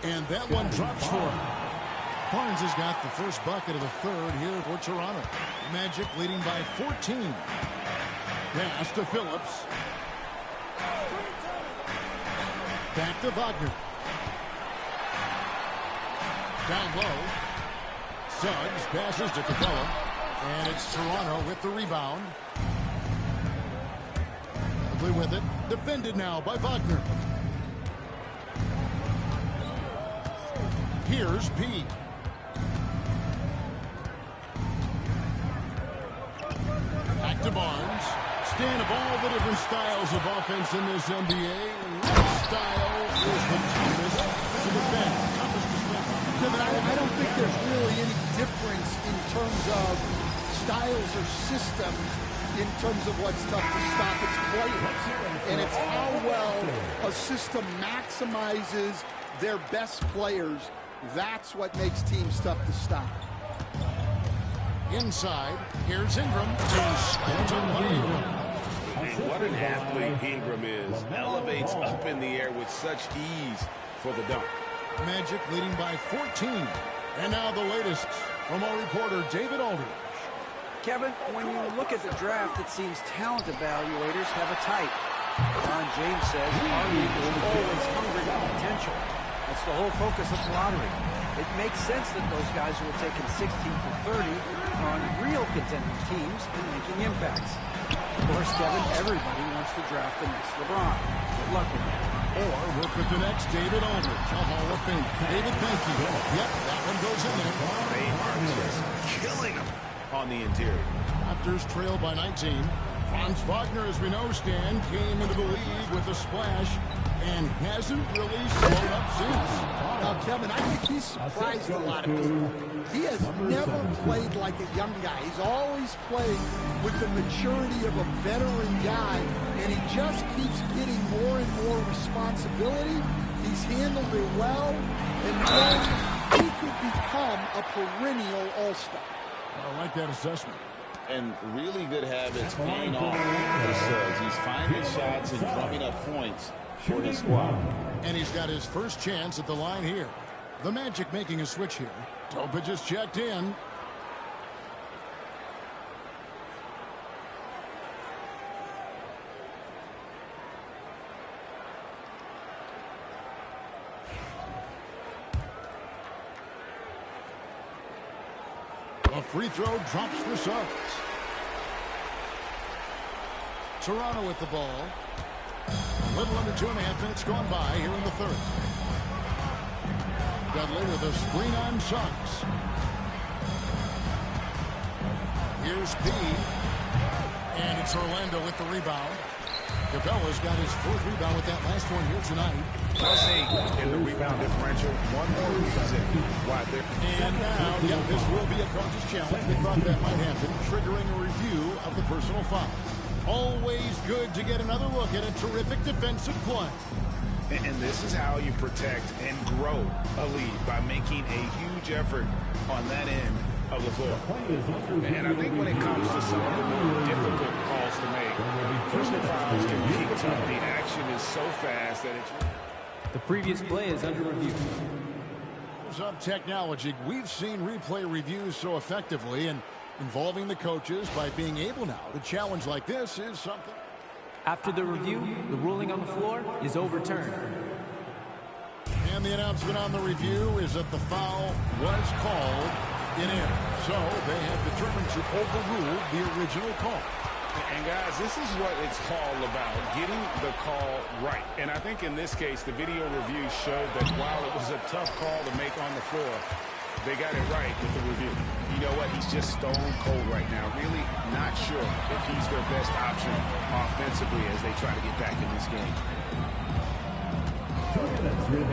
And that one drops for him. Barnes has got the first bucket of the third here for Toronto. Magic leading by 14. Pass to Phillips. Back to Wagner. Down low. Suggs passes to Capella. And it's Toronto with the rebound. With it, defended now by Wagner. Here's P. Back to Barnes. Stand of all the different styles of offense in this NBA, what style is the toughest to defend? I don't think there's really any difference in terms of styles or systems in terms of what's tough to stop its players. And it's how well a system maximizes their best players. That's what makes teams tough to stop. Inside, here's Ingram. And what an athlete Ingram is. Elevates up in the air with such ease for the dunk. Magic leading by 14. And now the latest from our reporter, David Aldridge. Kevin, when you look at the draft, it seems talent evaluators have a type. Ron James says our league is always hungry for potential. That's the whole focus of the lottery. It makes sense that those guys who are taken 16 to 30 are on real contending teams and making impacts. Of course, Kevin, everybody wants to draft the next LeBron. Good luck with that. Or work with the next David Aldridge, a Hall of Fame. David, thank you. Yep, that one goes in there. They are just killing them on the interior. Raptors trail by 19. Franz Wagner, as we know, Stan, came into the league with a splash and hasn't really slowed up since. Now, Kevin, I think he's surprised a lot of people. He has never played like a young guy. He's always played with the maturity of a veteran guy, and he just keeps getting more and more responsibility. He's handled it well, and then he could become a perennial all-star. I like that assessment. And really good habits paying off for Suggs. He's finding shots and drumming up points for his squad. And he's got his first chance at the line here. The Magic making a switch here. Topic just checked in. A free throw drops for Suggs. Toronto with the ball. A little under 2.5 minutes gone by here in the third. Dudley with a screen on Suggs. Here's P. And it's Orlando with the rebound. Capella's got his fourth rebound with that last one here tonight. +8 in the rebound differential. One more reason why they're... And now, yeah, this will be a coach's challenge. We thought that might happen, triggering a review of the personal foul. Always good to get another look at a terrific defensive play. And this is how you protect and grow a lead, by making a huge effort on that end of the floor. And I think when it comes to some of the more difficult calls to make, personal fouls can be tough. The action is so fast that it's... The previous play is under review. Of technology, we've seen replay reviews so effectively, and involving the coaches by being able now to challenge like this is something. After the review, the ruling on the floor is overturned. And the announcement on the review is that the foul was called in error. So they have determined to overrule the original call. And guys, this is what it's all about, getting the call right. And I think in this case, the video review showed that while it was a tough call to make on the floor, they got it right with the review. You know what? He's just stone cold right now. Really not sure if he's their best option offensively as they try to get back in this game.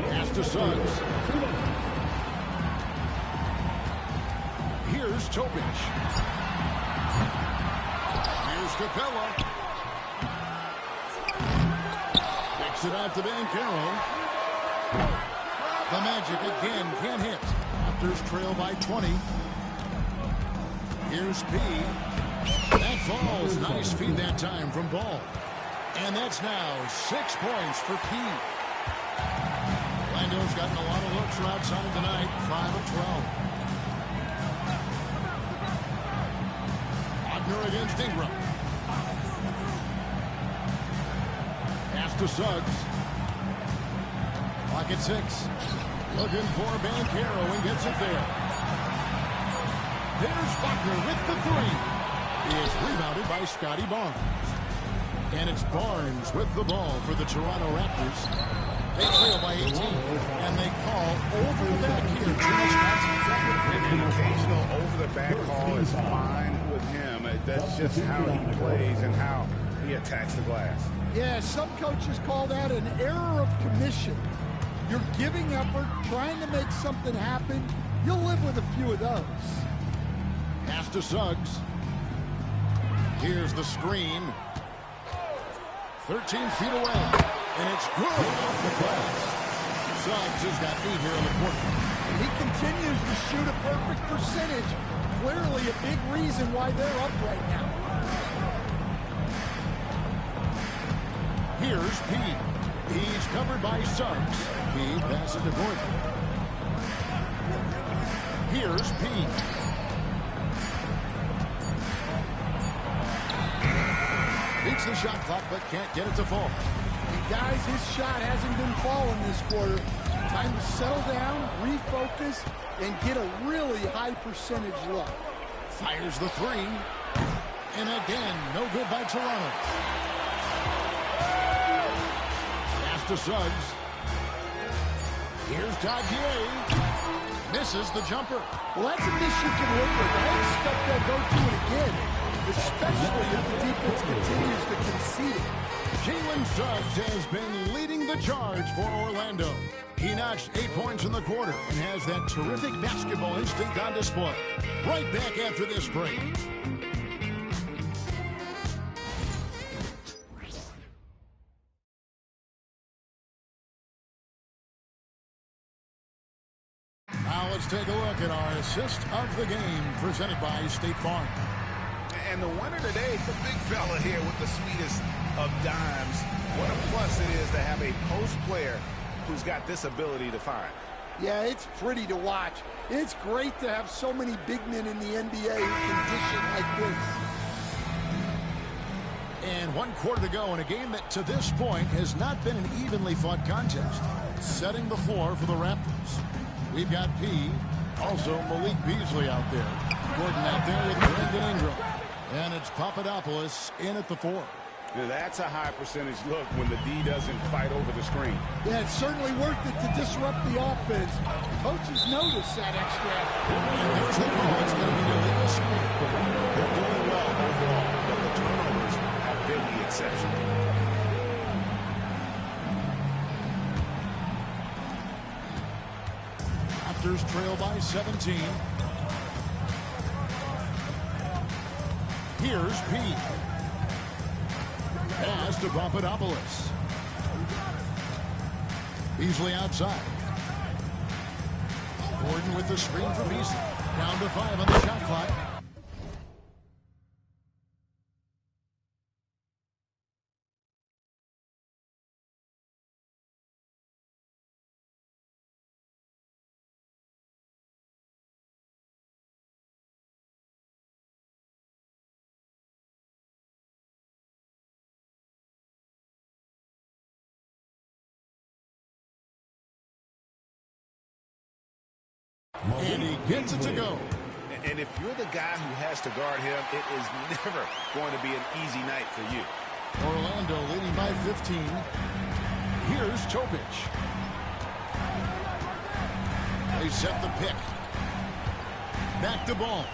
Pass to Suggs. Here's Topic. Here's Capella. Kicks it out to Banchero. The Magic again can't hit. Raptors trail by 20. Here's P. That falls. Nice feed that time from Ball. And that's now 6 points for P. Orlando's gotten a lot of looks from outside tonight. 5 of 12. Wagner against Ingram. Pass to Suggs. Clock at 6. Looking for Banchero and gets it there. There's Wagner with the three. He is rebounded by Scotty Barnes. And it's Barnes with the ball for the Toronto Raptors. They trail by 18. And they call over the back here. Too much contact. An occasional over-the-back call is fine with him. That's just how he plays and how he attacks the glass. Yeah, some coaches call that an error of commission. You're giving effort, trying to make something happen. You'll live with a few of those. Pass to Suggs. Here's the screen. 13 feet away. And it's good off the glass. Suggs has got 8 here in the quarter. And he continues to shoot a perfect percentage. Clearly a big reason why they're up right now. Here's Pete. He's covered by Suggs. He passes to Gordon. Here's Pete. Beats the shot clock, but can't get it to fall. And guys, his shot hasn't been falling this quarter. Time to settle down, refocus, and get a really high percentage look. Fires the three. And again, no good by Toronto. to Suggs. Here's Gauthier. Misses the jumper. Well, that's a miss you can work with. I expect they'll go do it again, especially if the defense continues to concede it. Jalen Suggs has been leading the charge for Orlando. He notched 8 points in the quarter and has that terrific basketball instinct on display. Right back after this break. Now let's take a look at our assist of the game presented by State Farm. And the winner today, the big fella here with the sweetest of dimes. What a plus it is to have a post player who's got this ability to find. Yeah, it's pretty to watch. It's great to have so many big men in the NBA who can dish it like this. And 1 quarter to go in a game that to this point has not been an evenly fought contest. Setting the floor for the Raptors. We've got P, also Malik Beasley out there. Gordon out there with Brandon Ingram. And it's Papadopoulos in at the 4. Now that's a high percentage look when the D doesn't fight over the screen. Yeah, it's certainly worth it to disrupt the offense. Coaches notice that extra effort. And there's the call. It's going to be a legal screen. They're doing well overall, but the turnovers have been the exception. Raptors trail by 17. Here's P. Pass to Papadopoulos. Beasley outside. Gordon with the screen for Beasley. Down to 5 on the shot clock. And he gets it to go. And if you're the guy who has to guard him, it is never going to be an easy night for you. Orlando leading by 15. Here's Topic. They set the pick. Back to ball.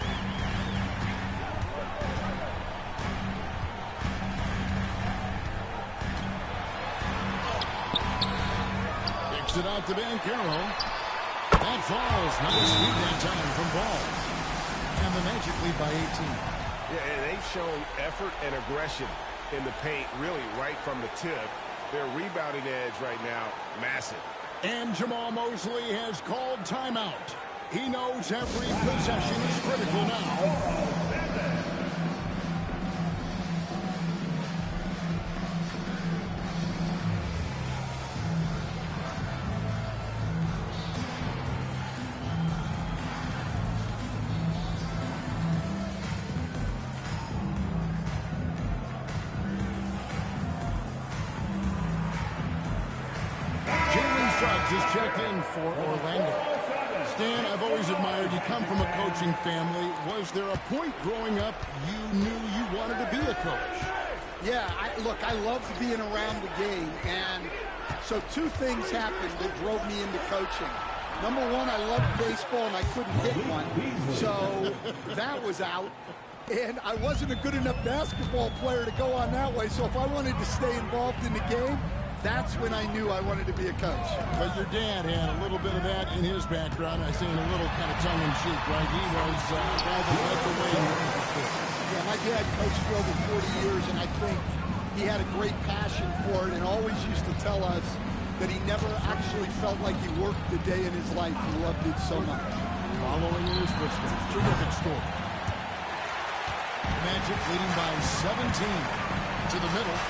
Kicks it out to Banchero. That falls. Nice speed that time from Ball. And the Magic lead by 18. Yeah, and they've shown effort and aggression in the paint, really right from the tip. Their rebounding edge right now, massive. And Jamal Mosley has called timeout. He knows every possession is critical now. Just checked in for Orlando. Stan, I've always admired you. Come from a coaching family. Was there a point growing up you knew you wanted to be a coach? Yeah, look, I loved being around the game. And so 2 things happened that drove me into coaching. Number 1, I loved baseball and I couldn't hit one. So that was out. And I wasn't a good enough basketball player to go on that way. So if I wanted to stay involved in the game, that's when I knew I wanted to be a coach. But your dad had a little bit of that in his background. I say in a little kind of tongue-in-cheek, right? He was a guy that led the way. Yeah, my dad coached for over 40 years, and I think he had a great passion for it and always used to tell us that he never actually felt like he worked a day in his life. He loved it so much. Following in his footsteps. Terrific story. Magic leading by 17 to the middle.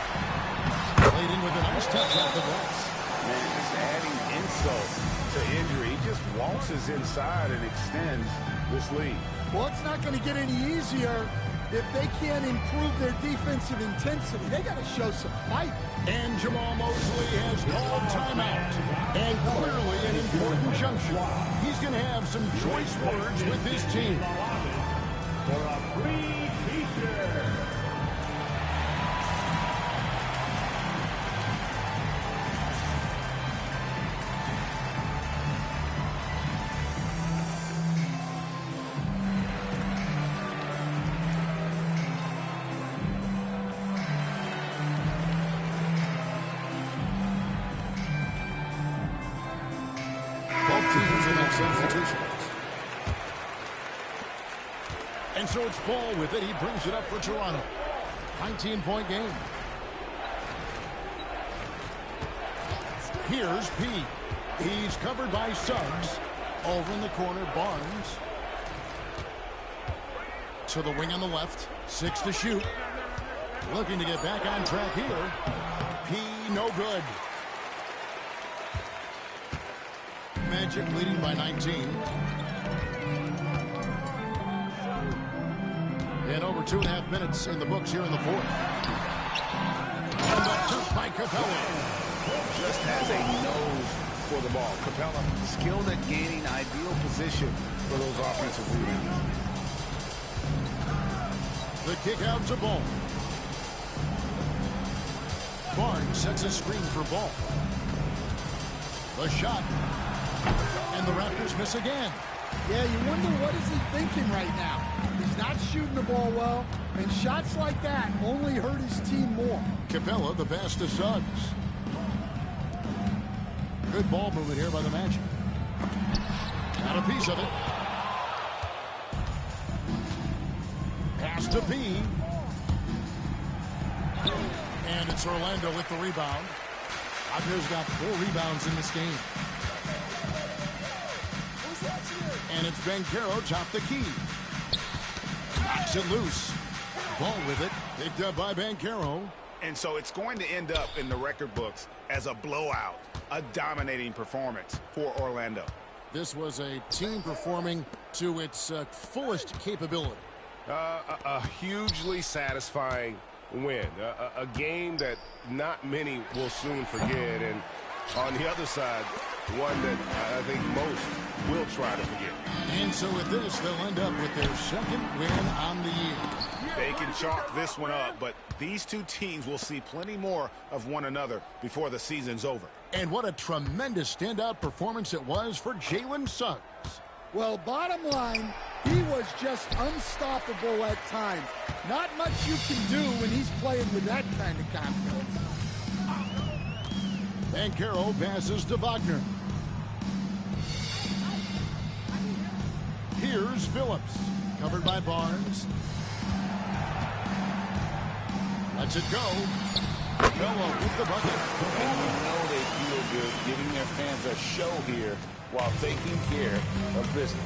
Played in with a nice touch off the glass. Man, just adding insult to injury. He just waltzes inside and extends this lead. Well, it's not going to get any easier if they can't improve their defensive intensity. They got to show some fight. And Jamal Mosley has called timeout. And clearly an important juncture. He's going to have some choice words with his team. For a free t-shirt. substitutions. And so it's Ball with it. He brings it up for Toronto. 19-point game. Here's P. He's covered by Suggs. Over in the corner, Barnes. To the wing on the left. 6 to shoot. Looking to get back on track here. P, no good. Magic leading by 19. And over 2.5 minutes in the books here in the fourth. And the dunk by Capella. Just has a nose for the ball. Capella skilled at gaining ideal position for those offensive rebounds. The kick out to Ball. Barnes sets a screen for Ball. The shot. And the Raptors miss again. Yeah, you wonder what is he thinking right now. He's not shooting the ball well, and shots like that only hurt his team more. Capella, the pass to Suggs. Good ball movement here by the Magic. Got a piece of it. Pass to P. And it's Orlando with the rebound. Wagner's got 4 rebounds in this game. And it's Banchero top the key. Knocks it loose. Ball with it. Picked up by Banchero. And so it's going to end up in the record books as a blowout, a dominating performance for Orlando. This was a team performing to its fullest capability. A hugely satisfying win. A game that not many will soon forget. And on the other side, one that I think most will try to forget. And so with this, they'll end up with their second win on the year. They can chalk this one up, but these two teams will see plenty more of one another before the season's over. And what a tremendous standout performance it was for Jalen Suggs. Well, bottom line, he was just unstoppable at times. Not much you can do when he's playing with that kind of confidence. Banchero passes to Wagner. Here's Phillips, covered by Barnes. Lets it go. Melo with the bucket. And you know they feel good giving their fans a show here while taking care of business.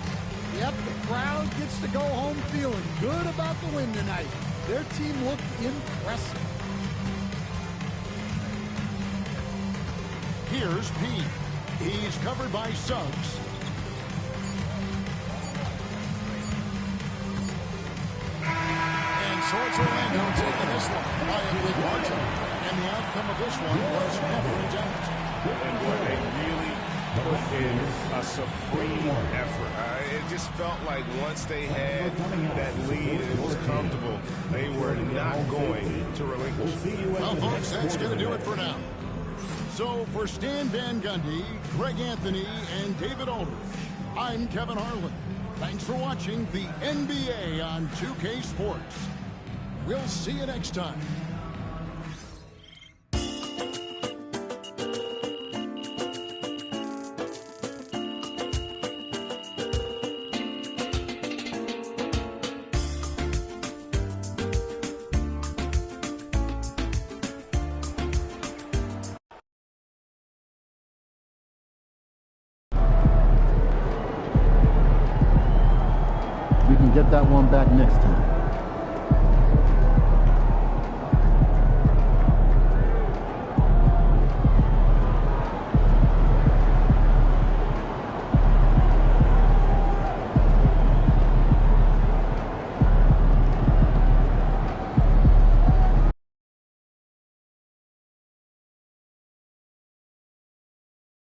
Yep, the crowd gets to go home feeling good about the win tonight. Their team looked impressive. Here's P. He's covered by Suggs. And so it's Orlando taking this one by a big margin. And the outcome of this one was never in doubt. And boy, they really put in a supreme effort. It just felt like once they had that lead and it was comfortable, they were not going to relinquish. Well, folks, that's going to do it for now. So for Stan Van Gundy, Greg Anthony, and David Aldridge, I'm Kevin Harlan. Thanks for watching the NBA on 2K Sports. We'll see you next time. We can get that one back next time.